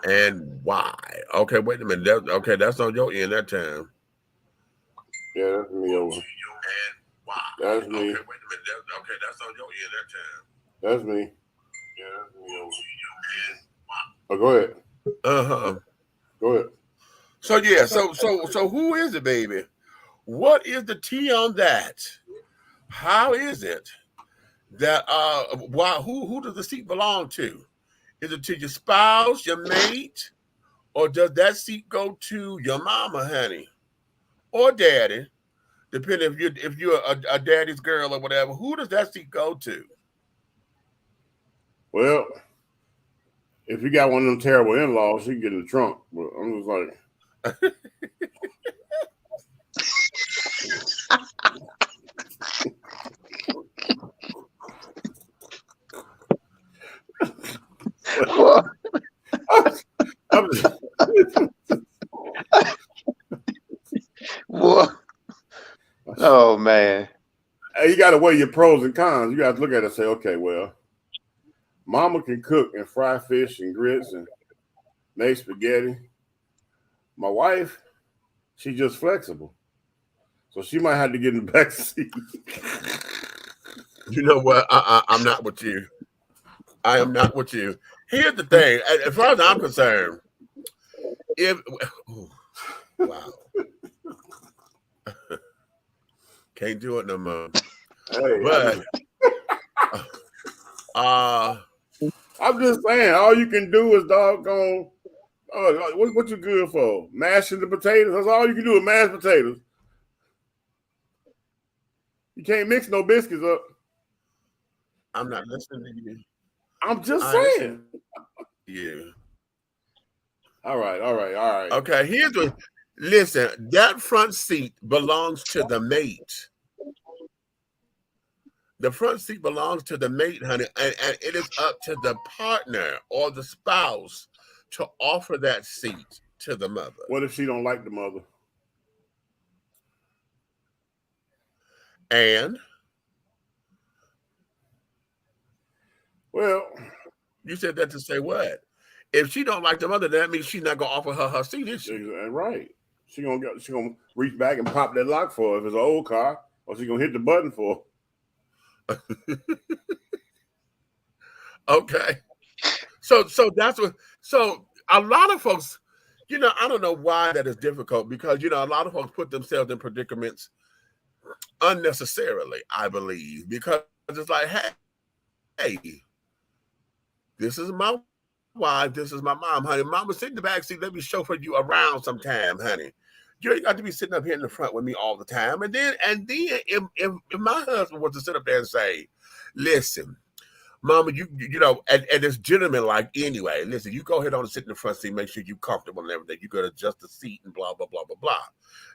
S1: And why? Okay, wait a minute. That's on your end that time.
S3: Yeah, that's me over.
S1: And why?
S3: That's me.
S1: Okay, wait a minute. That's on your end that time.
S3: That's me. Yeah, that's me over. Oh, go ahead. Go ahead.
S1: So yeah, so who is it, baby? What is the tea on that? How is it that who does the seat belong to? Is it to your spouse, your mate, or does that seat go to your mama, honey, or daddy? Depending if you're a daddy's girl or whatever, who does that seat go to?
S3: Well, if you got one of them terrible in-laws, you can get in the trunk. But I'm just like,
S9: What? Oh man.
S3: You got to weigh your pros and cons. You got to look at it and say, okay, well, mama can cook and fry fish and grits and make spaghetti. My wife, she's just flexible. So she might have to get in the back seat.
S1: You know what? I'm not with you. I am not with you. Here's the thing. As far as I'm concerned, wow. Can't do it no more.
S3: Hey,
S1: but
S3: I'm just saying, all you can do is doggone. What you good for? Mashing the potatoes. That's all you can do is mash potatoes. You can't mix no biscuits up.
S1: I'm not listening to you.
S3: I'm just saying.
S1: Yeah.
S3: All right.
S1: Okay, here's what. Listen, that front seat belongs to the mate. The front seat belongs to the mate, honey, and it is up to the partner or the spouse to offer that seat to the mother.
S3: What if she don't like the mother?
S1: And?
S3: Well,
S1: you said that to say what? If she don't like the mother, that means she's not gonna offer her seat, is she?
S3: Right. She gonna reach back and pop that lock for her if it's an old car, or she gonna hit the button for her.
S1: Okay. So that's what. So a lot of folks, I don't know why that is difficult because a lot of folks put themselves in predicaments unnecessarily. I believe because it's like, hey, this is my wife, this is my mom, honey. Mama, sit in the back seat. Let me chauffeur you around sometime, honey. You ain't got to be sitting up here in the front with me all the time. And then if my husband was to sit up there and say, listen, Mama, you know, and it's gentleman like anyway. Listen, you go ahead on and sit in the front seat, make sure you're comfortable and everything. You gotta adjust the seat and blah, blah, blah, blah, blah.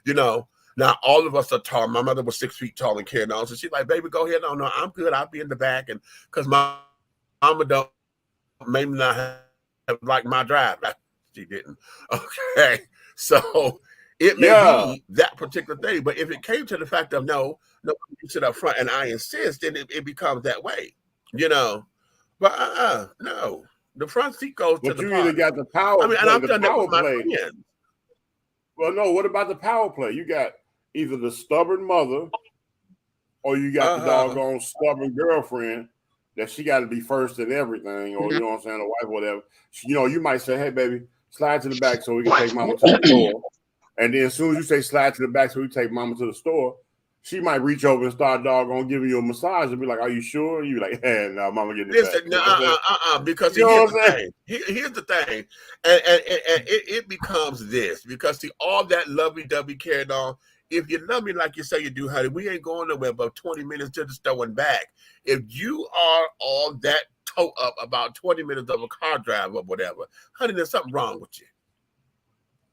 S1: You know, now all of us are tall. My mother was 6 feet tall and carrying on. So she's like, baby, go ahead. No, I'm good. I'll be in the back. And because my mama don't maybe not have like my drive. She didn't. Okay. So it may be that particular thing. But if it came to the fact of no, you sit up front and I insist, then it becomes that way. You know, but no, the front seat goes to the
S3: you either got the power.
S1: I mean, and I've done that with my
S3: play.
S1: friends.
S3: Well, no. What about the power play? You got either the stubborn mother, or you got the doggone stubborn girlfriend that she got to be first in everything, or you know what I'm saying, a wife, or whatever. You know, you might say, "Hey, baby, slide to the back so we can take Mama to the store," and then as soon as you say slide to the back so we take Mama to the store, she might reach over and start doggone giving you a massage and be like, "Are you sure?" You be like, "Hey, no, Mama, get it back."
S1: Because
S3: you
S1: here's the thing. Here's the thing, and it becomes this because see all that lovey-dovey carried on. If you love me like you say you do, honey, we ain't going nowhere but 20 minutes to the store and back. If you are all that toe up about 20 minutes of a car drive or whatever, honey, there's something wrong with you.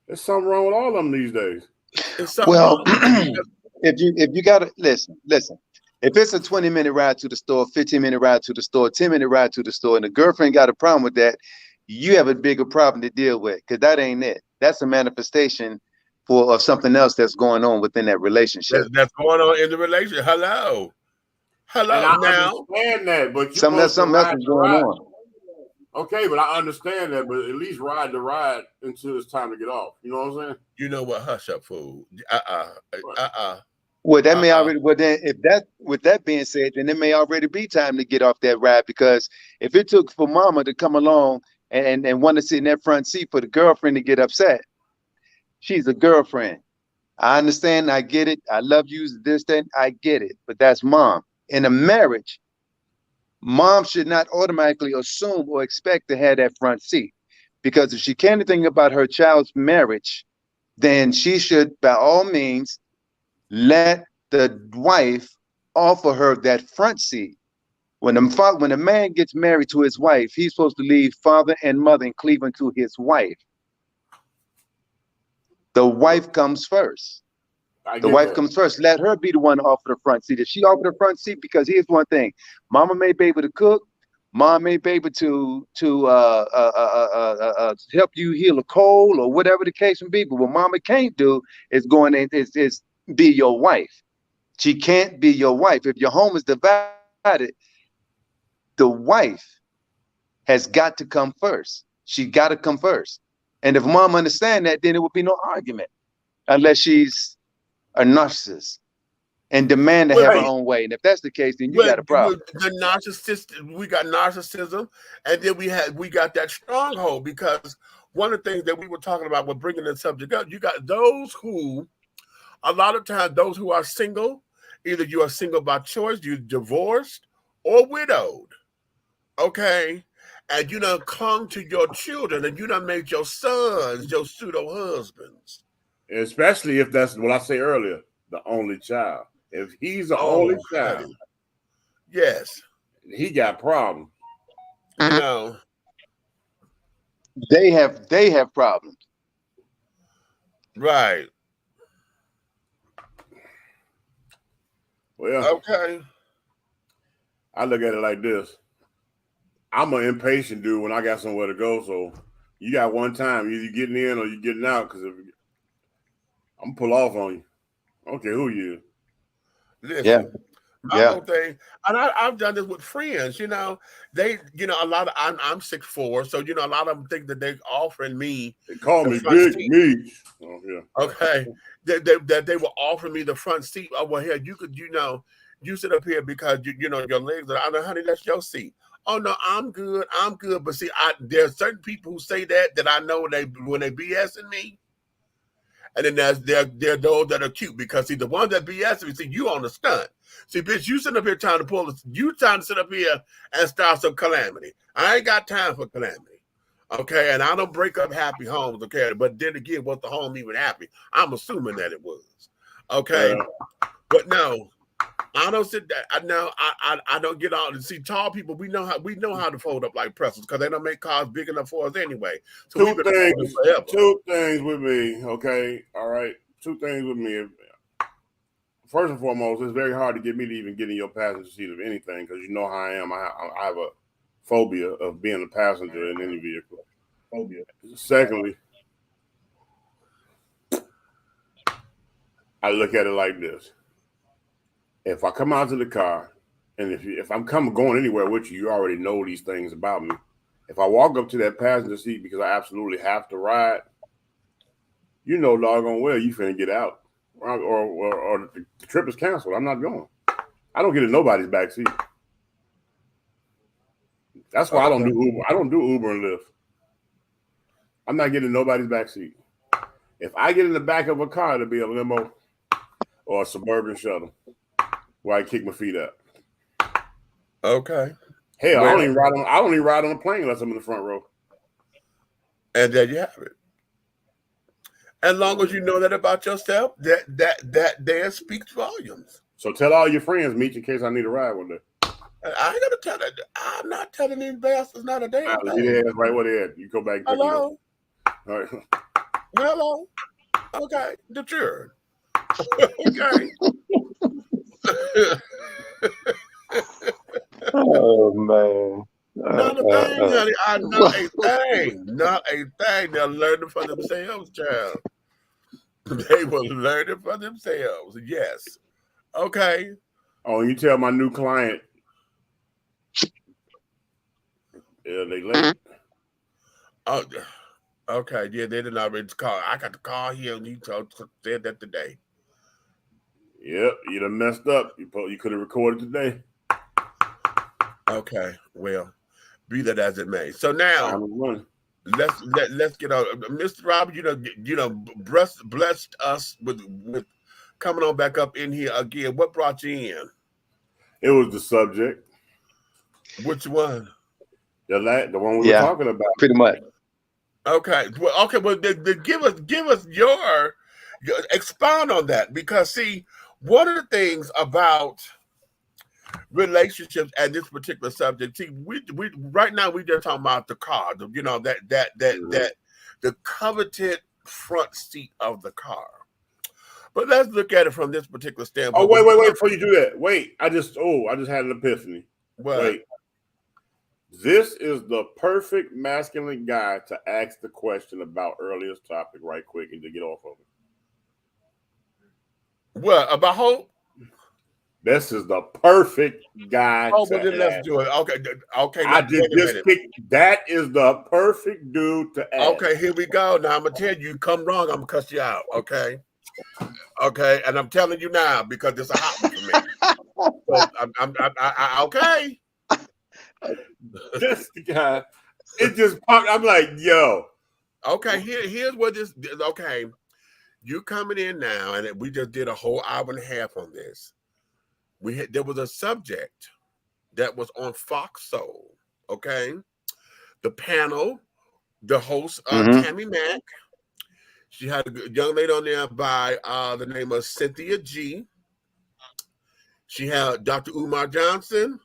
S3: There's something wrong with all of them these days.
S9: Well, if you gotta listen, if it's a 20-minute ride to the store, 15-minute ride to the store, 10-minute ride to the store, and the girlfriend got a problem with that, you have a bigger problem to deal with because that ain't it. That's a manifestation of something else that's going on within that relationship.
S1: That's going on in the relationship. Hello.
S3: And I understand that, but
S9: something else is going on.
S3: Okay, but I understand that, but at least ride the ride until it's time to get off. You know what I'm saying?
S1: You know what? Hush up, fool.
S9: Well, that may already. Well, then, with that being said, then it may already be time to get off that ride because if it took for Mama to come along and want to sit in that front seat for the girlfriend to get upset, she's a girlfriend. I understand. I get it. I love you. This, that. I get it. But that's Mom. In a marriage, Mom should not automatically assume or expect to have that front seat because if she cares anything about her child's marriage, then she should, by all means, let the wife offer her that front seat. When a man gets married to his wife, he's supposed to leave father and mother in Cleveland to his wife. The wife comes first. The wife comes first. Let her be the one to offer the front seat. If she offered the front seat, because here's one thing: Mama may be able to cook, Mom may be able to help you heal a cold or whatever the case may be. But what Mama can't do is is be your wife. She can't be your wife. If your home is divided, the wife has got to come first. She got to come first. And if Mom understands that, then there would be no argument, unless she's a narcissist and demand to have her own way. And if that's the case, then you got a problem.
S1: The narcissist, we got narcissism, and then we got that stronghold because one of the things that we were talking about with bringing the subject up, you got those who, a lot of times, those who are single, either you are single by choice, you're divorced, or widowed. Okay. And you done clung to your children and you done made your sons your pseudo husbands.
S3: Especially if that's what I say earlier, the only child. If he's the only child,
S1: yes,
S3: he got problems.
S1: You know,
S9: they have problems.
S1: Right.
S3: Well,
S1: okay.
S3: I look at it like this. I'm an impatient dude when I got somewhere to go. So you got one time, either you getting in or you getting out, because I'm pull off on you. Okay, who you?
S1: Listen, my whole thing, and I've done this with friends. You know, they, a lot of I'm 6'4", so a lot of them think that they're offering me.
S3: They call me Big Meat. Oh yeah.
S1: Okay, that they will offer me the front seat. Oh well, here you could, you sit up here because your legs are. I know, honey, that's your seat. Oh no, I'm good. But see, there's certain people who say that I know when they BSing me. And then there are those that are cute because see the ones that BS me, see you on the stunt. See, bitch, you sitting up here trying to sit up here and start some calamity. I ain't got time for calamity. Okay, and I don't break up happy homes, okay? But then again, was the home even happy? I'm assuming that it was. Okay, but no, I don't sit there. I don't get out and see tall people. We know how to fold up like pretzels because they don't make cars big enough for us anyway. So
S3: two things with me. Okay, all right. Two things with me. First and foremost, it's very hard to get me to even get in your passenger seat of anything because you know how I am. I have a phobia of being a passenger in any vehicle. Phobia. Secondly, I look at it like this. If I come out to the car, and if I'm going anywhere with you, you already know these things about me. If I walk up to that passenger seat because I absolutely have to ride, you know doggone well you finna get out. Or the trip is canceled. I'm not going. I don't get in nobody's back seat. That's why I don't do Uber. I don't do Uber and Lyft. I'm not getting in nobody's back seat. If I get in the back of a car, it'll be a limo or a suburban shuttle where I kick my feet up.
S1: Okay.
S3: Hell, I don't even ride on a plane unless I'm in the front row.
S1: And there you have it. As long as you know that about yourself, that there speaks volumes.
S3: So tell all your friends, meet you in case I need a ride one day.
S1: I ain't gonna tell that. I'm not telling these bastards not a damn thing.
S3: Yeah, that's right where they at. You go back and pick them up. All right.
S1: Hello. Okay. The church. Okay.
S9: Oh man.
S1: Not a thing, honey. Not a thing. Not a thing. They're learning for themselves, child. They will learn it for themselves. Yes. Okay.
S3: Oh, you tell my new client. Yeah, they late.
S1: Oh, okay. Yeah, they didn't already call. I got the call here and you said that today.
S3: Yep, you done messed up. You could have recorded today.
S1: Okay. Well, be that as it may. So now let's get on. Mr. Robert, blessed us with coming on back up in here again. What brought you in?
S3: It was the subject.
S1: Which one?
S3: The one we were talking about.
S9: Pretty much.
S1: Okay. Well, give us your expound on that, because see, one of the things about relationships and this particular subject, see, we right now we just talking about the car, that the coveted front seat of the car. But let's look at it from this particular standpoint.
S3: Oh, wait! Before you do that, wait! I just had an epiphany.
S1: What?
S3: Wait, this is the perfect masculine guy to ask the question about earlier's topic right quick and to get off of it.
S1: What about hope?
S3: This is the perfect guy.
S1: Oh, but then let's do it. Okay.
S3: I just picked. That is the perfect dude to ask.
S1: Okay, here we go. Now I'm gonna tell you, come wrong, I'm gonna cuss you out. Okay. Okay, and I'm telling you now because it's a hot one for me. So I'm okay.
S3: This guy, it just popped. I'm like, yo.
S1: Okay, here's what this. Okay, you coming in now, and we just did a whole hour and a half on this. There was a subject that was on Fox Soul. Okay, the panel, the host, Tammy Mack. She had a young lady on there by the name of Cynthia G. She had Dr. Umar Johnson,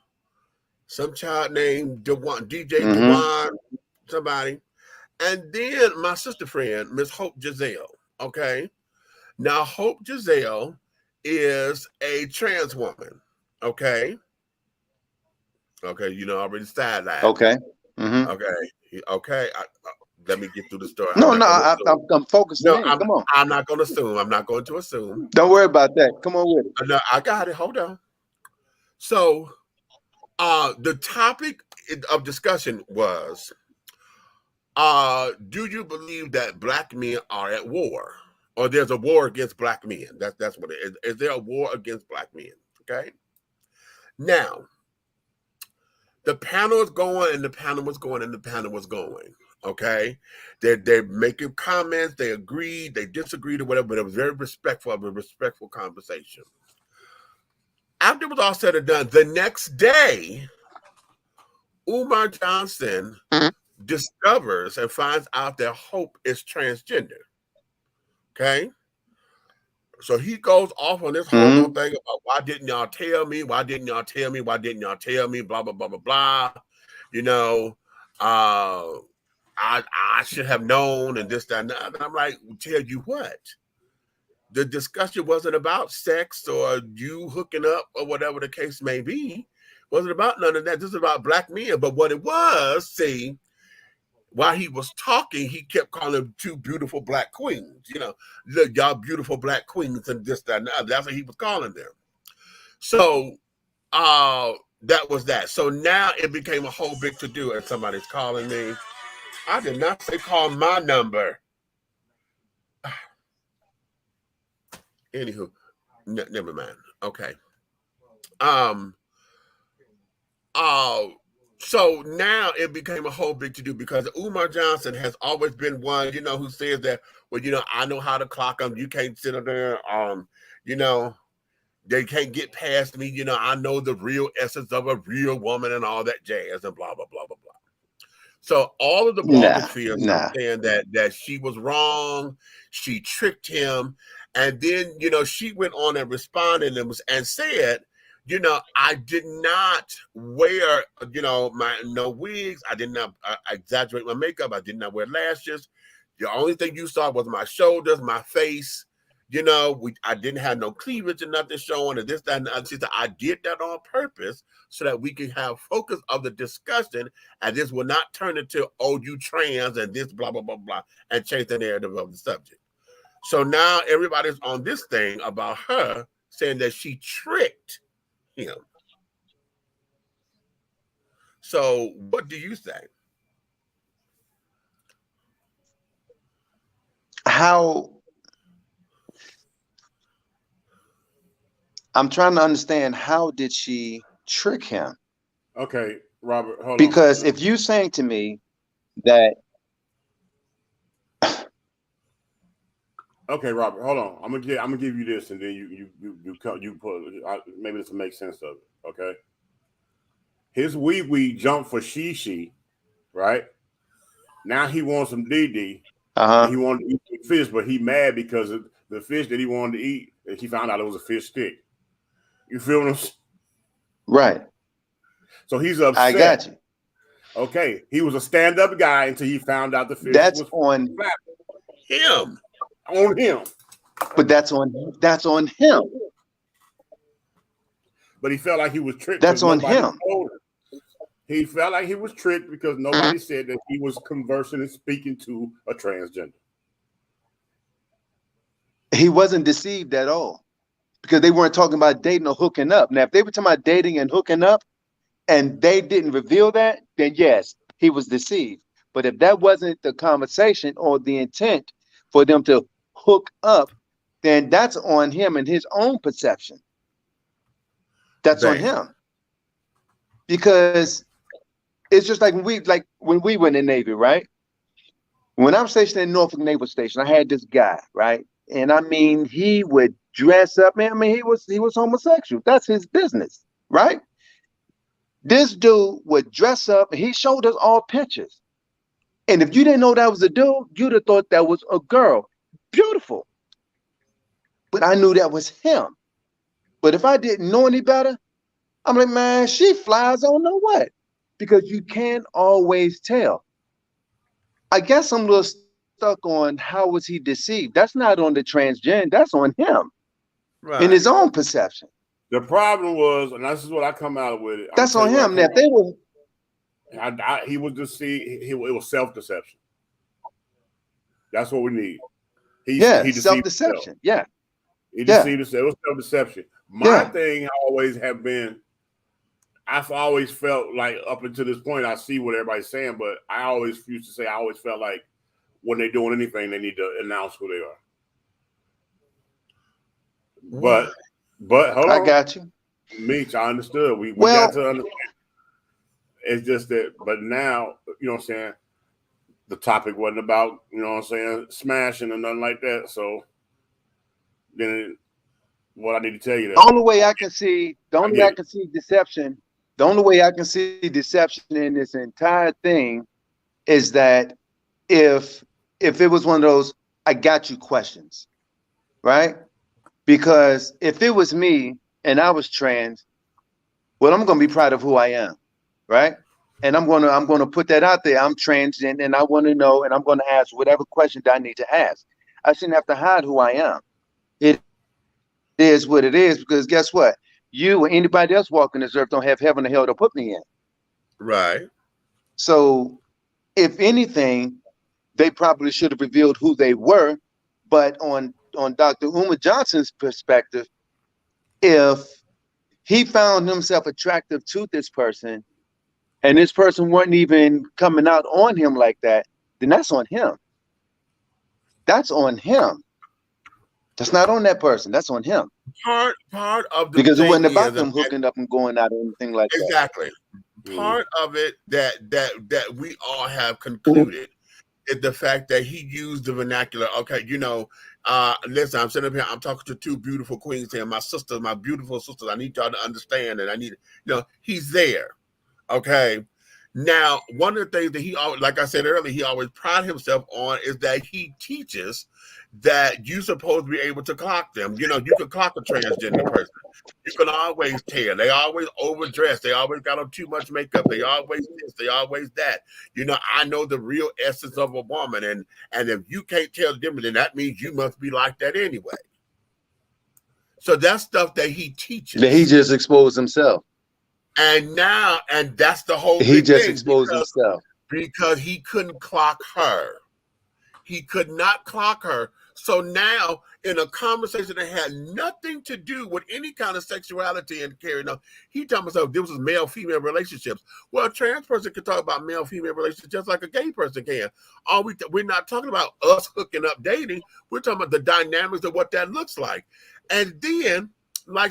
S1: some child named DJ Dewan, somebody. And then my sister friend, Miss Hope Giselle. Okay. Now, Hope Giselle is a trans woman. Okay. Okay. Already sidelined.
S9: Okay.
S1: Okay. Let me get through the story.
S9: I'm focusing.
S1: No,
S9: Come on.
S1: I'm not going to assume. I'm not going to assume.
S9: Don't worry about that. Come on with it.
S1: No, I got it. Hold on. So, the topic of discussion was, do you believe that black men are at war, or there's a war against black men? That's what it is. Is there a war against black men? Okay. Now, the panel is going, and the panel was going, and the panel was going. Okay, they're making comments. They agreed, they disagreed, or whatever. But it was very respectful, a respectful conversation. After it was all said and done, the next day, Umar Johnson discovers and finds out that Hope is transgender. Okay. So he goes off on this whole little thing about why didn't y'all tell me? Why didn't y'all tell me? Why didn't y'all tell me? Blah, blah, blah, blah, blah. You know, I should have known and this, that, and that. And I'm like, tell you what. The discussion wasn't about sex or you hooking up or whatever the case may be. Wasn't about none of that. This is about black men. But what it was, see, while he was talking, he kept calling them two beautiful black queens. You know, look, y'all beautiful black queens and this, that, and that. That's what he was calling them. So that was that. So now it became a whole big to-do, and somebody's calling me. I did not say call my number. Anywho, never mind. Okay. So now it became a whole big to do because Umar Johnson has always been one, you know, who says that, well, you know, I know how to clock them. You can't sit up there. You know, they can't get past me. You know, I know the real essence of a real woman and all that jazz and blah, blah, blah, blah, blah. So all of the blogosphere saying that she was wrong, she tricked him, and then, you know, she went on and responded and said, you know, I did not wear, you know, no wigs. I did not exaggerate my makeup. I did not wear lashes. The only thing you saw was my shoulders, my face. You know, I didn't have no cleavage and nothing showing, and this, that, and the other. She said, I did that on purpose so that we can have focus of the discussion, and this will not turn into, oh, you trans and this, blah, blah, blah, blah, and change the narrative of the subject. So now everybody's on this thing about her saying that she tricked him. So what do you say?
S9: I'm trying to understand, how did she trick him?
S3: Okay, Robert, hold on.
S9: Because if you're saying to me that
S3: okay, Robert, hold on. I'm gonna give you this, and then you put maybe this will make sense of it. Okay. His wee jumped for she, right? Now he wants some DD. He wanted to eat fish, but he mad because of the fish that he wanted to eat. He found out it was a fish stick. You feel what I'm saying?
S9: Right.
S3: So he's upset.
S9: I got you.
S3: Okay. He was a stand-up guy until he found out the fish was
S9: on
S3: him. On him.
S9: But that's on him.
S3: But he felt like he was tricked.
S9: That's on him.
S3: He felt like he was tricked because nobody said that he was conversing and speaking to a transgender.
S9: He wasn't deceived at all, because they weren't talking about dating or hooking up. Now, if they were talking about dating and hooking up and they didn't reveal that, then yes, he was deceived. But if that wasn't the conversation or the intent for them to hook up, then that's on him and his own perception. That's on him. Because it's just like when we were in the Navy, right? When I'm stationed in Norfolk Naval Station, I had this guy, right? And I mean, he would dress up, man. I mean, he was homosexual. That's his business, right? This dude would dress up, and he showed us all pictures. And if you didn't know that was a dude, you'd have thought that was a girl. Beautiful. But I knew that was him. But if I didn't know any better, I'm like, man, she flies, I don't know what. Because you can't always tell. I guess I'm a little stuck on how was he deceived. That's not on the transgender, that's on him. Right. In his own perception.
S3: The problem was, and this is what I come out with it.
S9: That's on him. Now, if they were,
S3: he was deceived. It was self-deception. That's what we need. He
S9: self-deception. Yeah.
S3: He deceived himself. It was self-deception. My thing always have been, I've always felt like up until this point, I see what everybody's saying, but I always used to say, I always felt like when they're doing anything, they need to announce who they are. But hold on.
S9: I got you.
S3: Meech, I understood. We got to understand. It's just that, but now, you know what I'm saying, the topic wasn't about, you know what I'm saying, smashing and nothing like that. So then what I need to tell you that.
S9: The only way I can see deception, the only way I can see deception in this entire thing is that if it was one of those I got you questions, right? Because if it was me and I was trans, well, I'm gonna be proud of who I am, right? And I'm gonna put that out there. I'm trans and I want to know, and I'm gonna ask whatever question that I need to ask. I shouldn't have to hide who I am. It is what it is, because guess what? You or anybody else walking this earth don't have heaven or hell to put me in.
S1: Right.
S9: So if anything, they probably should have revealed who they were. But on Dr. Umar Johnson's perspective, if he found himself attractive to this person and this person wasn't even coming out on him like that, then that's on him. That's on him. That's not on that person. That's on him.
S1: Part of the
S9: Because it
S1: thing
S9: wasn't about
S1: is,
S9: them hooking up and going out or anything like that.
S1: exactly. Part of it that we all have concluded is the fact that he used the vernacular. Okay, listen, I'm sitting up here, I'm talking to two beautiful queens here, my sisters, my beautiful sisters. I need y'all to understand, and I need, he's there. Okay. Now, one of the things that he always, like I said earlier, he always pride himself on is that he teaches that you're supposed to be able to clock them. You can clock a transgender person. You can always tell. They always overdress. They always got on too much makeup. They always this. They always that. I know the real essence of a woman, and if you can't tell the difference, then that means you must be like that anyway. So that's stuff that he teaches.
S9: He just exposed himself.
S1: And that's the whole
S9: He just
S1: thing,
S9: exposed himself.
S1: Because he couldn't clock her. He could not clock her. So now, in a conversation that had nothing to do with any kind of sexuality and carrying on, he told himself this was male-female relationships. Well, a trans person can talk about male-female relationships just like a gay person can. We're not talking about us hooking up dating. We're talking about the dynamics of what that looks like. And then, I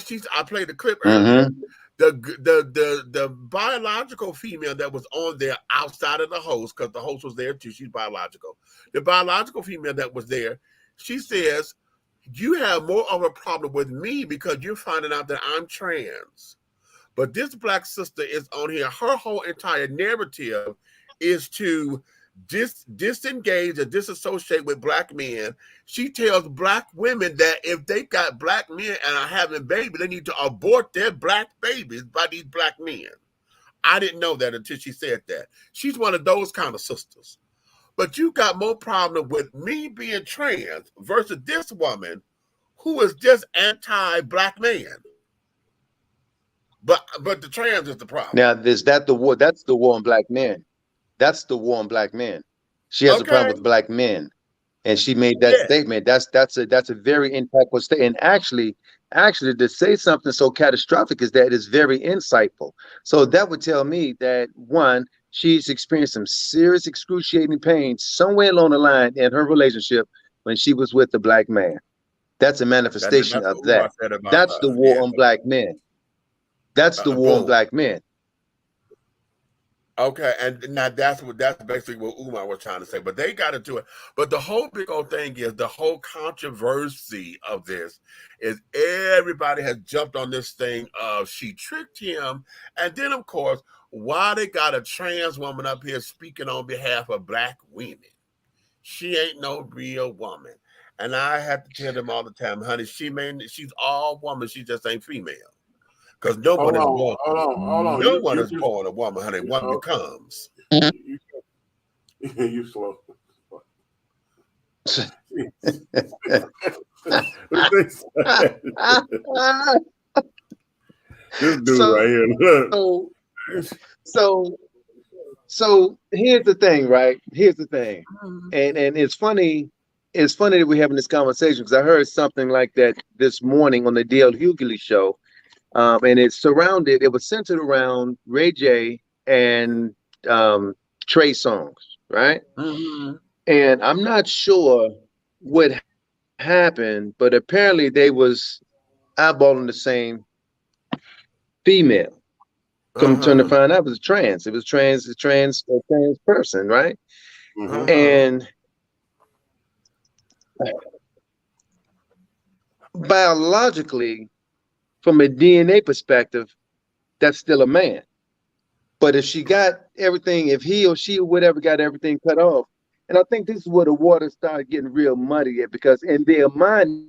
S1: played the clip earlier. The biological female that was on there outside of the host, because the host was there too, she's biological. The biological female that was there, she says, you have more of a problem with me because you're finding out that I'm trans. But this black sister is on here. Her whole entire narrative is to disengage or disassociate with black men. She tells black women that if they got black men and are having babies, they need to abort their black babies by these black men. I didn't know that until she said that. She's one of those kind of sisters. But you got more problem with me being trans versus this woman who is just anti-black man. But the trans is the problem.
S9: Now, is that the war? That's the war on black men. That's the war on black men. She has a problem with black men, and she made that statement. That's a very impactful statement. And actually, to say something so catastrophic is that is very insightful. So that would tell me that one, she's experienced some serious excruciating pain somewhere along the line in her relationship when she was with the black man. That's a manifestation of that. That's the war on black men. That's the war on black men.
S1: Okay, and now that's basically what Umar was trying to say, but they got into it. But the whole big old thing is the whole controversy of this is everybody has jumped on this thing of she tricked him, and then of course, why they got a trans woman up here speaking on behalf of black women? She ain't no real woman, and I have to tell them all the time, honey, she's all woman, she just ain't female. Because no one is born. No one is born a woman, honey. One becomes.
S3: You slow. This dude right here. Look.
S9: So here's the thing, right? Here's the thing, and it's funny. It's funny that we're having this conversation because I heard something like that this morning on the D.L. Hughley show. And it was centered around Ray J and Trey Songz, right? Mm-hmm. And I'm not sure what happened, but apparently they was eyeballing the same female. Come turn to find out it was trans. It was a trans person, right? Mm-hmm. And biologically, from a DNA perspective, that's still a man. But if she got everything, if he or she or whatever got everything cut off, and I think this is where the water started getting real muddy at, because in their mind,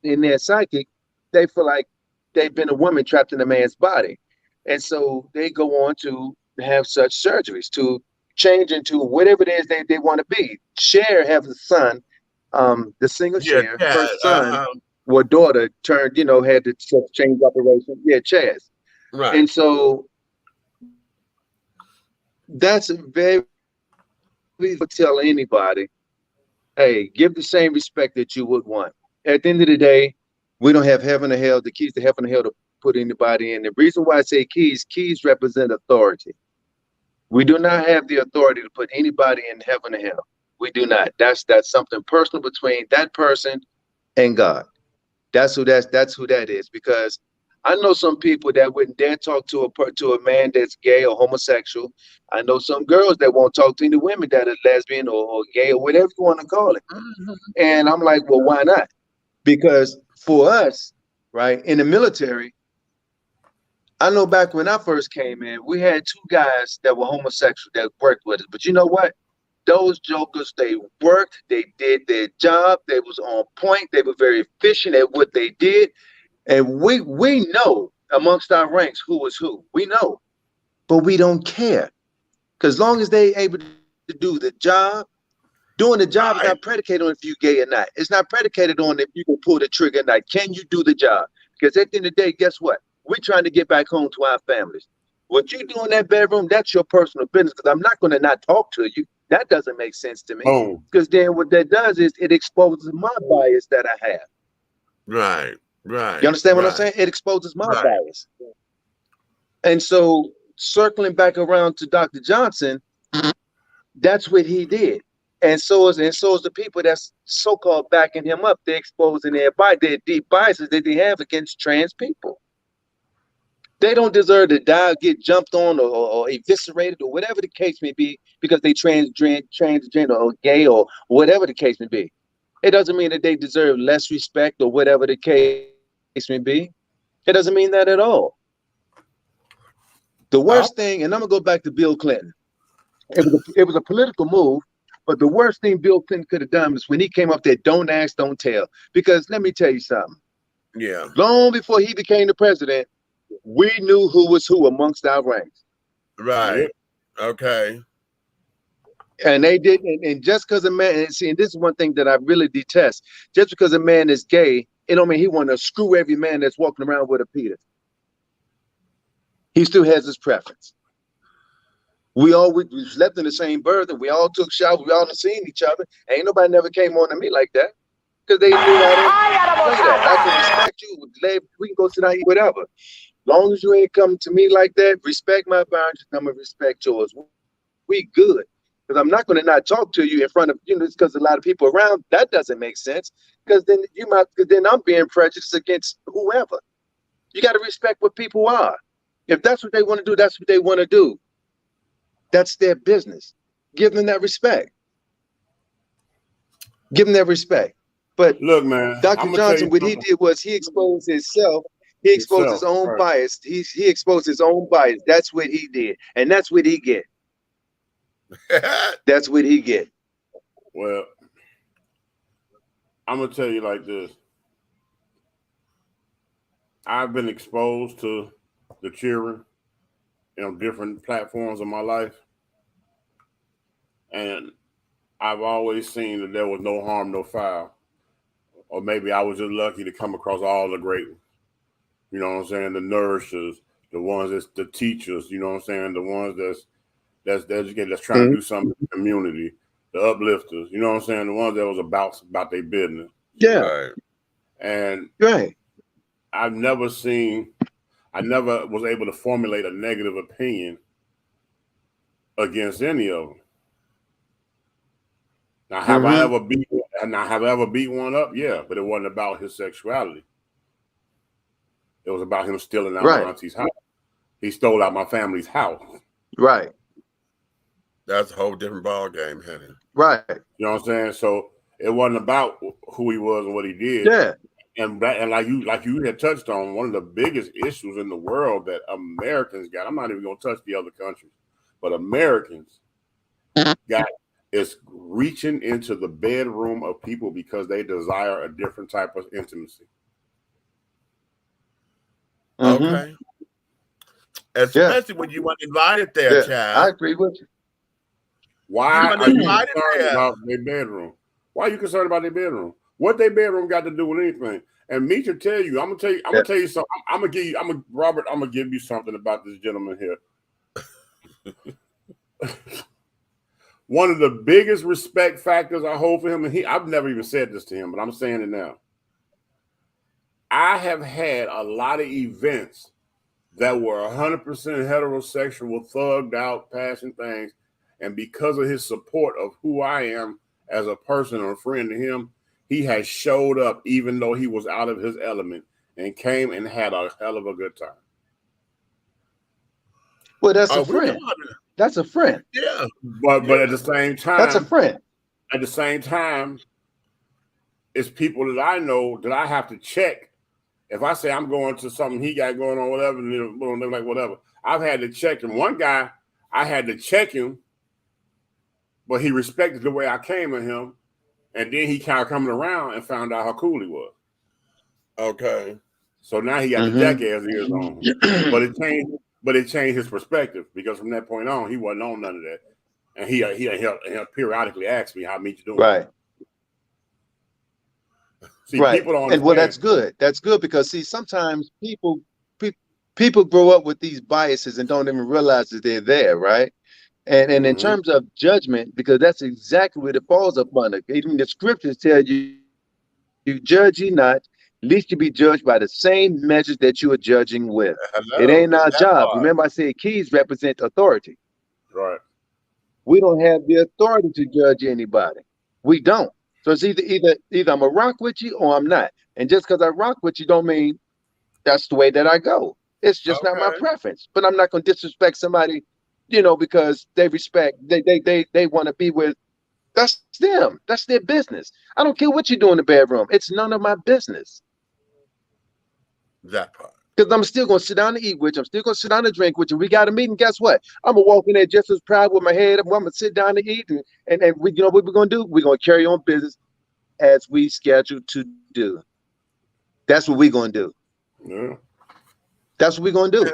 S9: in their psychic, they feel like they've been a woman trapped in a man's body. And so they go on to have such surgeries to change into whatever it is they want to be. Cher has a son, the singer Cher, her son or daughter turned, had the change operation. Yeah, Chaz.
S1: Right.
S9: And so that's a very, tell anybody, hey, give the same respect that you would want. At the end of the day, we don't have heaven or hell, the keys to heaven or hell to put anybody in. The reason why I say keys represent authority. We do not have the authority to put anybody in heaven or hell. We do not. That's something personal between that person and God. That's who that is. Because I know some people that wouldn't dare talk to a man that's gay or homosexual. I know some girls that won't talk to any women that are lesbian or gay or whatever you want to call it. And I'm like, well, why not? Because for us, right, in the military, I know back when I first came in, we had 2 guys that were homosexual that worked with us. But you know what? Those jokers, they worked, they did their job, they was on point, they were very efficient at what they did. And we know amongst our ranks who was who. We know, but we don't care. Because as long as they able to do the job, doing the job is not predicated on if you're gay or not. It's not predicated on if you can pull the trigger or not. Can you do the job? Because at the end of the day, guess what? We're trying to get back home to our families. What you do in that bedroom, that's your personal business, because I'm not going to not talk to you. That doesn't make sense to me. Because then what that does is it exposes my bias that I have.
S1: Right.
S9: You understand what I'm saying? It exposes my bias. And so circling back around to Dr. Johnson, that's what he did. And so is the people that's so-called backing him up. They're exposing their deep biases that they have against trans people. They don't deserve to die, get jumped on, or eviscerated, or whatever the case may be, because they transgender or gay or whatever the case may be. It doesn't mean that they deserve less respect or whatever the case may be. It doesn't mean that at all. The worst thing, and I'm gonna go back to Bill Clinton. It was a political move, but the worst thing Bill Clinton could have done was when he came up there, don't ask, don't tell. Because let me tell you something.
S1: Yeah.
S9: Long before he became the president, we knew who was who amongst our ranks.
S1: Right. Okay.
S9: And they didn't. And just because a man, and this is one thing that I really detest. Just because a man is gay, it don't mean he want to screw every man that's walking around with a penis. He still has his preference. We slept in the same berth, and we all took showers. We all seen each other. Ain't nobody never came on to me like that, because they knew I didn't play that. I can respect you. We can go sit down and eat whatever. Long as you ain't come to me like that, respect my boundaries, I'm gonna respect yours. We good. Because I'm not going to not talk to you in front of, it's because a lot of people around. That doesn't make sense. Because then I'm being prejudiced against whoever. You got to respect what people are. If that's what they want to do, that's what they want to do. That's their business. Give them that respect. Give them that respect. But
S3: look, man,
S9: Dr. Johnson, what he did was he exposed himself. He exposed his own bias. He exposed his own bias. That's what he did. And that's what he get. That's what he get.
S3: Well, I'm gonna tell you like this. I've been exposed to the children on different platforms of my life, and I've always seen that there was no harm, no foul. Or maybe I was just lucky to come across all the great ones. You know what I'm saying? The nourishers, the ones that's the teachers. You know what I'm saying? The ones that's educated, that's trying to do something in the community, the uplifters, you know what I'm saying? The ones that was about their business.
S9: Yeah. Right.
S3: And I never was able to formulate a negative opinion against any of them. Now, have I ever beat one up? Yeah, but it wasn't about his sexuality. It was about him stealing out my auntie's house. He stole out my family's house.
S9: Right.
S1: That's a whole different ball game, honey.
S9: Right.
S3: You know what I'm saying? So it wasn't about who he was and what he did.
S9: Yeah.
S3: And like you had touched on, one of the biggest issues in the world that Americans got. I'm not even gonna touch the other countries, but Americans got is reaching into the bedroom of people because they desire a different type of intimacy.
S1: Okay. Especially when you weren't invited there, child.
S9: I agree with you.
S3: Why are you concerned about their bedroom? Why are you concerned about their bedroom? What their bedroom got to do with anything? And me to tell you, I'm gonna tell you something. Robert, I'm gonna give you something about this gentleman here. One of the biggest respect factors I hold for him, and I've never even said this to him, but I'm saying it now. I have had a lot of events that were 100% heterosexual, thugged out, passion things, and because of his support of who I am as a person or a friend to him, he has showed up even though he was out of his element and came and had a hell of a good time.
S9: Well, that's a friend. That's a friend.
S1: Yeah.
S3: But at the same time,
S9: that's a friend.
S3: At the same time, it's people that I know that I have to check. If I say I'm going to something he got going on, whatever, and they're like, whatever. I've had to check him. One guy, I had to check him, but he respected the way I came at him. And then he kind of coming around and found out how cool he was.
S1: Okay.
S3: So now he got the jackass ears on. But it changed his perspective because from that point on, he wasn't on none of that. And he'll periodically ask me how me you doing.
S9: Right.
S3: See, people don't understand.
S9: And well, that's good. That's good because see, sometimes people grow up with these biases and don't even realize that they're there, right? And in terms of judgment, because that's exactly what it falls up under. Even the scriptures tell you, you judge ye not, lest you be judged by the same measures that you are judging with. It ain't our job. Remember, I said keys represent authority.
S3: Right.
S9: We don't have the authority to judge anybody. We don't. So it's either I'm gonna rock with you or I'm not. And just because I rock with you don't mean that's the way that I go. It's just not my preference. But I'm not gonna disrespect somebody, because they respect, they want to be with, that's them. That's their business. I don't care what you do in the bedroom. It's none of my business.
S1: That part.
S9: Because I'm still going to sit down and eat with you. I'm still going to sit down and drink with you. We got a meeting. Guess what? I'm going to walk in there just as proud with my head up. I'm going to sit down and eat. And we, what we're going to do? We're going to carry on business as we scheduled to do. That's what we're going to do.
S3: Yeah.
S9: That's what we're going to do.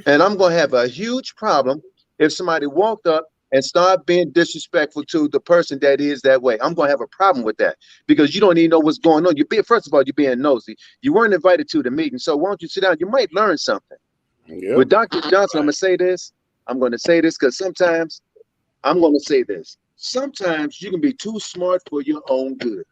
S9: And I'm going to have a huge problem if somebody walked up and start being disrespectful to the person that is that way. I'm going to have a problem with that because you don't even know what's going on. First of all, you're being nosy. You weren't invited to the meeting. So why don't you sit down? You might learn something. Yep. With Dr. Johnson, I'm going to say this. I'm going to say this because sometimes I'm going to say this. Sometimes you can be too smart for your own good.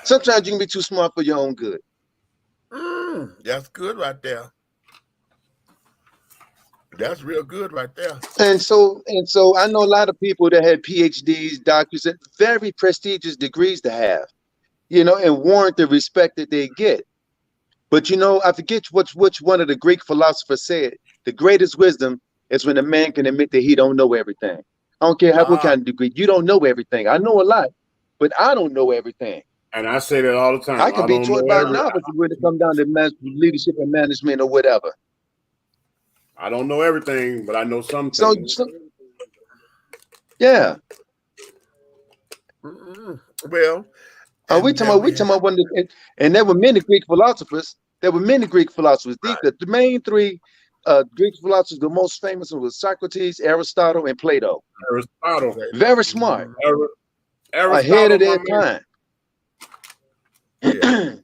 S9: Sometimes you can be too smart for your own good.
S1: That's good right there. That's real good right there.
S9: And so I know a lot of people that had PhDs, doctors, and very prestigious degrees to have, and warrant the respect that they get. But I forget which one of the Greek philosophers said, the greatest wisdom is when a man can admit that he don't know everything. I don't care what kind of degree. You don't know everything. I know a lot, but I don't know everything.
S3: And I say that all the time.
S9: I can be taught by a novice when it comes down to leadership and management or whatever.
S3: I don't know everything, but I know some things.
S9: Yeah.
S1: Well,
S9: we talking about one, and there were many Greek philosophers. The main three Greek philosophers, the most famous was Socrates, Aristotle, and Plato.
S3: Aristotle,
S9: very smart,
S3: Aristotle,
S9: ahead of their time. Yeah.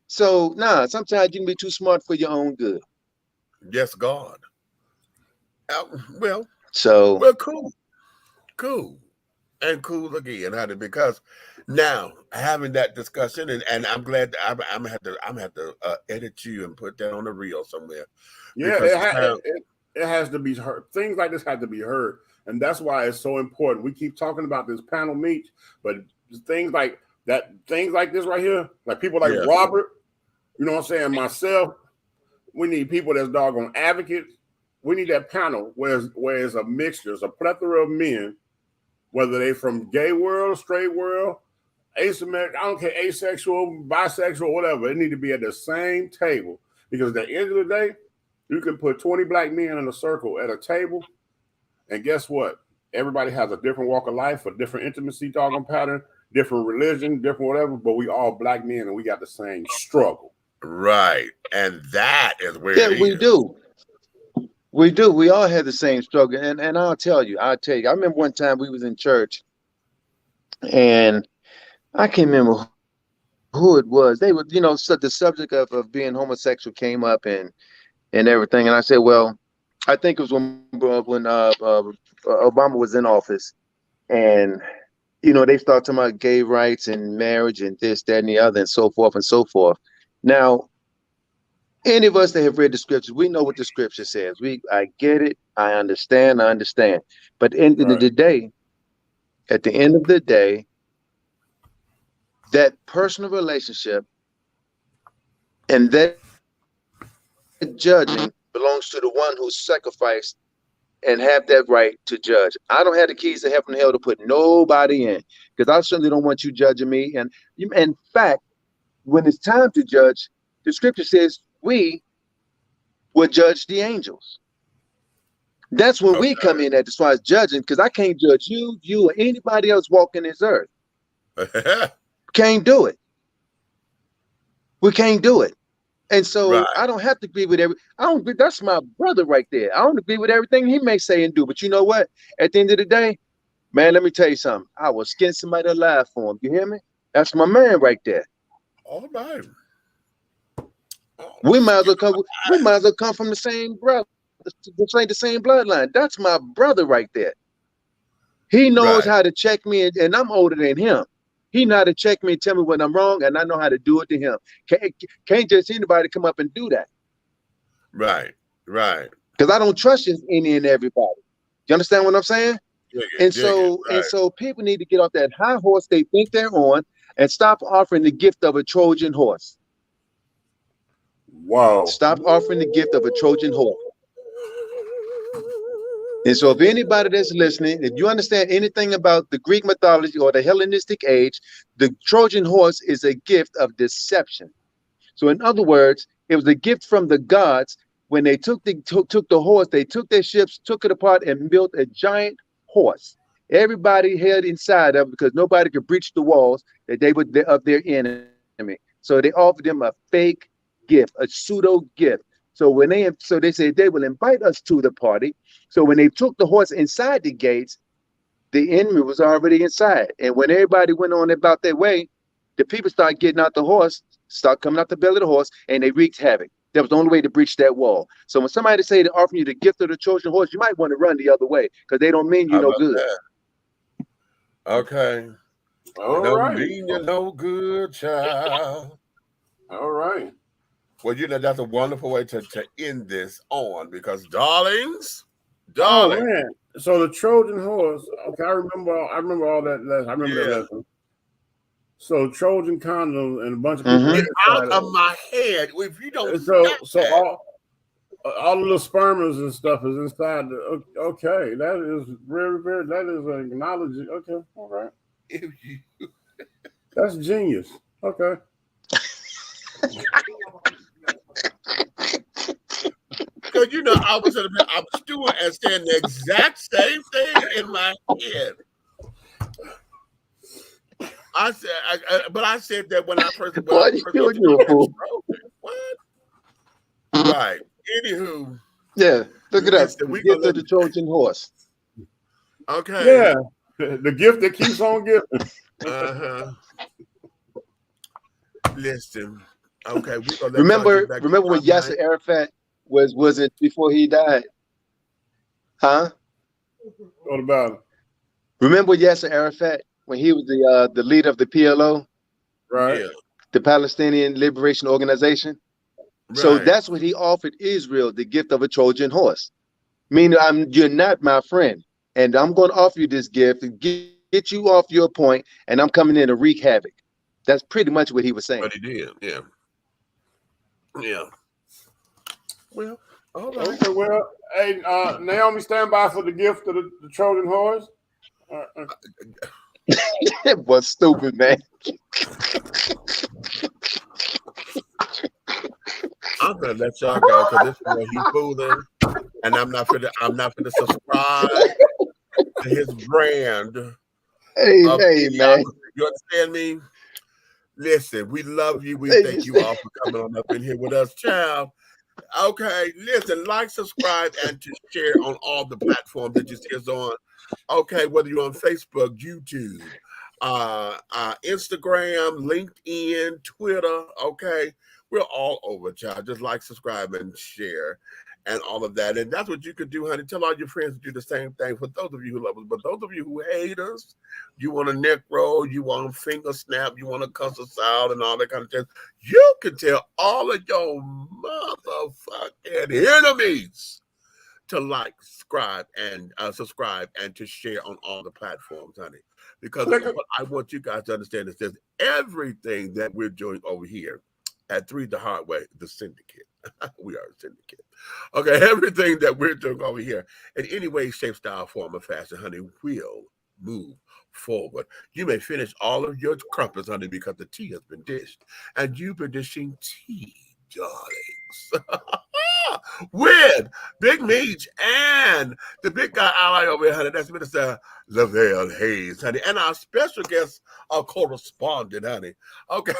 S9: So sometimes you can be too smart for your own good.
S1: Yes, God. Well, cool, and cool again, honey. Because now having that discussion, and I'm glad that I'm gonna have to edit you and put that on the reel somewhere.
S3: Yeah, it has to be heard. Things like this have to be heard, and that's why it's so important. We keep talking about this panel meet, but things like this right here, like people like Robert, you know what I'm saying, myself, we need people that's doggone advocates, we need that panel where it's a mixture, it's a plethora of men, whether they from gay world, straight world, asymmetric, I don't care, asexual, bisexual, whatever. It need to be at the same table, because at the end of the day, you can put 20 black men in a circle at a table, and guess what? Everybody has a different walk of life, a different intimacy doggone pattern, different religion, different whatever, but we all black men and we got the same struggle.
S1: Right. And that is where
S9: Yeah, we do. We do. We all had the same struggle. And I'll tell you. I remember one time we was in church, and I can't remember who it was. They were, so the subject of being homosexual came up and everything. And I said, well, I think it was when Obama was in office, and they started talking about gay rights and marriage and this, that, and the other, and so forth and so forth. Now, any of us that have read the scriptures, we know what the scripture says. I get it. I understand. But at the end of the day, that personal relationship and that judging belongs to the one who sacrificed and have that right to judge. I don't have the keys to heaven and hell to put nobody in, because I certainly don't want you judging me. And in fact, when it's time to judge, the scripture says we will judge the angels. That's when we come in at as far as judging, because I can't judge you or anybody else walking this earth. Can't do it. We can't do it. And so I don't have to agree with that's my brother right there. I don't agree with everything he may say and do. But you know what? At the end of the day, man, let me tell you something. I will skin somebody alive for him. You hear me? That's my man right there.
S1: All right.
S9: We might as well come from the same brother, the same bloodline. That's my brother right there. He knows how to check me, and I'm older than him. He know how to check me and tell me when I'm wrong, and I know how to do it to him. Can't just anybody come up and do that.
S1: Right.
S9: Because I don't trust any and everybody. You understand what I'm saying? So people need to get off that high horse they think they're on and stop offering the gift of a Trojan horse.
S3: Wow.
S9: Stop offering the gift of a Trojan horse. And so if anybody that's listening, if you understand anything about the Greek mythology or the Hellenistic age, the Trojan horse is a gift of deception. So in other words, it was a gift from the gods. When they took the horse, they took their ships, took it apart, and built a giant horse. Everybody held inside of it because nobody could breach the walls that they were of their enemy. So they offered them a fake gift, a pseudo gift. So they said they will invite us to the party. So when they took the horse inside the gates, the enemy was already inside. And when everybody went on about their way, the people started getting out the horse, start coming out the belly of the horse, and they wreaked havoc. That was the only way to breach that wall. So when somebody say they're offering you the gift of the Trojan horse, you might want to run the other way because they don't mean you no good.
S1: That? Okay.
S3: All right.
S1: Mean you no good, child.
S3: All right.
S1: Well, that's a wonderful way to end this on, because darlings.
S3: Oh man. So the Trojan horse. Okay, I remember all that lesson. I remember that lesson. So Trojan condoms and a bunch of people
S1: get out of my head if you don't.
S3: So all the little spermers and stuff is inside. Okay, that is very, very. That is acknowledging. Okay, all right. That's genius. Okay.
S1: Because I was I'm doing and saying the exact same thing in my head. I said that when I first. What? Right. Anywho.
S9: Yeah. Look it up. We get to the Trojan horse.
S1: Okay.
S3: Yeah. The gift that keeps on giving.
S1: Listen. Okay.
S9: Remember when Yasser Arafat was it before he died? Huh?
S3: What about it?
S9: Remember Yasser Arafat when he was the leader of the PLO?
S3: Right.
S1: Yeah.
S9: The Palestinian Liberation Organization. Right. So that's what he offered Israel, the gift of a Trojan horse. Meaning you're not my friend. And I'm going to offer you this gift to get you off your point, and I'm coming in to wreak havoc. That's pretty much what he was saying.
S1: But he did, yeah. Yeah. Well, All right.
S3: Okay, well, hey, Naomi, stand by for the gift of the Trojan horse.
S9: That was stupid, man.
S1: I'm gonna let y'all go because this boy he fooling, and I'm not gonna subscribe to his brand of
S9: Hey, man.
S1: You understand me? Listen, we love you. We
S9: Hey,
S1: thank you all for coming on up in here with us, child. Okay, listen, like, subscribe, and to share on all the platforms that you see us on. Okay, whether you're on Facebook, YouTube, Instagram, LinkedIn, Twitter. Okay, we're all over, child. Just like, subscribe, and share, and all of that. And that's what you could do, honey. Tell all your friends to do the same thing. For those of you who love us, but those of you who hate us, you want a neck roll, you want a finger snap, you want to cuss us out, and all that kind of stuff. You can tell all of your motherfucking enemies to like, subscribe, and to share on all the platforms, honey. Because what I want you guys to understand is that everything that we're doing over here at Three the Hard Way, the syndicate. We are a syndicate. Okay, everything that we're doing over here in any way, shape, style, form, or fashion, honey, will move forward. You may finish all of your crumpets, honey, because the tea has been dished, and you've been dishing tea, darlings. With Big Meech and the big guy ally over here, honey. That's Minister Lavelle Hayes, honey, and our special guest, our correspondent, honey. Okay.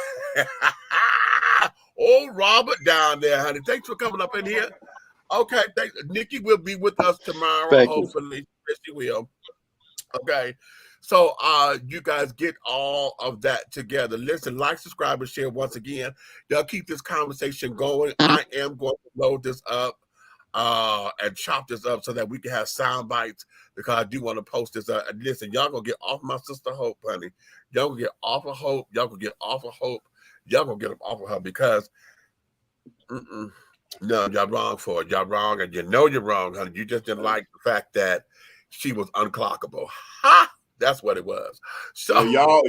S1: Old Robert down there, honey. Thanks for coming up in here. Okay, Nikki will be with us tomorrow,
S9: Thank
S1: hopefully. Yes, she will. Okay. So you guys get all of that together. Listen, like, subscribe, and share once again. They'll keep this conversation going. I am going to load this up and chop this up so that we can have sound bites, because I do want to post this. Listen, y'all gonna get off my sister Hope, honey. Y'all gonna get off of Hope. Y'all gonna get off of Hope. Y'all gonna get them off of her, because no, y'all wrong for it. Y'all wrong, and you know you're wrong, honey. You just didn't like the fact that she was unclockable. Ha! That's what it was. So
S3: y'all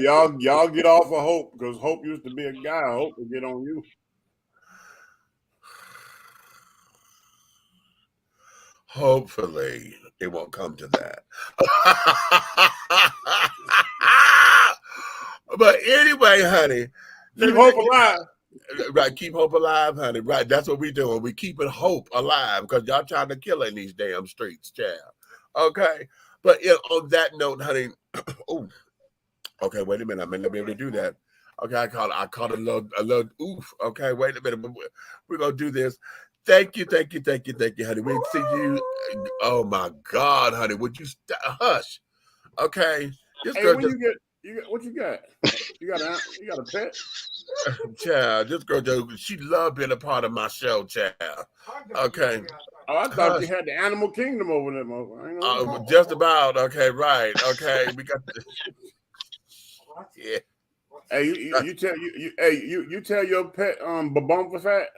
S3: get off of Hope, because Hope used to be a guy. Hope will get on you.
S1: Hopefully it won't come to that. But anyway, honey,
S3: keep hope alive.
S1: Right, keep hope alive, honey. Right, that's what we doing. We keeping hope alive, because y'all trying to kill her in these damn streets, child. Okay, but on that note, honey. Oh, okay. Wait a minute. I may not be able to do that. Okay, I call it a little oof. Okay, wait a minute. We're gonna do this. Thank you, honey. We see you. Oh my God, honey, would you hush? Okay, this girl
S3: when you get what you got? You got a pet?
S1: Child, this girl, she loved being a part of my show, child. Okay.
S3: Oh, I thought you had the animal kingdom over there,
S1: just about. Okay, right. Okay, we got. Yeah.
S3: Hey, you tell your pet Babumpa fat.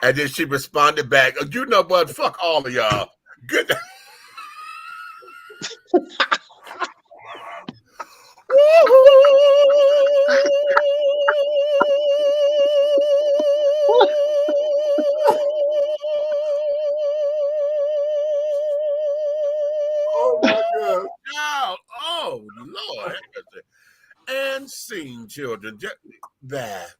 S1: And then she responded back, you know what? Fuck all of y'all. Good.
S3: Oh my God.
S1: Oh Lord. And scene, children. That.